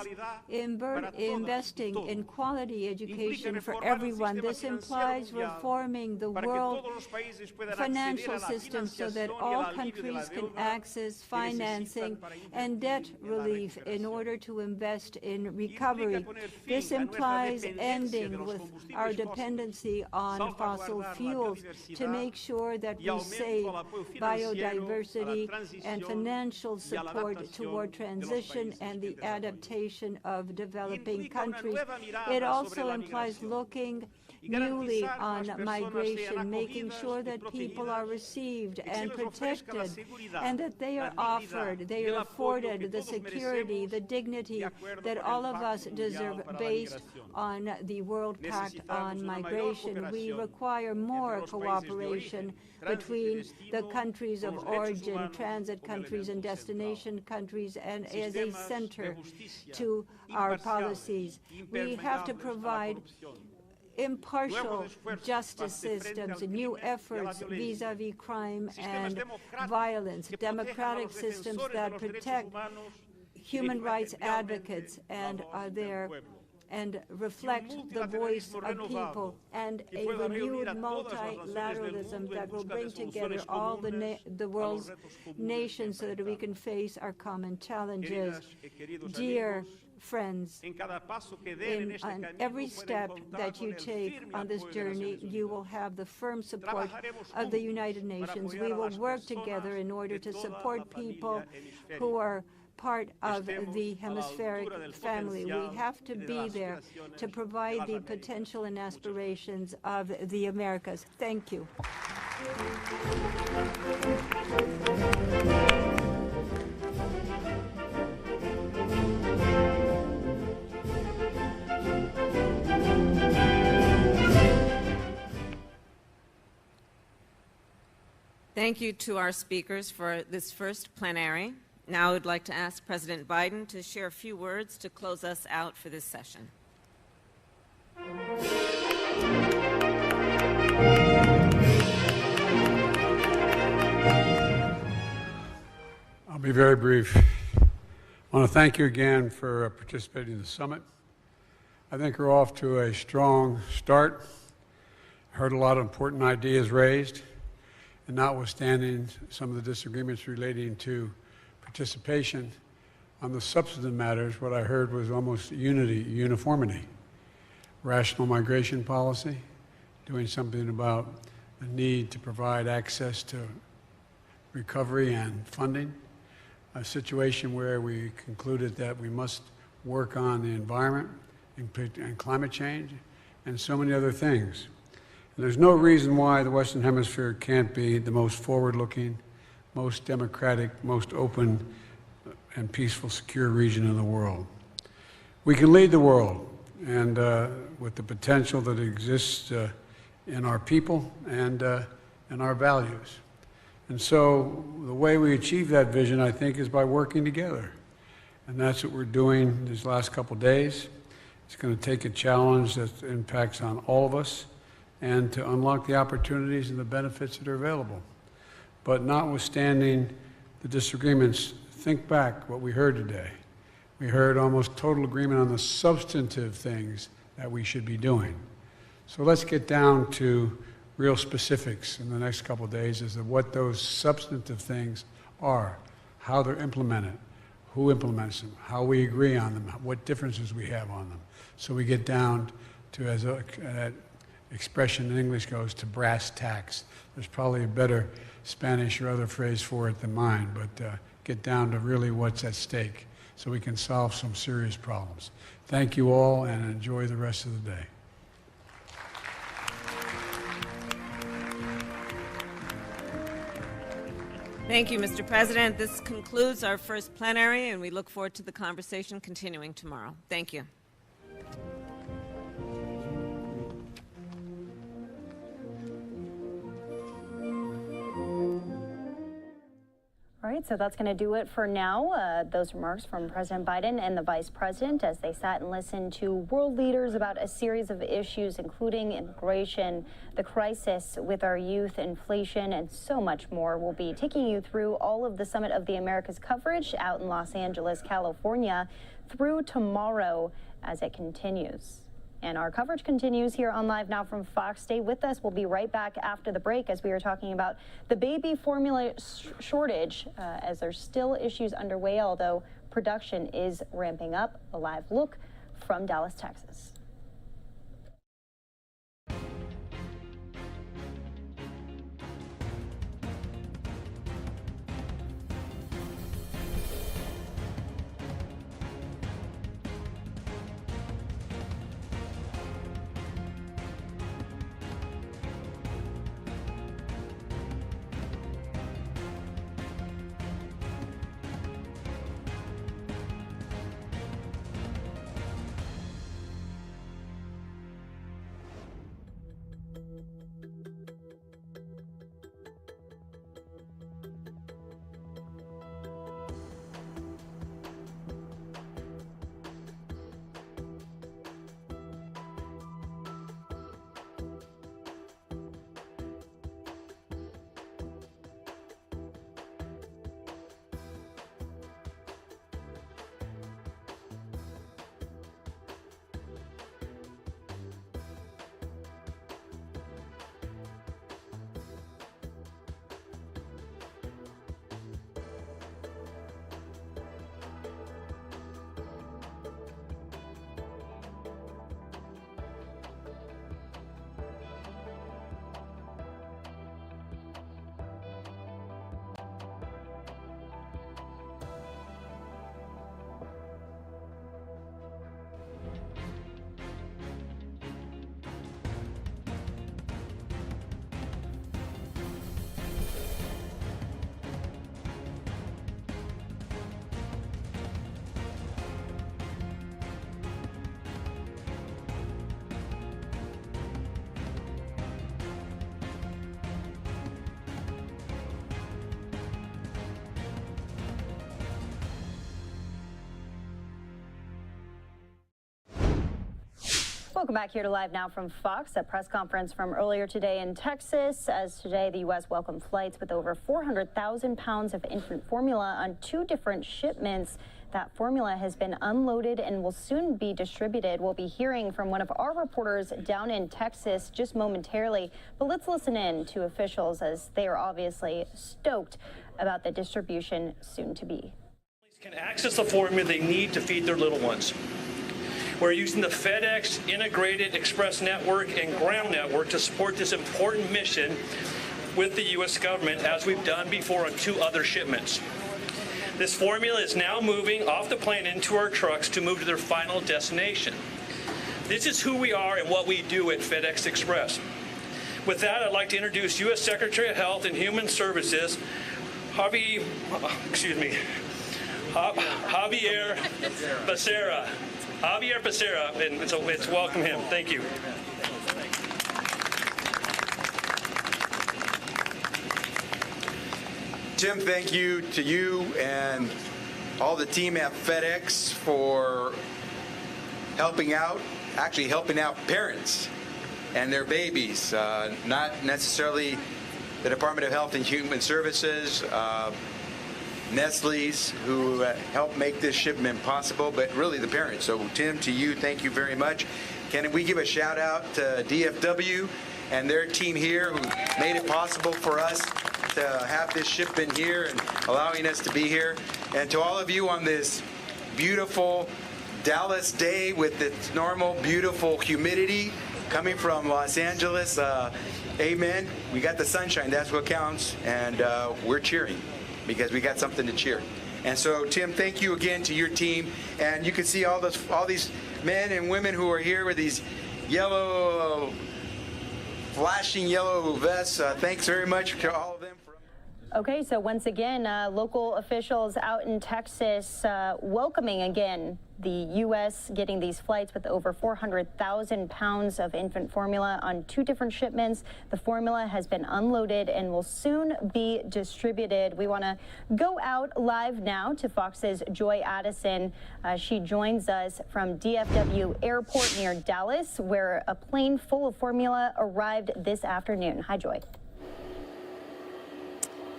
investing in quality education for everyone. This implies reforming the world financial system so that all countries can access financing and debt relief in order to invest in recovery. This implies ending with our dependency on fossil fuels to make sure that we save biodiversity and financial support toward transition and the adaptation of developing countries. It also implies looking newly on migration, making sure that people are received and protected, and that they are afforded the security, the dignity that all of us deserve based on the World Pact on Migration. We require more cooperation between the countries of origin, transit countries, and destination countries, and as a center to our policies. We have to provide impartial justice systems, new efforts vis-à-vis crime and violence, democratic systems that protect human rights advocates and are there and reflect the voice of people, and a renewed multilateralism that will bring together all the world's nations so that we can face our common challenges. Dear friends, on every step that you take on this journey, you will have the firm support of the United Nations. We will work together in order to support people who are part of the hemispheric family. We have to be there to provide the potential and aspirations of the Americas. Thank you. Thank you to our speakers for this first plenary. Now I would like to ask President Biden to share a few words to close us out for this session. I'll be very brief. I want to thank you again for participating in the summit. I think we're off to a strong start. I heard a lot of important ideas raised, and notwithstanding some of the disagreements relating to participation on the substantive matters, what I heard was almost uniformity. Rational migration policy, doing something about the need to provide access to recovery and funding, a situation where we concluded that we must work on the environment and climate change, and so many other things. And there's no reason why the Western Hemisphere can't be the most forward-looking, most democratic, most open and peaceful, secure region in the world. We can lead the world, and with the potential that exists in our people and in our values. And so the way we achieve that vision, I think, is by working together. And that's what we're doing these last couple of days. It's going to take a challenge that impacts on all of us and to unlock the opportunities and the benefits that are available. But notwithstanding the disagreements, think back what we heard today. We heard almost total agreement on the substantive things that we should be doing. So let's get down to real specifics in the next couple of days as to what those substantive things are, how they're implemented, who implements them, how we agree on them, what differences we have on them. So we get down to, as that expression in English goes, to brass tacks. There's probably a better Spanish or other phrase for it than mine, but get down to really what's at stake so we can solve some serious problems. Thank you all, and enjoy the rest of the day. Thank you, Mr. President. This concludes our first plenary, and we look forward to the conversation continuing tomorrow. Thank you. All right, so that's going to do it for now. Those remarks from President Biden and the Vice President as they sat and listened to world leaders about a series of issues, including immigration, the crisis with our youth, inflation, and so much more. We'll be taking you through all of the Summit of the Americas coverage out in Los Angeles, California, through tomorrow as it continues. And our coverage continues here on Live Now from Fox. Stay with us. We'll be right back after the break as we are talking about the baby formula shortage, as there's still issues underway, although production is ramping up. A live look from Dallas, Texas. Welcome back here to Live Now from Fox. A press conference from earlier today in Texas, as today the U.S. welcomed flights with over 400,000 pounds of infant formula on 2 different shipments. That formula has been unloaded and will soon be distributed. We'll be hearing from one of our reporters down in Texas just momentarily. But let's listen in to officials as they are obviously stoked about the distribution soon to be. Can access the formula they need to feed their little ones. We're using the FedEx Integrated Express Network and Ground Network to support this important mission with the U.S. government, as we've done before on 2 other shipments. This formula is now moving off the plane into our trucks to move to their final destination. This is who we are and what we do at FedEx Express. With that, I'd like to introduce U.S. Secretary of Health and Human Services, Javier Becerra. Javier Becerra, and so let's welcome him. Thank you. Tim, thank you to you and all the team at FedEx for helping out parents and their babies, not necessarily the Department of Health and Human Services, Nestle's, who helped make this shipment possible, but really the parents. So, Tim, to you, thank you very much. Can we give a shout out to DFW and their team here who made it possible for us to have this shipment here and allowing us to be here. And to all of you on this beautiful Dallas day with its normal, beautiful humidity coming from Los Angeles, amen. We got the sunshine, that's what counts, and we're cheering, because we got something to cheer. And so, Tim, thank you again to your team. And you can see all these men and women who are here with these yellow, flashing yellow vests. Thanks very much to all of them. Okay, so once again, local officials out in Texas welcoming again the U.S. getting these flights with over 400,000 pounds of infant formula on 2 different shipments. The formula has been unloaded and will soon be distributed. We want to go out live now to Fox's Joy Addison. She joins us from DFW Airport near Dallas, where a plane full of formula arrived this afternoon. Hi, Joy.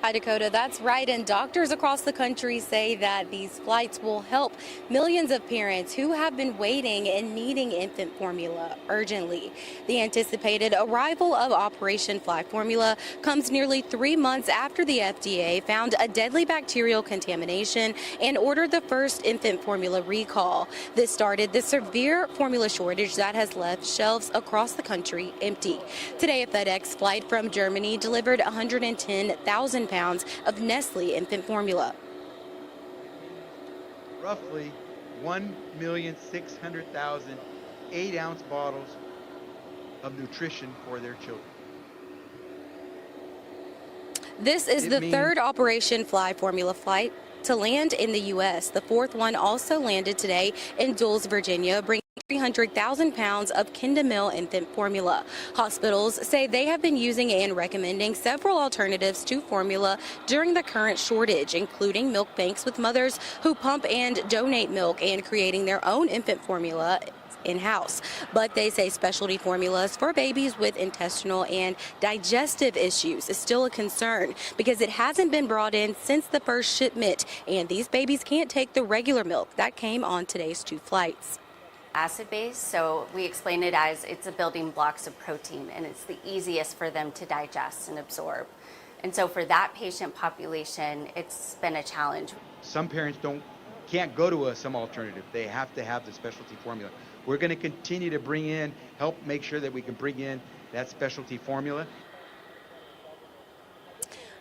Hi, Dakota. That's right. And doctors across the country say that these flights will help millions of parents who have been waiting and needing infant formula urgently. The anticipated arrival of Operation Fly Formula comes nearly 3 months after the FDA found a deadly bacterial contamination and ordered the first infant formula recall. This started the severe formula shortage that has left shelves across the country empty. Today, a FedEx flight from Germany delivered 110,000 pounds of Nestle infant formula. Roughly 1,600,000 8-ounce bottles of nutrition for their children. This is the 3rd Operation Fly Formula flight to land in the U.S. The 4th one also landed today in Dulles, Virginia, bringing 300,000 pounds of Kindamil infant formula. Hospitals say they have been using and recommending several alternatives to formula during the current shortage, including milk banks with mothers who pump and donate milk and creating their own infant formula in-house. But they say specialty formulas for babies with intestinal and digestive issues is still a concern because it hasn't been brought in since the first shipment, and these babies can't take the regular milk that came on today's 2 flights. Acid base, so we explain it as it's a building blocks of protein, and it's the easiest for them to digest and absorb. And so for that patient population, it's been a challenge. Some parents can't go to some alternative. They have to have the specialty formula. We're going to continue to help make sure that we can bring in that specialty formula.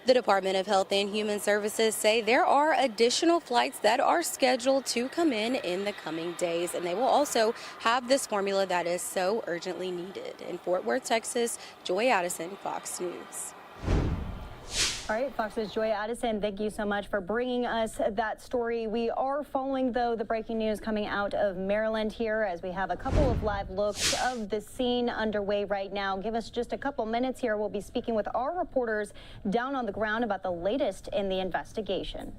The Department of Health and Human Services say there are additional flights that are scheduled to come in the coming days, and they will also have this formula that is so urgently needed. In Fort Worth, Texas, Joy Addison, Fox News. All right, Fox's Joy Addison, thank you so much for bringing us that story. We are following, though, the breaking news coming out of Maryland here as we have a couple of live looks of the scene underway right now. Give us just a couple minutes here. We'll be speaking with our reporters down on the ground about the latest in the investigation.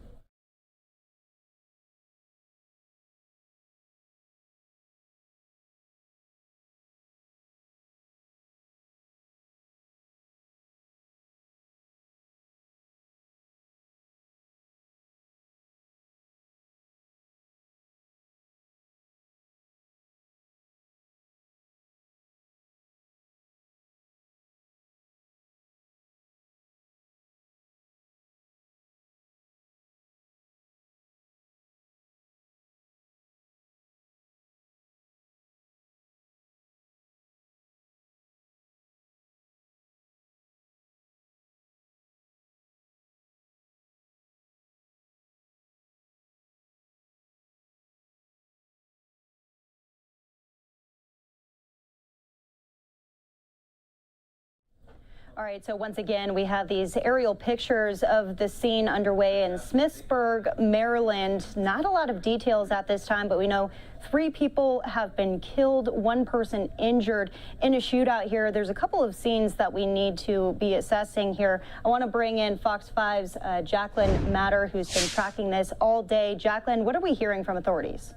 All right, so once again, we have these aerial pictures of the scene underway in Smithsburg, Maryland. Not a lot of details at this time, but we know 3 people have been killed, 1 person injured in a shootout here. There's a couple of scenes that we need to be assessing here. I want to bring in Fox 5's Jacqueline Matter, who's been tracking this all day. Jacqueline, what are we hearing from authorities?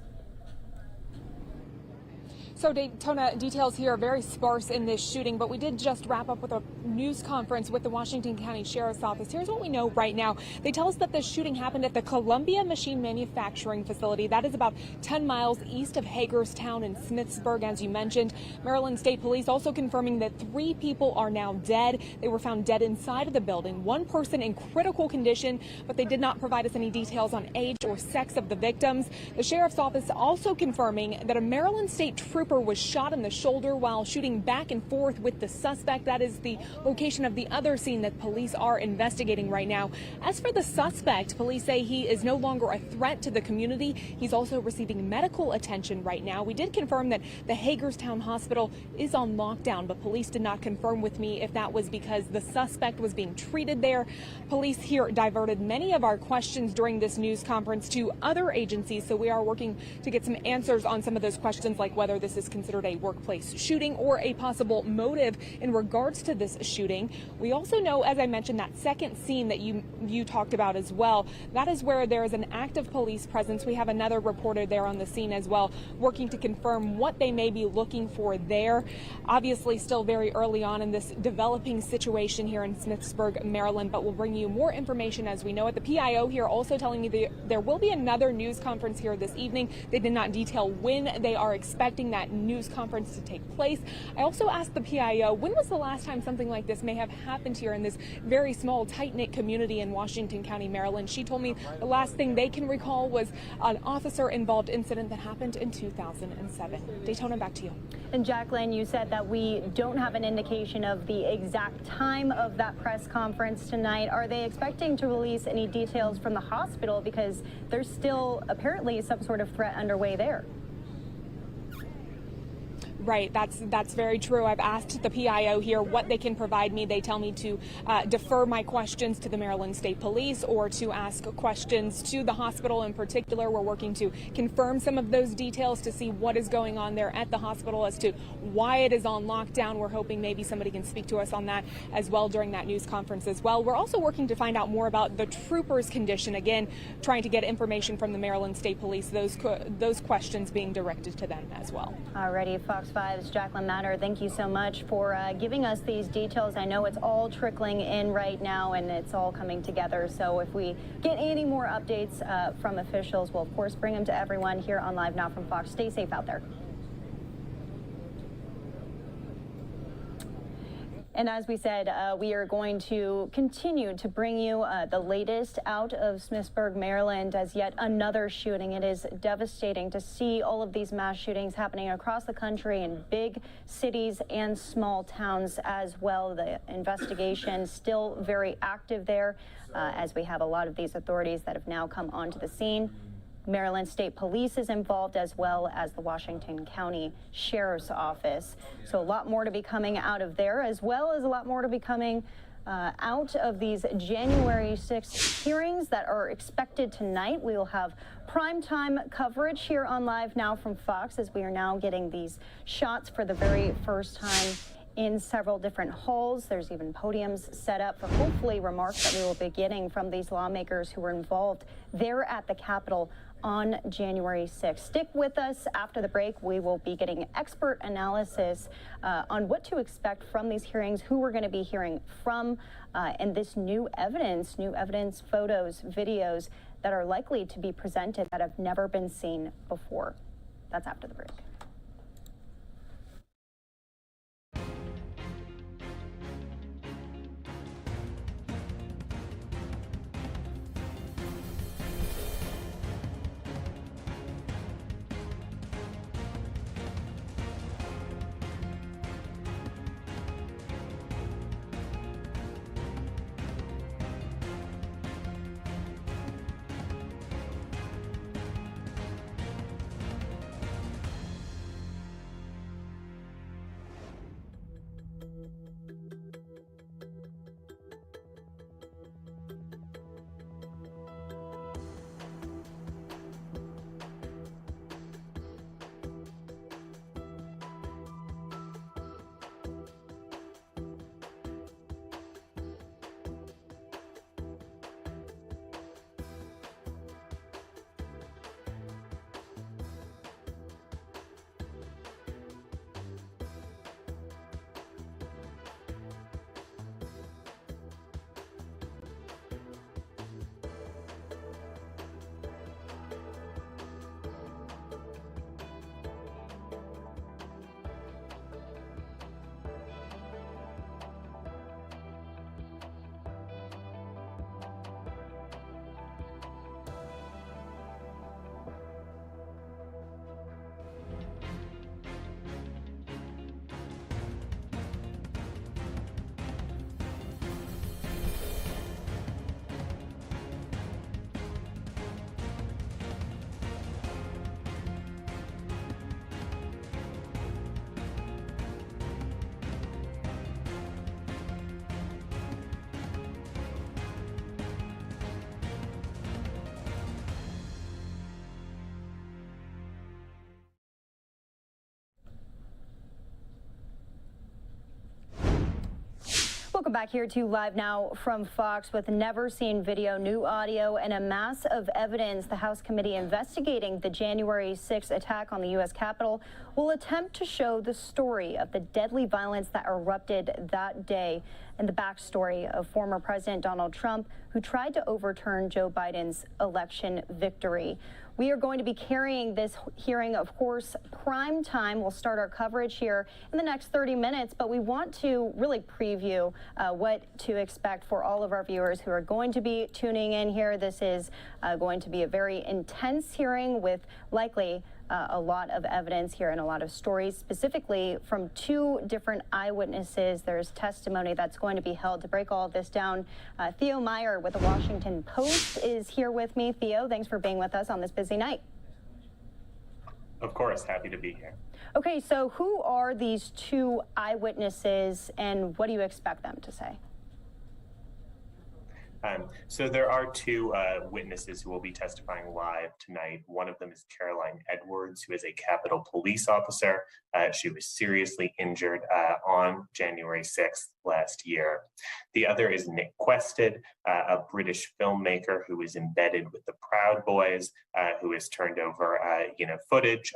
So Daytona, details here are very sparse in this shooting, but we did just wrap up with a news conference with the Washington County Sheriff's Office. Here's what we know right now. They tell us that the shooting happened at the Columbia Machine Manufacturing Facility. That is about 10 miles east of Hagerstown in Smithsburg, as you mentioned. Maryland State Police also confirming that 3 people are now dead. They were found dead inside of the building. 1 person in critical condition, but they did not provide us any details on age or sex of the victims. The Sheriff's Office also confirming that a Maryland State trooper was shot in the shoulder while shooting back and forth with the suspect. That is the location of the other scene that police are investigating right now. As for the suspect, police say he is no longer a threat to the community. He's also receiving medical attention right now. We did confirm that the Hagerstown Hospital is on lockdown, but police did not confirm with me if that was because the suspect was being treated there. Police here diverted many of our questions during this news conference to other agencies, so we are working to get some answers on some of those questions, like whether this is considered a workplace shooting or a possible motive in regards to this shooting. We also know, as I mentioned, that second scene that you talked about as well. That is where there is an active police presence. We have another reporter there on the scene as well, working to confirm what they may be looking for there. Obviously, still very early on in this developing situation here in Smithsburg, Maryland, but we'll bring you more information as we know it. The PIO here also telling me there will be another news conference here this evening. They did not detail when they are expecting that news conference to take place. I also asked the PIO, when was the last time something like this may have happened here in this very small, tight-knit community in Washington County, Maryland? She told me the last thing they can recall was an officer-involved incident that happened in 2007. Daytona, back to you. And Jacqueline, you said that we don't have an indication of the exact time of that press conference tonight. Are they expecting to release any details from the hospital, because there's still apparently some sort of threat underway there? Right, that's very true. I've asked the PIO here what they can provide me. They tell me to defer my questions to the Maryland State Police or to ask questions to the hospital in particular. We're working to confirm some of those details to see what is going on there at the hospital as to why it is on lockdown. We're hoping maybe somebody can speak to us on that as well during that news conference as well. We're also working to find out more about the trooper's condition. Again, trying to get information from the Maryland State Police, those questions being directed to them as well. Alrighty, Fox 5's Jacqueline Matter, thank you so much for giving us these details. I know it's all trickling in right now and it's all coming together. So if we get any more updates from officials, we'll of course bring them to everyone here on Live Now from Fox. Stay safe out there. And as we said, we are going to continue to bring you the latest out of Smithsburg, Maryland, as yet another shooting. It is devastating to see all of these mass shootings happening across the country in big cities and small towns as well. The investigation still very active there, as we have a lot of these authorities that have now come onto the scene. Maryland State Police is involved, as well as the Washington County Sheriff's Office. So a lot more to be coming out of there, as well as a lot more to be coming out of these January 6th hearings that are expected tonight. We will have primetime coverage here on Live Now from Fox, as we are now getting these shots for the very first time in several different halls. There's even podiums set up for hopefully remarks that we will be getting from these lawmakers who were involved there at the Capitol on January 6th. Stick with us. After the break, we will be getting expert analysis on what to expect from these hearings, who we're going to be hearing from, and this new evidence, photos, videos that are likely to be presented that have never been seen before. That's after the break. Welcome back here to Live Now from Fox. With never seen video, new audio, and a mass of evidence, the House committee investigating the January 6th attack on the U.S. Capitol will attempt to show the story of the deadly violence that erupted that day and the backstory of former President Donald Trump, who tried to overturn Joe Biden's election victory. We are going to be carrying this hearing, of course, prime time. We'll start our coverage here in the next 30 minutes, but we want to really preview what to expect for all of our viewers who are going to be tuning in here. This is going to be a very intense hearing with likely a lot of evidence here and a lot of stories, specifically from two different eyewitnesses. There's testimony that's going to be held. To break all of this down, Theo Meyer with the Washington Post is here with me. Theo, thanks for being with us on this busy night. Of course, happy to be here. Okay, so who are these two eyewitnesses and what do you expect them to say? So there are two witnesses who will be testifying live tonight. One of them is Caroline Edwards, who is a Capitol police officer. She was seriously injured on January 6th last year. The other is Nick Quested, a British filmmaker who was embedded with the Proud Boys, who has turned over footage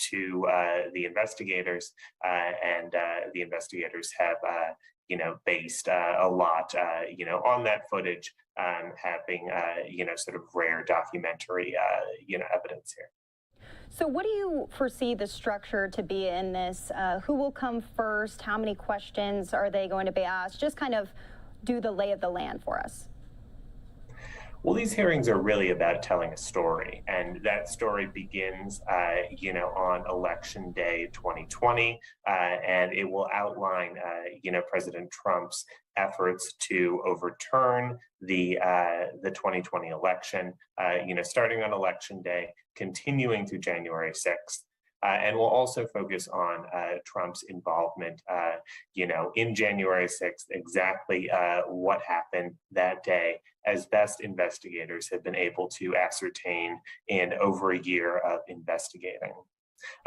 to the investigators, and the investigators have based a lot, on that footage, having, sort of rare documentary, evidence here. So what do you foresee the structure to be in this? Who will come first? How many questions are they going to be asked? Just kind of do the lay of the land for us. Well, these hearings are really about telling a story, and that story begins, on Election Day 2020, and it will outline, President Trump's efforts to overturn the 2020 election, starting on Election Day, continuing through January 6th. And we'll also focus on Trump's involvement, in January 6th, exactly what happened that day, as best investigators have been able to ascertain in over a year of investigating.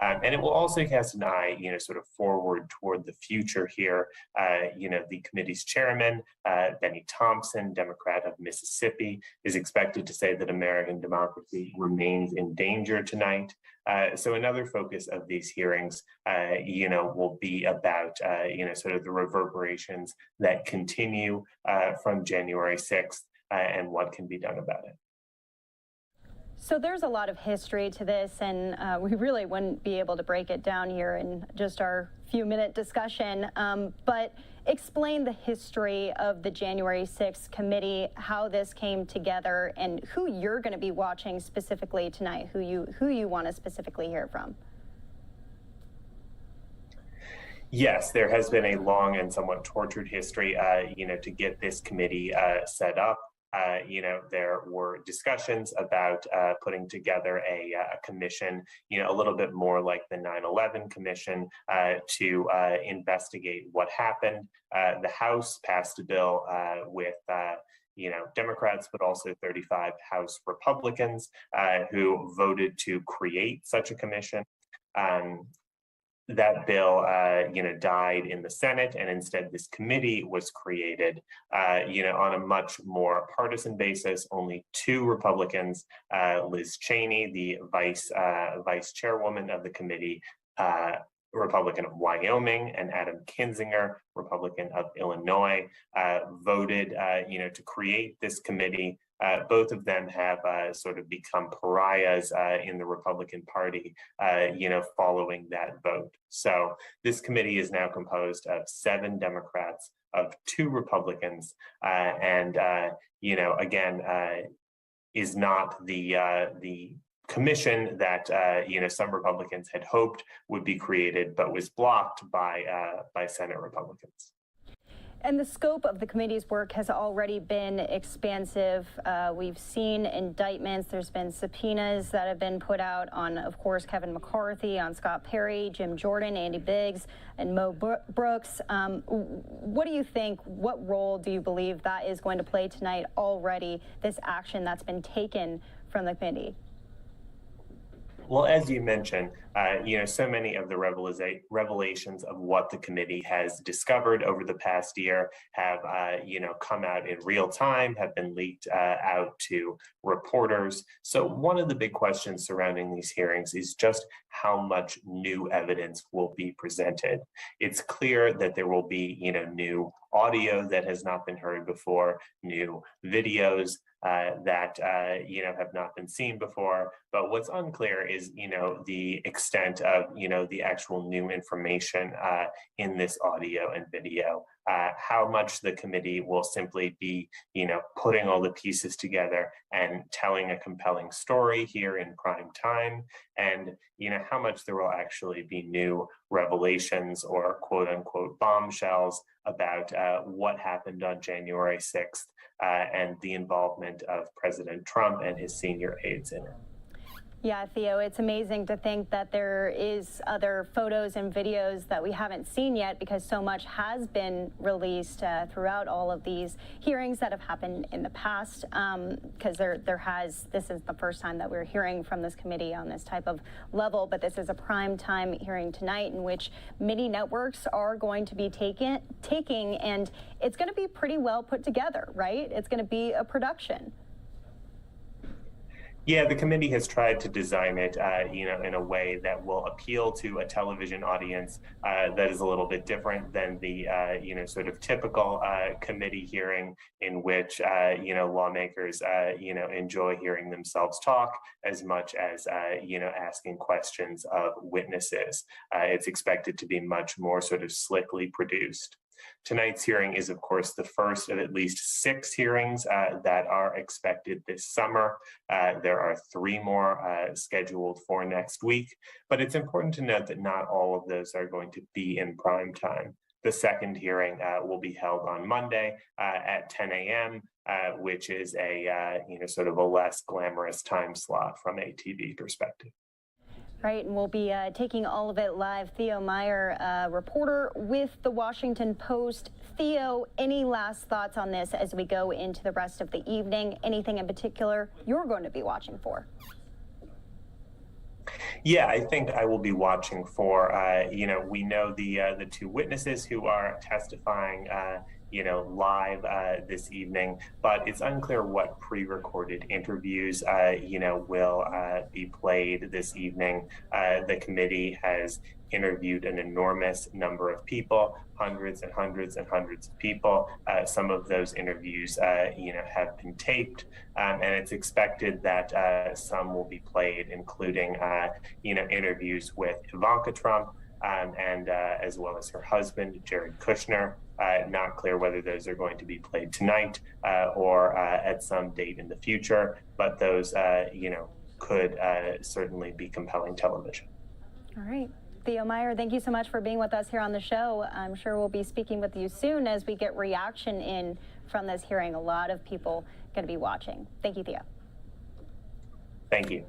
And it will also cast an eye, sort of forward toward the future here. The committee's chairman, Benny Thompson, Democrat of Mississippi, is expected to say that American democracy remains in danger tonight. So another focus of these hearings, will be about, sort of the reverberations that continue from January 6th and what can be done about it. So there's a lot of history to this, and we really wouldn't be able to break it down here in just our few-minute discussion. But explain the history of the January 6th committee, how this came together, and who you're going to be watching specifically tonight, who you want to specifically hear from. Yes, there has been a long and somewhat tortured history, to get this committee set up. There were discussions about putting together a commission, a little bit more like the 9/11 commission, to investigate what happened. The House passed a bill with Democrats, but also 35 House Republicans who voted to create such a commission. That bill, died in the Senate, and instead this committee was created, on a much more partisan basis. Only two Republicans, Liz Cheney, the vice chairwoman of the committee, Republican of Wyoming, and Adam Kinzinger, Republican of Illinois, voted, to create this committee. Both of them have sort of become pariahs in the Republican Party, following that vote. So this committee is now composed of 7 Democrats, of 2 Republicans, and again, is not the commission that some Republicans had hoped would be created, but was blocked by Senate Republicans. And the scope of the committee's work has already been expansive. We've seen indictments. There's been subpoenas that have been put out on, of course, Kevin McCarthy, on Scott Perry, Jim Jordan, Andy Biggs, and Mo Brooks. What do you think? What role do you believe that is going to play tonight already, this action that's been taken from the committee? Well, as you mentioned, so many of the revelations of what the committee has discovered over the past year have, come out in real time, have been leaked out to reporters. So one of the big questions surrounding these hearings is just how much new evidence will be presented. It's clear that there will be, new audio that has not been heard before, new videos that have not been seen before. But what's unclear is the extent of the actual new information in this audio and video. How much the committee will simply be putting all the pieces together and telling a compelling story here in prime time, and how much there will actually be new revelations or quote unquote bombshells about what happened on January 6th. And the involvement of President Trump and his senior aides in it. Yeah, Theo, it's amazing to think that there is other photos and videos that we haven't seen yet, because so much has been released throughout all of these hearings that have happened in the past. Because this is the first time that we're hearing from this committee on this type of level, but this is a prime time hearing tonight in which many networks are going to be taking, and it's going to be pretty well put together, right? It's going to be a production. Yeah, the committee has tried to design it, in a way that will appeal to a television audience that is a little bit different than the, sort of typical committee hearing in which, lawmakers, enjoy hearing themselves talk as much as, asking questions of witnesses. It's expected to be much more sort of slickly produced. Tonight's hearing is, of course, the first of at least 6 hearings that are expected this summer. There are 3 more scheduled for next week, but it's important to note that not all of those are going to be in prime time. The second hearing will be held on Monday at 10 a.m., which is a, sort of a less glamorous time slot from a TV perspective. Right, and we'll be taking all of it live. Theo Meyer, reporter with The Washington Post. Theo, any last thoughts on this as we go into the rest of the evening? Anything in particular you're going to be watching for? Yeah, I think I will be watching for, we know the 2 witnesses who are testifying, live this evening, but it's unclear what pre-recorded interviews, will be played this evening. The committee has interviewed an enormous number of people, hundreds and hundreds and hundreds of people. Some of those interviews, have been taped, and it's expected that some will be played, including, interviews with Ivanka Trump, and as well as her husband, Jared Kushner. Not clear whether those are going to be played tonight or at some date in the future, but those, could certainly be compelling television. All right. Theo Meyer, thank you so much for being with us here on the show. I'm sure we'll be speaking with you soon as we get reaction in from this hearing. A lot of people going to be watching. Thank you, Theo. Thank you.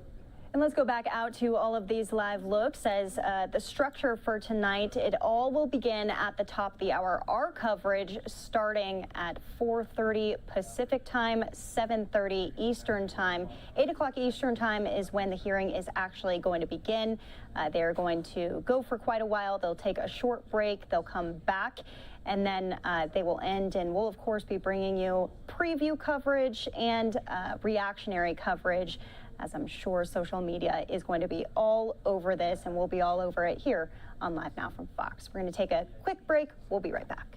And let's go back out to all of these live looks as the structure for tonight. It all will begin at the top of the hour. Our coverage starting at 4:30 Pacific time, 7:30 Eastern time. 8 o'clock Eastern time is when the hearing is actually going to begin. They're going to go for quite a while. They'll take a short break. They'll come back, and then they will end. And we'll, of course, be bringing you preview coverage and reactionary coverage, as I'm sure social media is going to be all over this, and we'll be all over it here on Live Now from Fox. We're going to take a quick break. We'll be right back.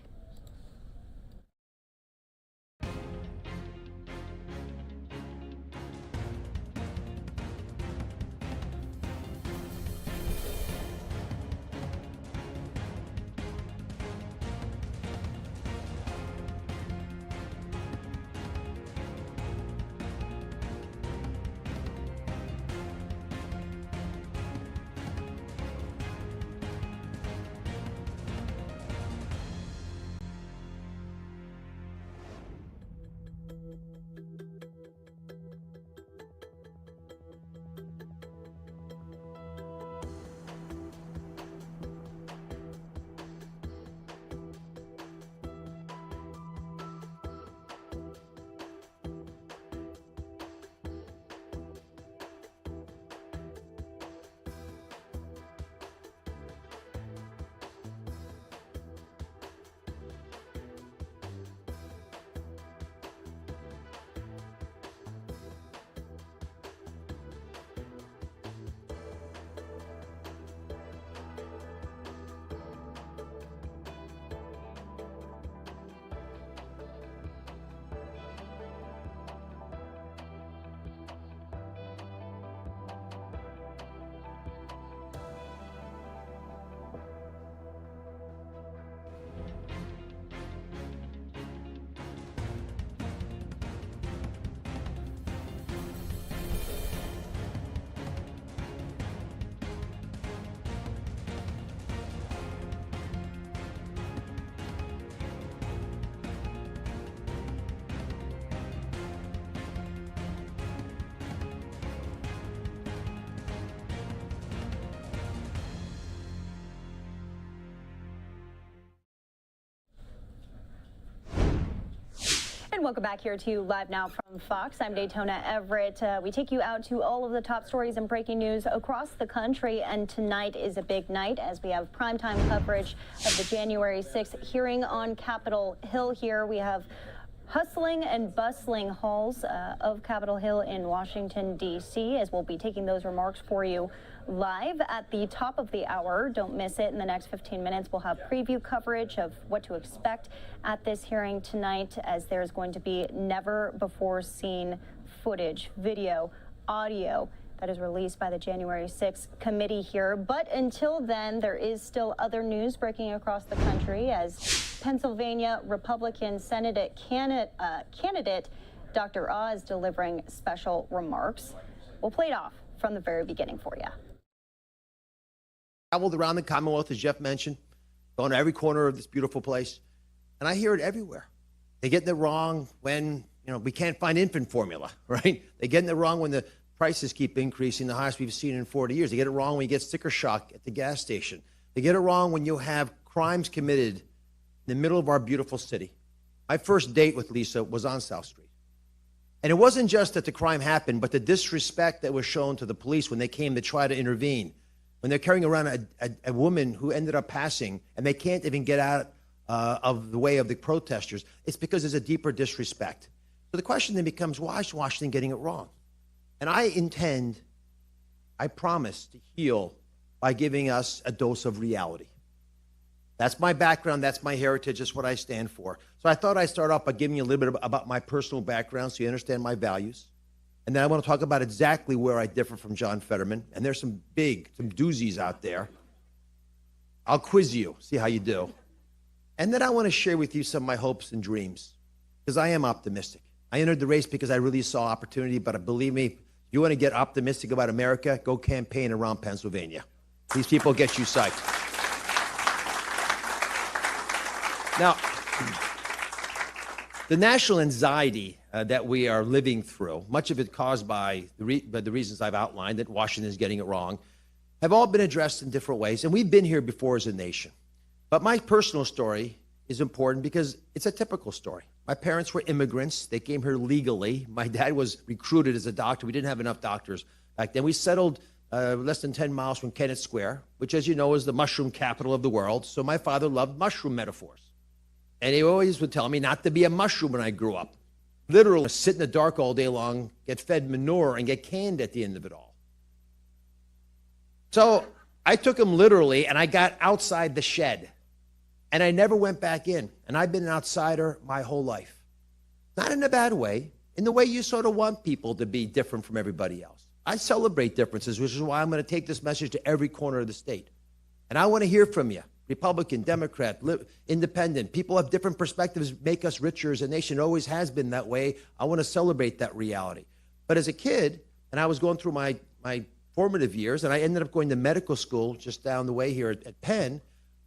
And welcome back here to Live Now from Fox. I'm Daytona Everett. We take you out to all of the top stories and breaking news across the country. And tonight is a big night as we have primetime coverage of the January 6th hearing on Capitol Hill here. We have hustling and bustling halls of Capitol Hill in Washington, D.C., as we'll be taking those remarks for you live at the top of the hour. Don't miss it. In the next 15 minutes, we'll have preview coverage of what to expect at this hearing tonight, as there's going to be never before seen footage, video, audio that is released by the January 6th committee here. But until then, there is still other news breaking across the country as Pennsylvania Republican Senate candidate Dr. Oz delivering special remarks. We'll play it off from the very beginning for you. Traveled around the Commonwealth, as Jeff mentioned, going to every corner of this beautiful place, and I hear it everywhere. They get it wrong when, we can't find infant formula, right? They get it wrong when the prices keep increasing, the highest we've seen in 40 years. They get it wrong when you get sticker shock at the gas station. They get it wrong when you have crimes committed in the middle of our beautiful city. My first date with Lisa was on South Street. And it wasn't just that the crime happened, but the disrespect that was shown to the police when they came to try to intervene. When they're carrying around a woman who ended up passing and they can't even get out of the way of the protesters, it's because there's a deeper disrespect. So the question then becomes, why is Washington getting it wrong? And I promise to heal by giving us a dose of reality. That's my background, that's my heritage, that's what I stand for. So I thought I'd start off by giving you a little bit about my personal background so you understand my values. And then I want to talk about exactly where I differ from John Fetterman. And there's some doozies out there. I'll quiz you, see how you do. And then I want to share with you some of my hopes and dreams, because I am optimistic. I entered the race because I really saw opportunity, but believe me, if you want to get optimistic about America, go campaign around Pennsylvania. These people get you psyched. Now, the national anxiety that we are living through, much of it caused by the reasons I've outlined, that Washington is getting it wrong, have all been addressed in different ways. And we've been here before as a nation. But my personal story is important because it's a typical story. My parents were immigrants. They came here legally. My dad was recruited as a doctor. We didn't have enough doctors back then. We settled less than 10 miles from Kennett Square, which, as you know, is the mushroom capital of the world. So my father loved mushroom metaphors. And he always would tell me not to be a mushroom when I grew up. Literally sit in the dark all day long, get fed manure, and get canned at the end of it all. So I took him literally, and I got outside the shed. And I never went back in. And I've been an outsider my whole life. Not in a bad way, in the way you sort of want people to be different from everybody else. I celebrate differences, which is why I'm going to take this message to every corner of the state. And I want to hear from you. Republican, Democrat, independent. People have different perspectives, make us richer as a nation. It always has been that way. I want to celebrate that reality. But as a kid, and I was going through my formative years, and I ended up going to medical school just down the way here at Penn,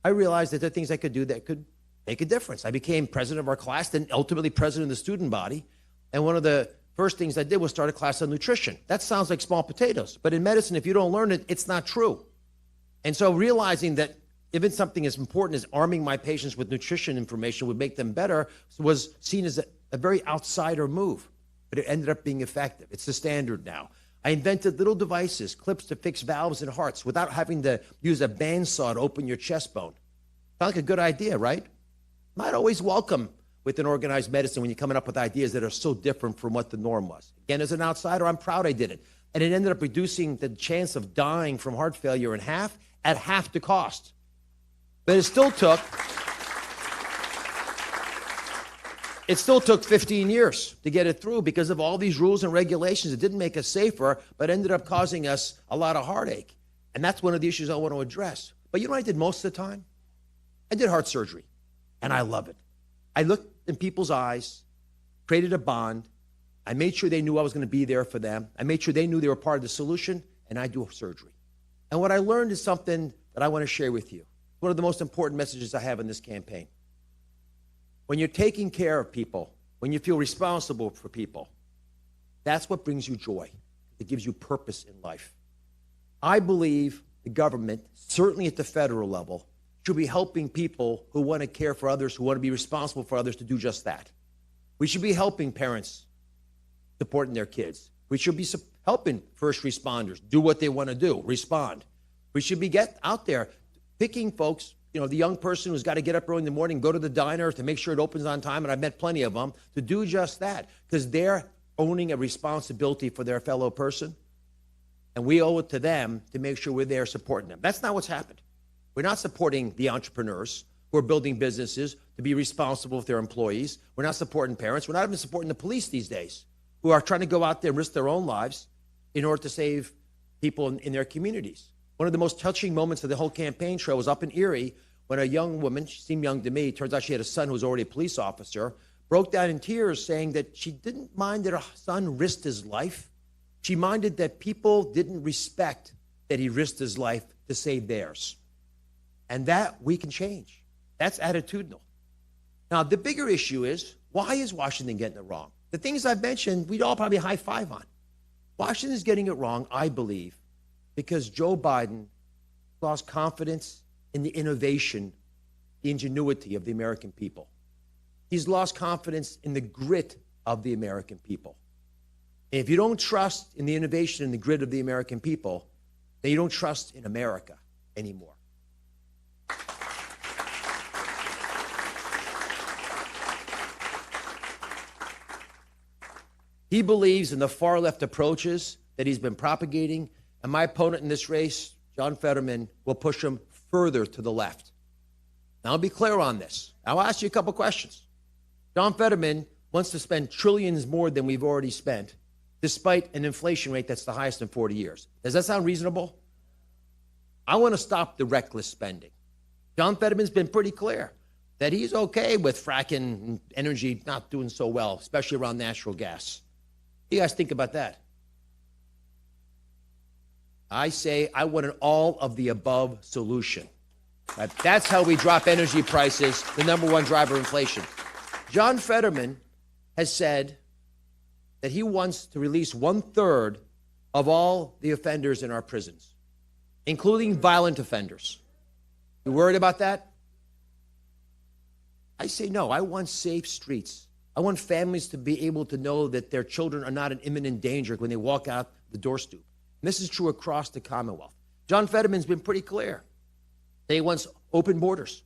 I realized that there are things I could do that could make a difference. I became president of our class, then ultimately president of the student body. And one of the first things I did was start a class on nutrition. That sounds like small potatoes. But in medicine, if you don't learn it, it's not true. And so realizing that even something as important as arming my patients with nutrition information would make them better was seen as a very outsider move, but it ended up being effective. It's the standard now. I invented little devices, clips to fix valves in hearts without having to use a bandsaw to open your chest bone. Sounds like a good idea, right? Not always welcome within organized medicine when you're coming up with ideas that are so different from what the norm was. Again, as an outsider, I'm proud I did it. And it ended up reducing the chance of dying from heart failure in half at half the cost. But it still took 15 years to get it through because of all these rules and regulations. It didn't make us safer, but ended up causing us a lot of heartache. And that's one of the issues I want to address. But you know what I did most of the time? I did heart surgery, and I love it. I looked in people's eyes, created a bond. I made sure they knew I was going to be there for them. I made sure they knew they were part of the solution, and I do surgery. And what I learned is something that I want to share with you. One of the most important messages I have in this campaign. When you're taking care of people, when you feel responsible for people, that's what brings you joy. It gives you purpose in life. I believe the government, certainly at the federal level, should be helping people who want to care for others, who want to be responsible for others to do just that. We should be helping parents supporting their kids. We should be helping first responders do what they want to do, respond. We should be out there picking folks, the young person who's got to get up early in the morning, go to the diner to make sure it opens on time, and I've met plenty of them, to do just that, because they're owning a responsibility for their fellow person, and we owe it to them to make sure we're there supporting them. That's not what's happened. We're not supporting the entrepreneurs who are building businesses to be responsible for their employees. We're not supporting parents. We're not even supporting the police these days, who are trying to go out there and risk their own lives in order to save people in their communities. One of the most touching moments of the whole campaign trail was up in Erie when a young woman, she seemed young to me, turns out she had a son who was already a police officer, broke down in tears saying that she didn't mind that her son risked his life. She minded that people didn't respect that he risked his life to save theirs. And that we can change. That's attitudinal. Now, the bigger issue is, why is Washington getting it wrong? The things I've mentioned, we'd all probably high five on. Washington is getting it wrong, I believe, because Joe Biden lost confidence in the innovation, the ingenuity of the American people. He's lost confidence in the grit of the American people. And if you don't trust in the innovation and the grit of the American people, then you don't trust in America anymore. He believes in the far-left approaches that he's been propagating, and my opponent in this race, John Fetterman, will push him further to the left. Now, I'll be clear on this. I'll ask you a couple questions. John Fetterman wants to spend trillions more than we've already spent, despite an inflation rate that's the highest in 40 years. Does that sound reasonable? I want to stop the reckless spending. John Fetterman's been pretty clear that he's okay with fracking and energy not doing so well, especially around natural gas. You guys think about that. I say I want an all-of-the-above solution. That's how we drop energy prices, the number one driver of inflation. John Fetterman has said that he wants to release 1/3 of all the offenders in our prisons, including violent offenders. You worried about that? I say no. I want safe streets. I want families to be able to know that their children are not in imminent danger when they walk out the doorstep. And this is true across the Commonwealth. John Fetterman's been pretty clear that he wants open borders.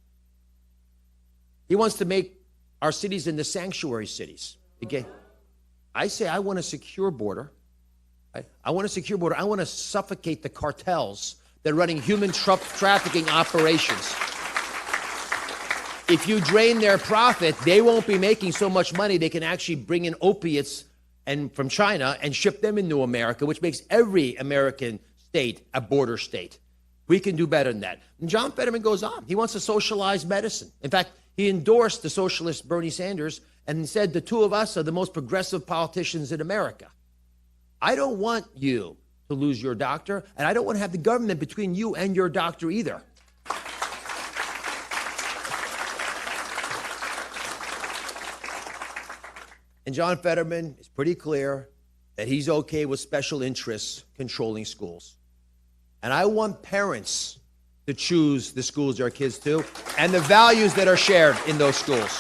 He wants to make our cities into sanctuary cities. Again, I say I want a secure border. I want a secure border. I want to suffocate the cartels that are running human trafficking operations. If you drain their profit, they won't be making so much money they can actually bring in opiates from China and ship them into America, which makes every American state a border state. We can do better than that. And John Fetterman goes on. He wants to socialize medicine. In fact, he endorsed the socialist Bernie Sanders and said the two of us are the most progressive politicians in America. I don't want you to lose your doctor, and I don't want to have the government between you and your doctor either. And John Fetterman is pretty clear that he's okay with special interests controlling schools. And I want parents to choose the schools their kids to and the values that are shared in those schools.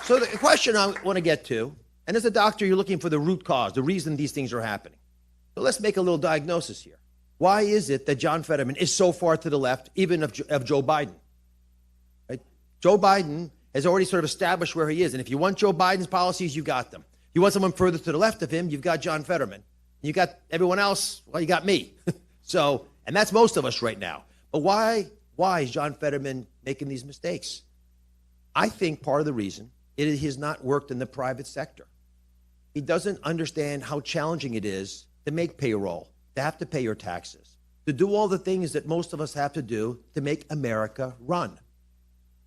So the question I want to get to, and as a doctor, you're looking for the root cause, the reason these things are happening. So let's make a little diagnosis here. Why is it that John Fetterman is so far to the left, even of Joe Biden? Right? Joe Biden has already sort of established where he is. And if you want Joe Biden's policies, you got them. If you want someone further to the left of him, you've got John Fetterman. You got everyone else, well, you got me. So, and that's most of us right now. But why is John Fetterman making these mistakes? I think part of the reason is he has not worked in the private sector. He doesn't understand how challenging it is to make payroll, to have to pay your taxes, to do all the things that most of us have to do to make America run.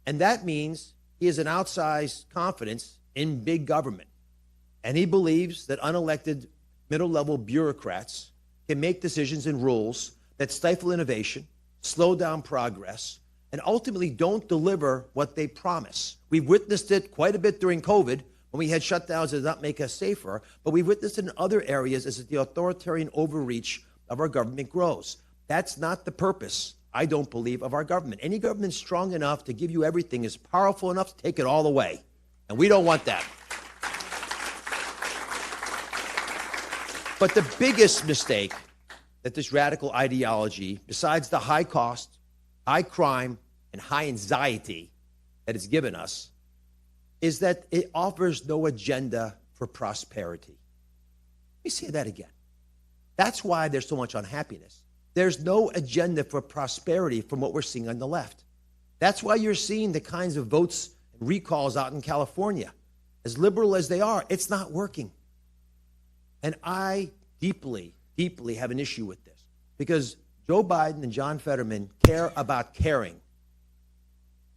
And that means he has an outsized confidence in big government. And he believes that unelected middle-level bureaucrats can make decisions and rules that stifle innovation, slow down progress, and ultimately don't deliver what they promise. We've witnessed it quite a bit during COVID when we had shutdowns that did not make us safer, but we've witnessed it in other areas as the authoritarian overreach of our government grows. That's not the purpose, I don't believe, of our government. Any government strong enough to give you everything is powerful enough to take it all away. And we don't want that. But the biggest mistake that this radical ideology, besides the high cost, high crime, and high anxiety that it's given us, is that it offers no agenda for prosperity. Let me say that again. That's why there's so much unhappiness. There's no agenda for prosperity from what we're seeing on the left. That's why you're seeing the kinds of votes and recalls out in California. As liberal as they are, it's not working. And I deeply, deeply have an issue with this because Joe Biden and John Fetterman care about caring.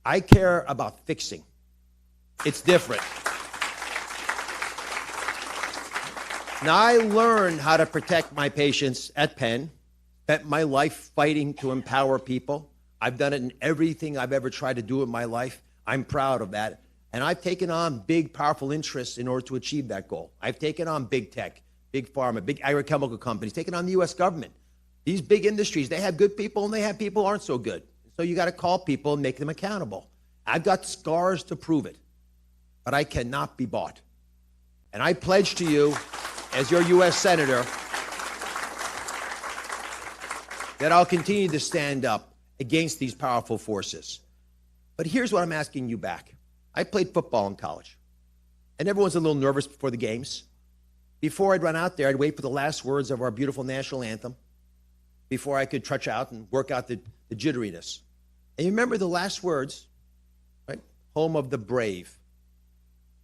I care about fixing. It's different. Now, I learned how to protect my patients at Penn, spent my life fighting to empower people. I've done it in everything I've ever tried to do in my life. I'm proud of that. And I've taken on big, powerful interests in order to achieve that goal. I've taken on big tech, big pharma, big agrochemical companies, taken on the U.S. government. These big industries, they have good people and they have people who aren't so good. So you got to call people and make them accountable. I've got scars to prove it, but I cannot be bought. And I pledge to you, as your U.S. Senator, that I'll continue to stand up against these powerful forces. But here's what I'm asking you back. I played football in college, and everyone's a little nervous before the games. Before I'd run out there, I'd wait for the last words of our beautiful national anthem before I could trudge out and work out the jitteriness. And you remember the last words, right? Home of the brave.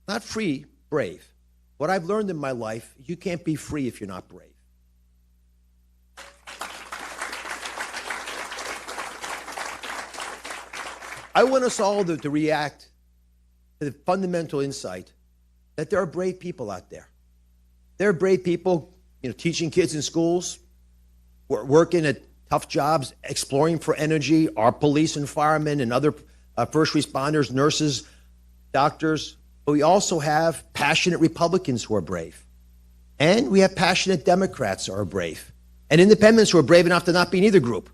Not free, brave. What I've learned in my life, you can't be free if you're not brave. I want us all to react to the fundamental insight that there are brave people out there. There are brave people, teaching kids in schools, working at tough jobs, exploring for energy, our police and firemen and other first responders, nurses, doctors. But we also have passionate Republicans who are brave. And we have passionate Democrats who are brave. And independents who are brave enough to not be in either group.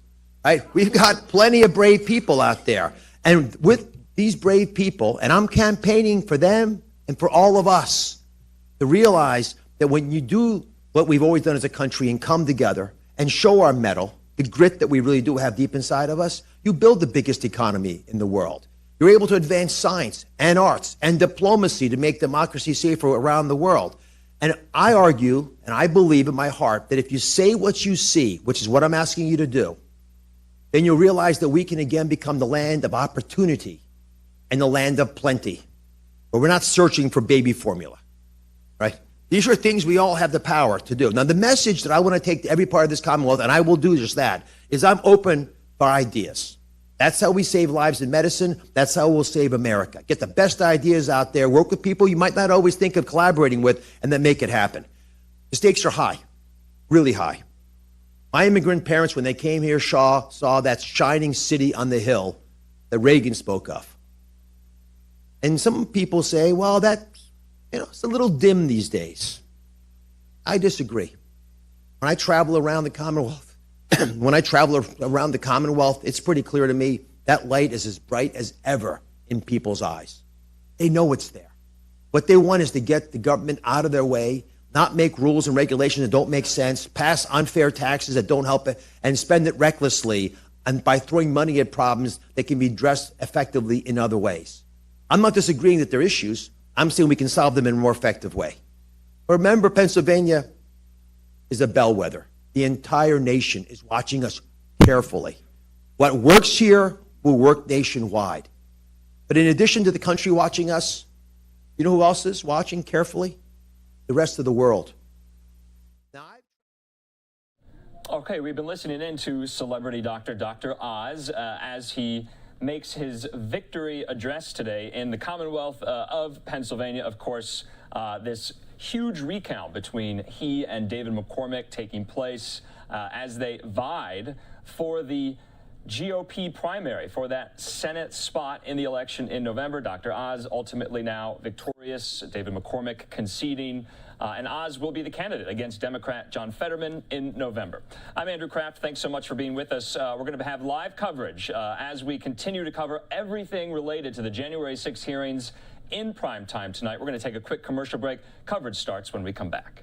Right? We've got plenty of brave people out there. And with these brave people, and I'm campaigning for them and for all of us to realize that when you do what we've always done as a country and come together and show our mettle, the grit that we really do have deep inside of us, you build the biggest economy in the world. You're able to advance science and arts and diplomacy to make democracy safer around the world. And I argue, and I believe in my heart, that if you say what you see, which is what I'm asking you to do, then you'll realize that we can again become the land of opportunity and the land of plenty, where we're not searching for baby formula, right? These are things we all have the power to do. Now, the message that I want to take to every part of this Commonwealth, and I will do just that, is I'm open for ideas. That's how we save lives in medicine. That's how we'll save America. Get the best ideas out there, work with people you might not always think of collaborating with, and then make it happen. The stakes are high, really high. My immigrant parents, when they came here, saw that shining city on the hill that Reagan spoke of. And some people say, well, it's a little dim these days. I disagree. When I travel around the Commonwealth, it's pretty clear to me that light is as bright as ever in people's eyes. They know it's there. What they want is to get the government out of their way, not make rules and regulations that don't make sense, pass unfair taxes that don't help it, and spend it recklessly and by throwing money at problems that can be addressed effectively in other ways. I'm not disagreeing that there are issues. I'm saying we can solve them in a more effective way. But remember, Pennsylvania is a bellwether. The entire nation is watching us carefully. What works here will work nationwide. But in addition to the country watching us, you know who else is watching carefully? The rest of the world. Okay, we've been listening in to celebrity Dr. Oz as he makes his victory address today in the Commonwealth of Pennsylvania. Of course, this huge recount between he and David McCormick taking place as they vied for the GOP primary for that Senate spot in the election in November. Dr. Oz ultimately now victorious, David McCormick conceding, and Oz will be the candidate against Democrat John Fetterman in November. I'm Andrew Kraft. Thanks so much for being with us. We're going to have live coverage as we continue to cover everything related to the January 6 hearings in prime time tonight. We're going to take a quick commercial break. Coverage starts when we come back.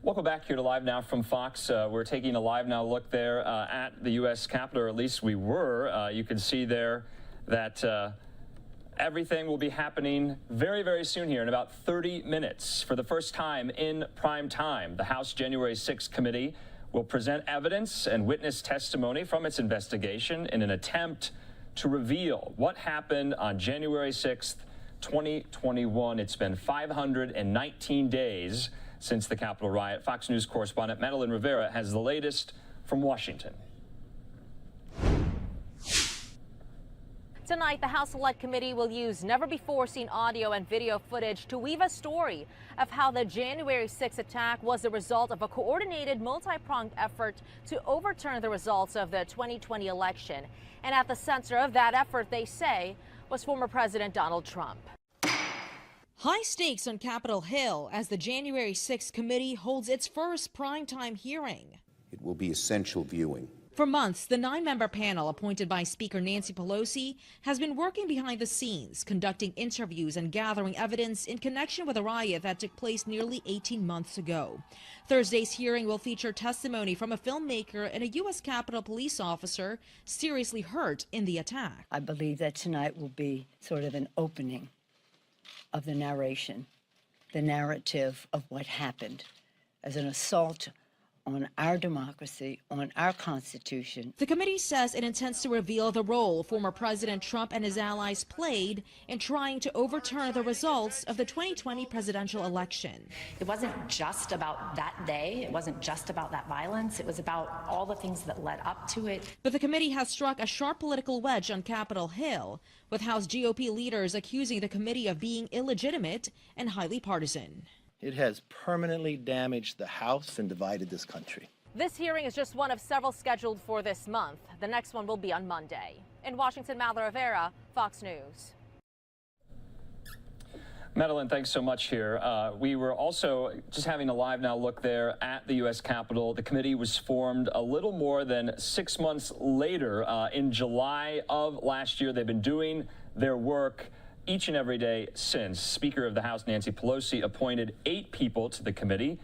Welcome back here to Live Now from Fox. We're taking a Live Now look there at the U.S. Capitol, or at least we were. You can see there that everything will be happening very, very soon here in about 30 minutes. For the first time in prime time, the House January 6th committee will present evidence and witness testimony from its investigation in an attempt to reveal what happened on January 6th, 2021. It's been 519 days since the Capitol riot. Fox News correspondent Madeline Rivera has the latest from Washington. Tonight, the House Select Committee will use never-before-seen audio and video footage to weave a story of how the January 6th attack was the result of a coordinated, multi-pronged effort to overturn the results of the 2020 election. And at the center of that effort, they say, was former President Donald Trump. High stakes on Capitol Hill as the January 6th committee holds its first primetime hearing. It will be essential viewing. For months, the 9-member panel appointed by Speaker Nancy Pelosi has been working behind the scenes, conducting interviews and gathering evidence in connection with a riot that took place nearly 18 months ago. Thursday's hearing will feature testimony from a filmmaker and a U.S. Capitol police officer seriously hurt in the attack. I believe that tonight will be sort of an opening of the narration, the narrative of what happened as an assault on our democracy, on our Constitution. The committee says it intends to reveal the role former President Trump and his allies played in trying to overturn the results of the 2020 presidential election. It wasn't just about that day. It wasn't just about that violence. It was about all the things that led up to it. But the committee has struck a sharp political wedge on Capitol Hill, with House GOP leaders accusing the committee of being illegitimate and highly partisan. It has permanently damaged the House and divided this country. This hearing is just one of several scheduled for this month. The next one will be on Monday. In Washington, Madeline Rivera, Fox News. Madeline, thanks so much here. We were also just having a Live Now look there at the U.S. Capitol. The committee was formed a little more than 6 months later in July of last year. They've been doing their work each and every day since. Speaker of the House Nancy Pelosi appointed 8 people to the committee.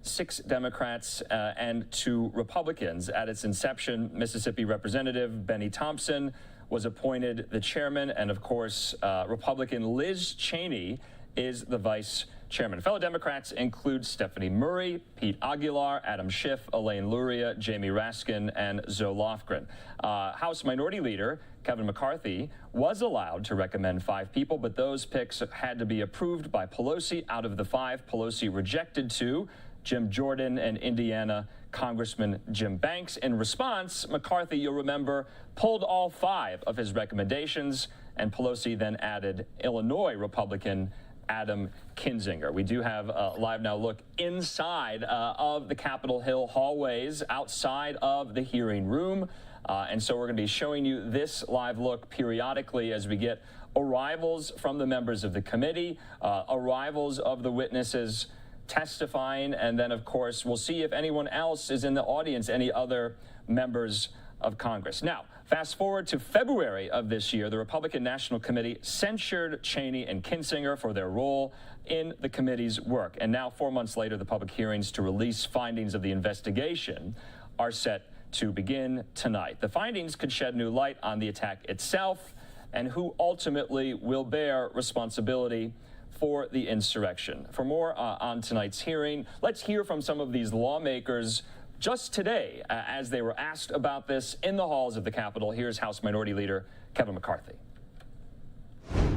6 Democrats and 2 Republicans. At its inception, Mississippi Representative Benny Thompson was appointed the chairman, and of course, Republican Liz Cheney is the vice chairman. Fellow Democrats include Stephanie Murray, Pete Aguilar, Adam Schiff, Elaine Luria, Jamie Raskin, and Zoe Lofgren. House Minority Leader Kevin McCarthy was allowed to recommend 5 people, but those picks had to be approved by Pelosi. Out of the 5, Pelosi rejected 2, Jim Jordan and Indiana Congressman Jim Banks. In response, McCarthy, you'll remember, pulled all 5 of his recommendations, and Pelosi then added Illinois Republican Adam Kinzinger. We do have a live now look inside of the Capitol Hill hallways outside of the hearing room. And so we're going to be showing you this live look periodically as we get arrivals from the members of the committee, arrivals of the witnesses testifying, and then, of course, we'll see if anyone else is in the audience, any other members of Congress. Now, fast forward to February of this year, the Republican National Committee censured Cheney and Kinzinger for their role in the committee's work. And now, 4 months later, the public hearings to release findings of the investigation are set to begin tonight. The findings could shed new light on the attack itself and who ultimately will bear responsibility for the insurrection. For more on tonight's hearing, let's hear from some of these lawmakers just today as they were asked about this in the halls of the Capitol. Here's House Minority Leader Kevin McCarthy.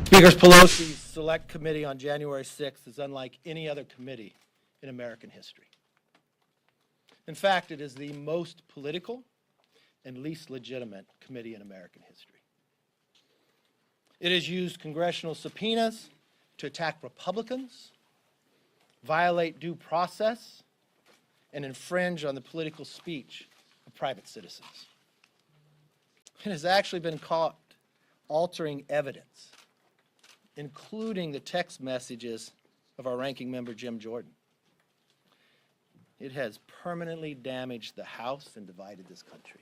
Speaker Pelosi's Select Committee on January 6th is unlike any other committee in American history. In fact, it is the most political and least legitimate committee in American history. It has used congressional subpoenas to attack Republicans, violate due process, and infringe on the political speech of private citizens. It has actually been caught altering evidence, including the text messages of our ranking member, Jim Jordan. It has permanently damaged the House and divided this country.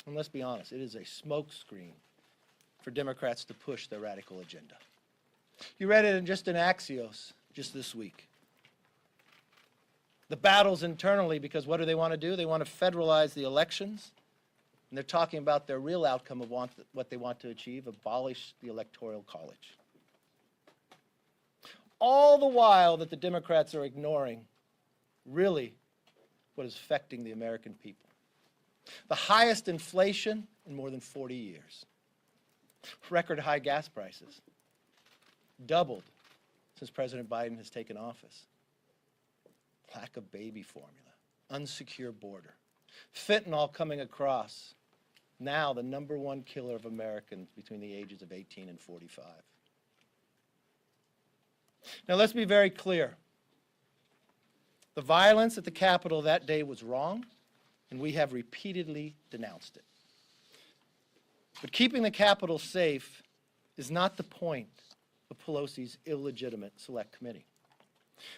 And let's be honest, it is a smokescreen for Democrats to push their radical agenda. You read it in Axios just this week. The battle's internally because what do they want to do? They want to federalize the elections, and they're talking about their real outcome of what they want to achieve, abolish the Electoral College. All the while that the Democrats are ignoring really what is affecting the American people. The highest inflation in more than 40 years. Record high gas prices. Doubled since President Biden has taken office. Lack of baby formula. Unsecure border. Fentanyl coming across. Now the #1 killer of Americans between the ages of 18 and 45. Now let's be very clear. The violence at the Capitol that day was wrong, and we have repeatedly denounced it. But keeping the Capitol safe is not the point of Pelosi's illegitimate Select Committee.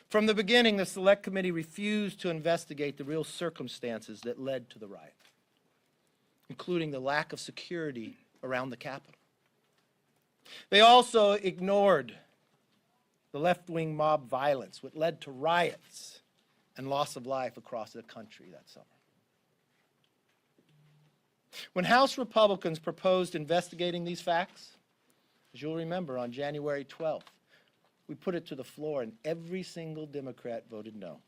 From the beginning, the Select Committee refused to investigate the real circumstances that led to the riot, including the lack of security around the Capitol. They also ignored the left-wing mob violence, which led to riots and loss of life across the country that summer. When House Republicans proposed investigating these facts, as you'll remember, on January 12th, we put it to the floor, and every single Democrat voted no.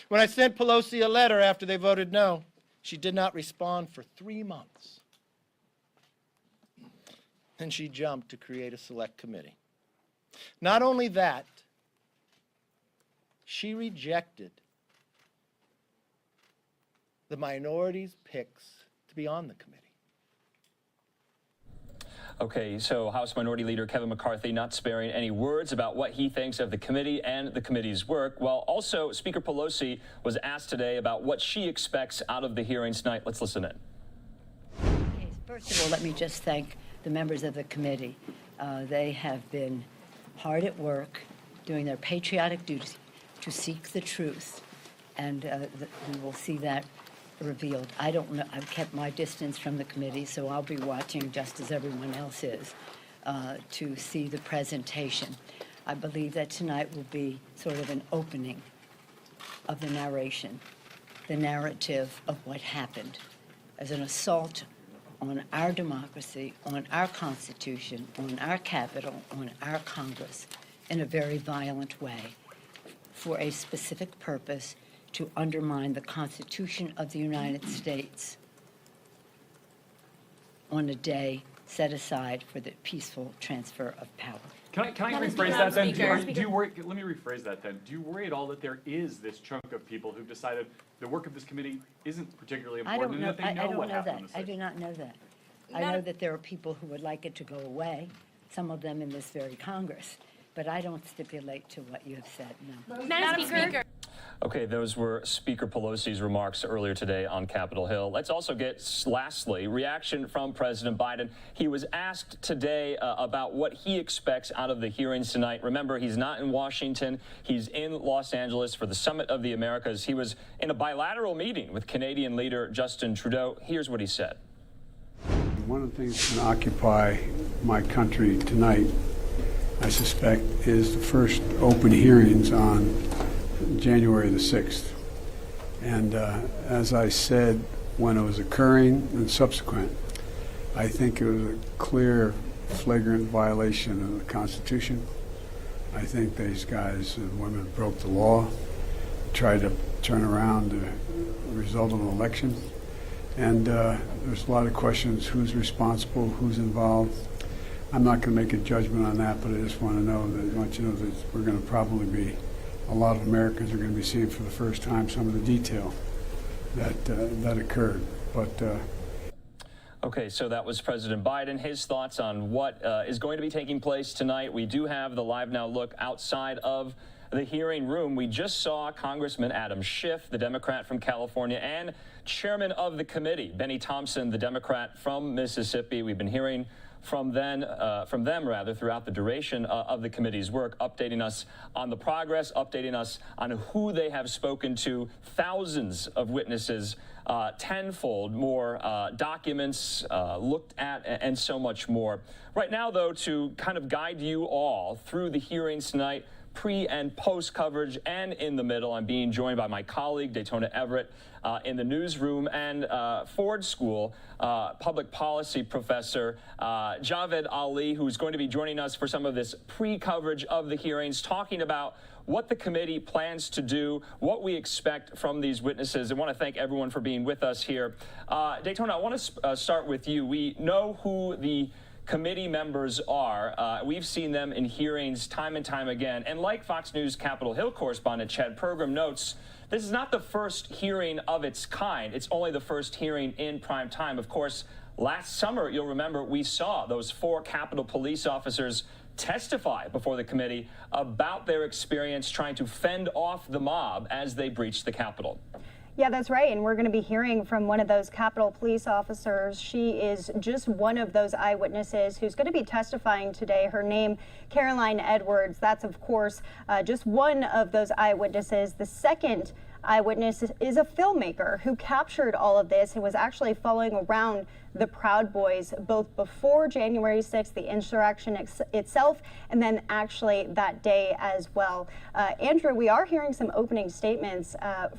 When I sent Pelosi a letter after they voted no, she did not respond for 3 months. Then she jumped to create a Select Committee. Not only that, she rejected the minority's picks to be on the committee. Okay, so House Minority Leader Kevin McCarthy not sparing any words about what he thinks of the committee and the committee's work, while also Speaker Pelosi was asked today about what she expects out of the hearings tonight. Let's listen in. Okay, first of all, let me just thank the members of the committee. They have been hard at work, doing their patriotic duty to seek the truth, and we will see that revealed. I don't know, I've kept my distance from the committee, so I'll be watching just as everyone else is to see the presentation. I believe that tonight will be sort of an opening of the narration, the narrative of what happened as an assault on our democracy, on our Constitution, on our Capitol, on our Congress, in a very violent way, for a specific purpose to undermine the Constitution of the United States on a day set aside for the peaceful transfer of power. Can I rephrase that then? Do you worry, let me rephrase that then. Do you worry at all that there is this chunk of people who've decided the work of this committee isn't particularly important and that they know what happened on the 6th? I do not know that. I know that there are people who would like it to go away, some of them in this very Congress, but I don't stipulate to what you have said, no. Madam Speaker. Okay, those were Speaker Pelosi's remarks earlier today on Capitol Hill. Let's also get, lastly, reaction from President Biden. He was asked today about what he expects out of the hearings tonight. Remember, he's not in Washington. He's in Los Angeles for the Summit of the Americas. He was in a bilateral meeting with Canadian leader Justin Trudeau. Here's what he said. One of the things that's going to occupy my country tonight, I suspect, is the first open hearings on January the 6th. And as I said when it was occurring and subsequent, I think it was a clear, flagrant violation of the Constitution. I think these guys and women broke the law, tried to turn around the result of an election. And there's a lot of questions, who's responsible, who's involved. I'm not going to make a judgment on that, but I just want to know that, I want you to know that we're going to probably be, a lot of Americans are going to be seeing for the first time some of the detail that occurred. But Okay, so that was President Biden. His thoughts on what is going to be taking place tonight. We do have the LiveNOW look outside of the hearing room. We just saw Congressman Adam Schiff, the Democrat from California, and chairman of the committee, Benny Thompson, the Democrat from Mississippi. We've been hearing from them throughout the duration of the committee's work, updating us on the progress, updating us on who they have spoken to, thousands of witnesses, tenfold more documents looked at, and so much more. Right now, though, to kind of guide you all through the hearings tonight, pre and post coverage, and in the middle, I'm being joined by my colleague, Daytona Everett, in the newsroom, and Ford School public policy professor, Javed Ali, who's going to be joining us for some of this pre-coverage of the hearings, talking about what the committee plans to do, what we expect from these witnesses. I want to thank everyone for being with us here. Daytona, I want to start with you. We know who the committee members are. We've seen them in hearings time and time again. And like Fox News Capitol Hill correspondent Chad Pergram notes, this is not the first hearing of its kind. It's only the first hearing in prime time. Of course, last summer, you'll remember, we saw those 4 Capitol police officers testify before the committee about their experience trying to fend off the mob as they breached the Capitol. Yeah, that's right. And we're going to be hearing from one of those Capitol police officers. She is just one of those eyewitnesses who's going to be testifying today. Her name, Caroline Edwards. That's, of course, just one of those eyewitnesses. The second eyewitness is a filmmaker who captured all of this and was actually following around the Proud Boys both before January 6th, the insurrection itself, and then actually that day as well. Andrew, we are hearing some opening statements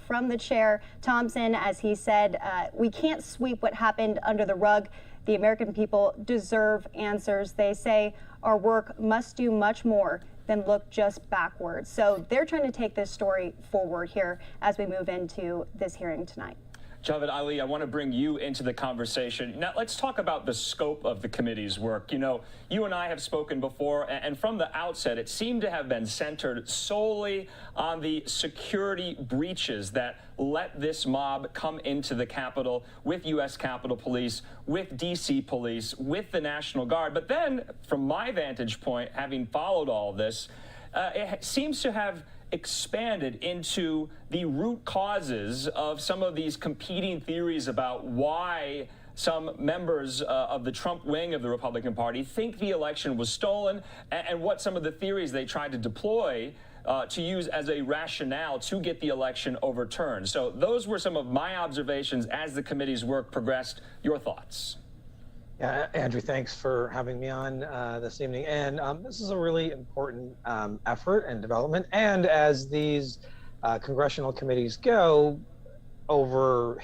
from the chair, Thompson, as he said, we can't sweep what happened under the rug. The American people deserve answers. They say our work must do much more than look just backwards. So they're trying to take this story forward here as we move into this hearing tonight. Javed Ali, I want to bring you into the conversation. Now, let's talk about the scope of the committee's work. You know, you and I have spoken before, and from the outset, it seemed to have been centered solely on the security breaches that let this mob come into the Capitol with U.S. Capitol Police, with D.C. Police, with the National Guard. But then, from my vantage point, having followed all of this, it seems to have expanded into the root causes of some of these competing theories about why some members of the Trump wing of the Republican Party think the election was stolen, and what some of the theories they tried to deploy to use as a rationale to get the election overturned. So those were some of my observations as the committee's work progressed. Your thoughts? Yeah, Andrew, thanks for having me on this evening. And this is a really important effort and development. And as these congressional committees go over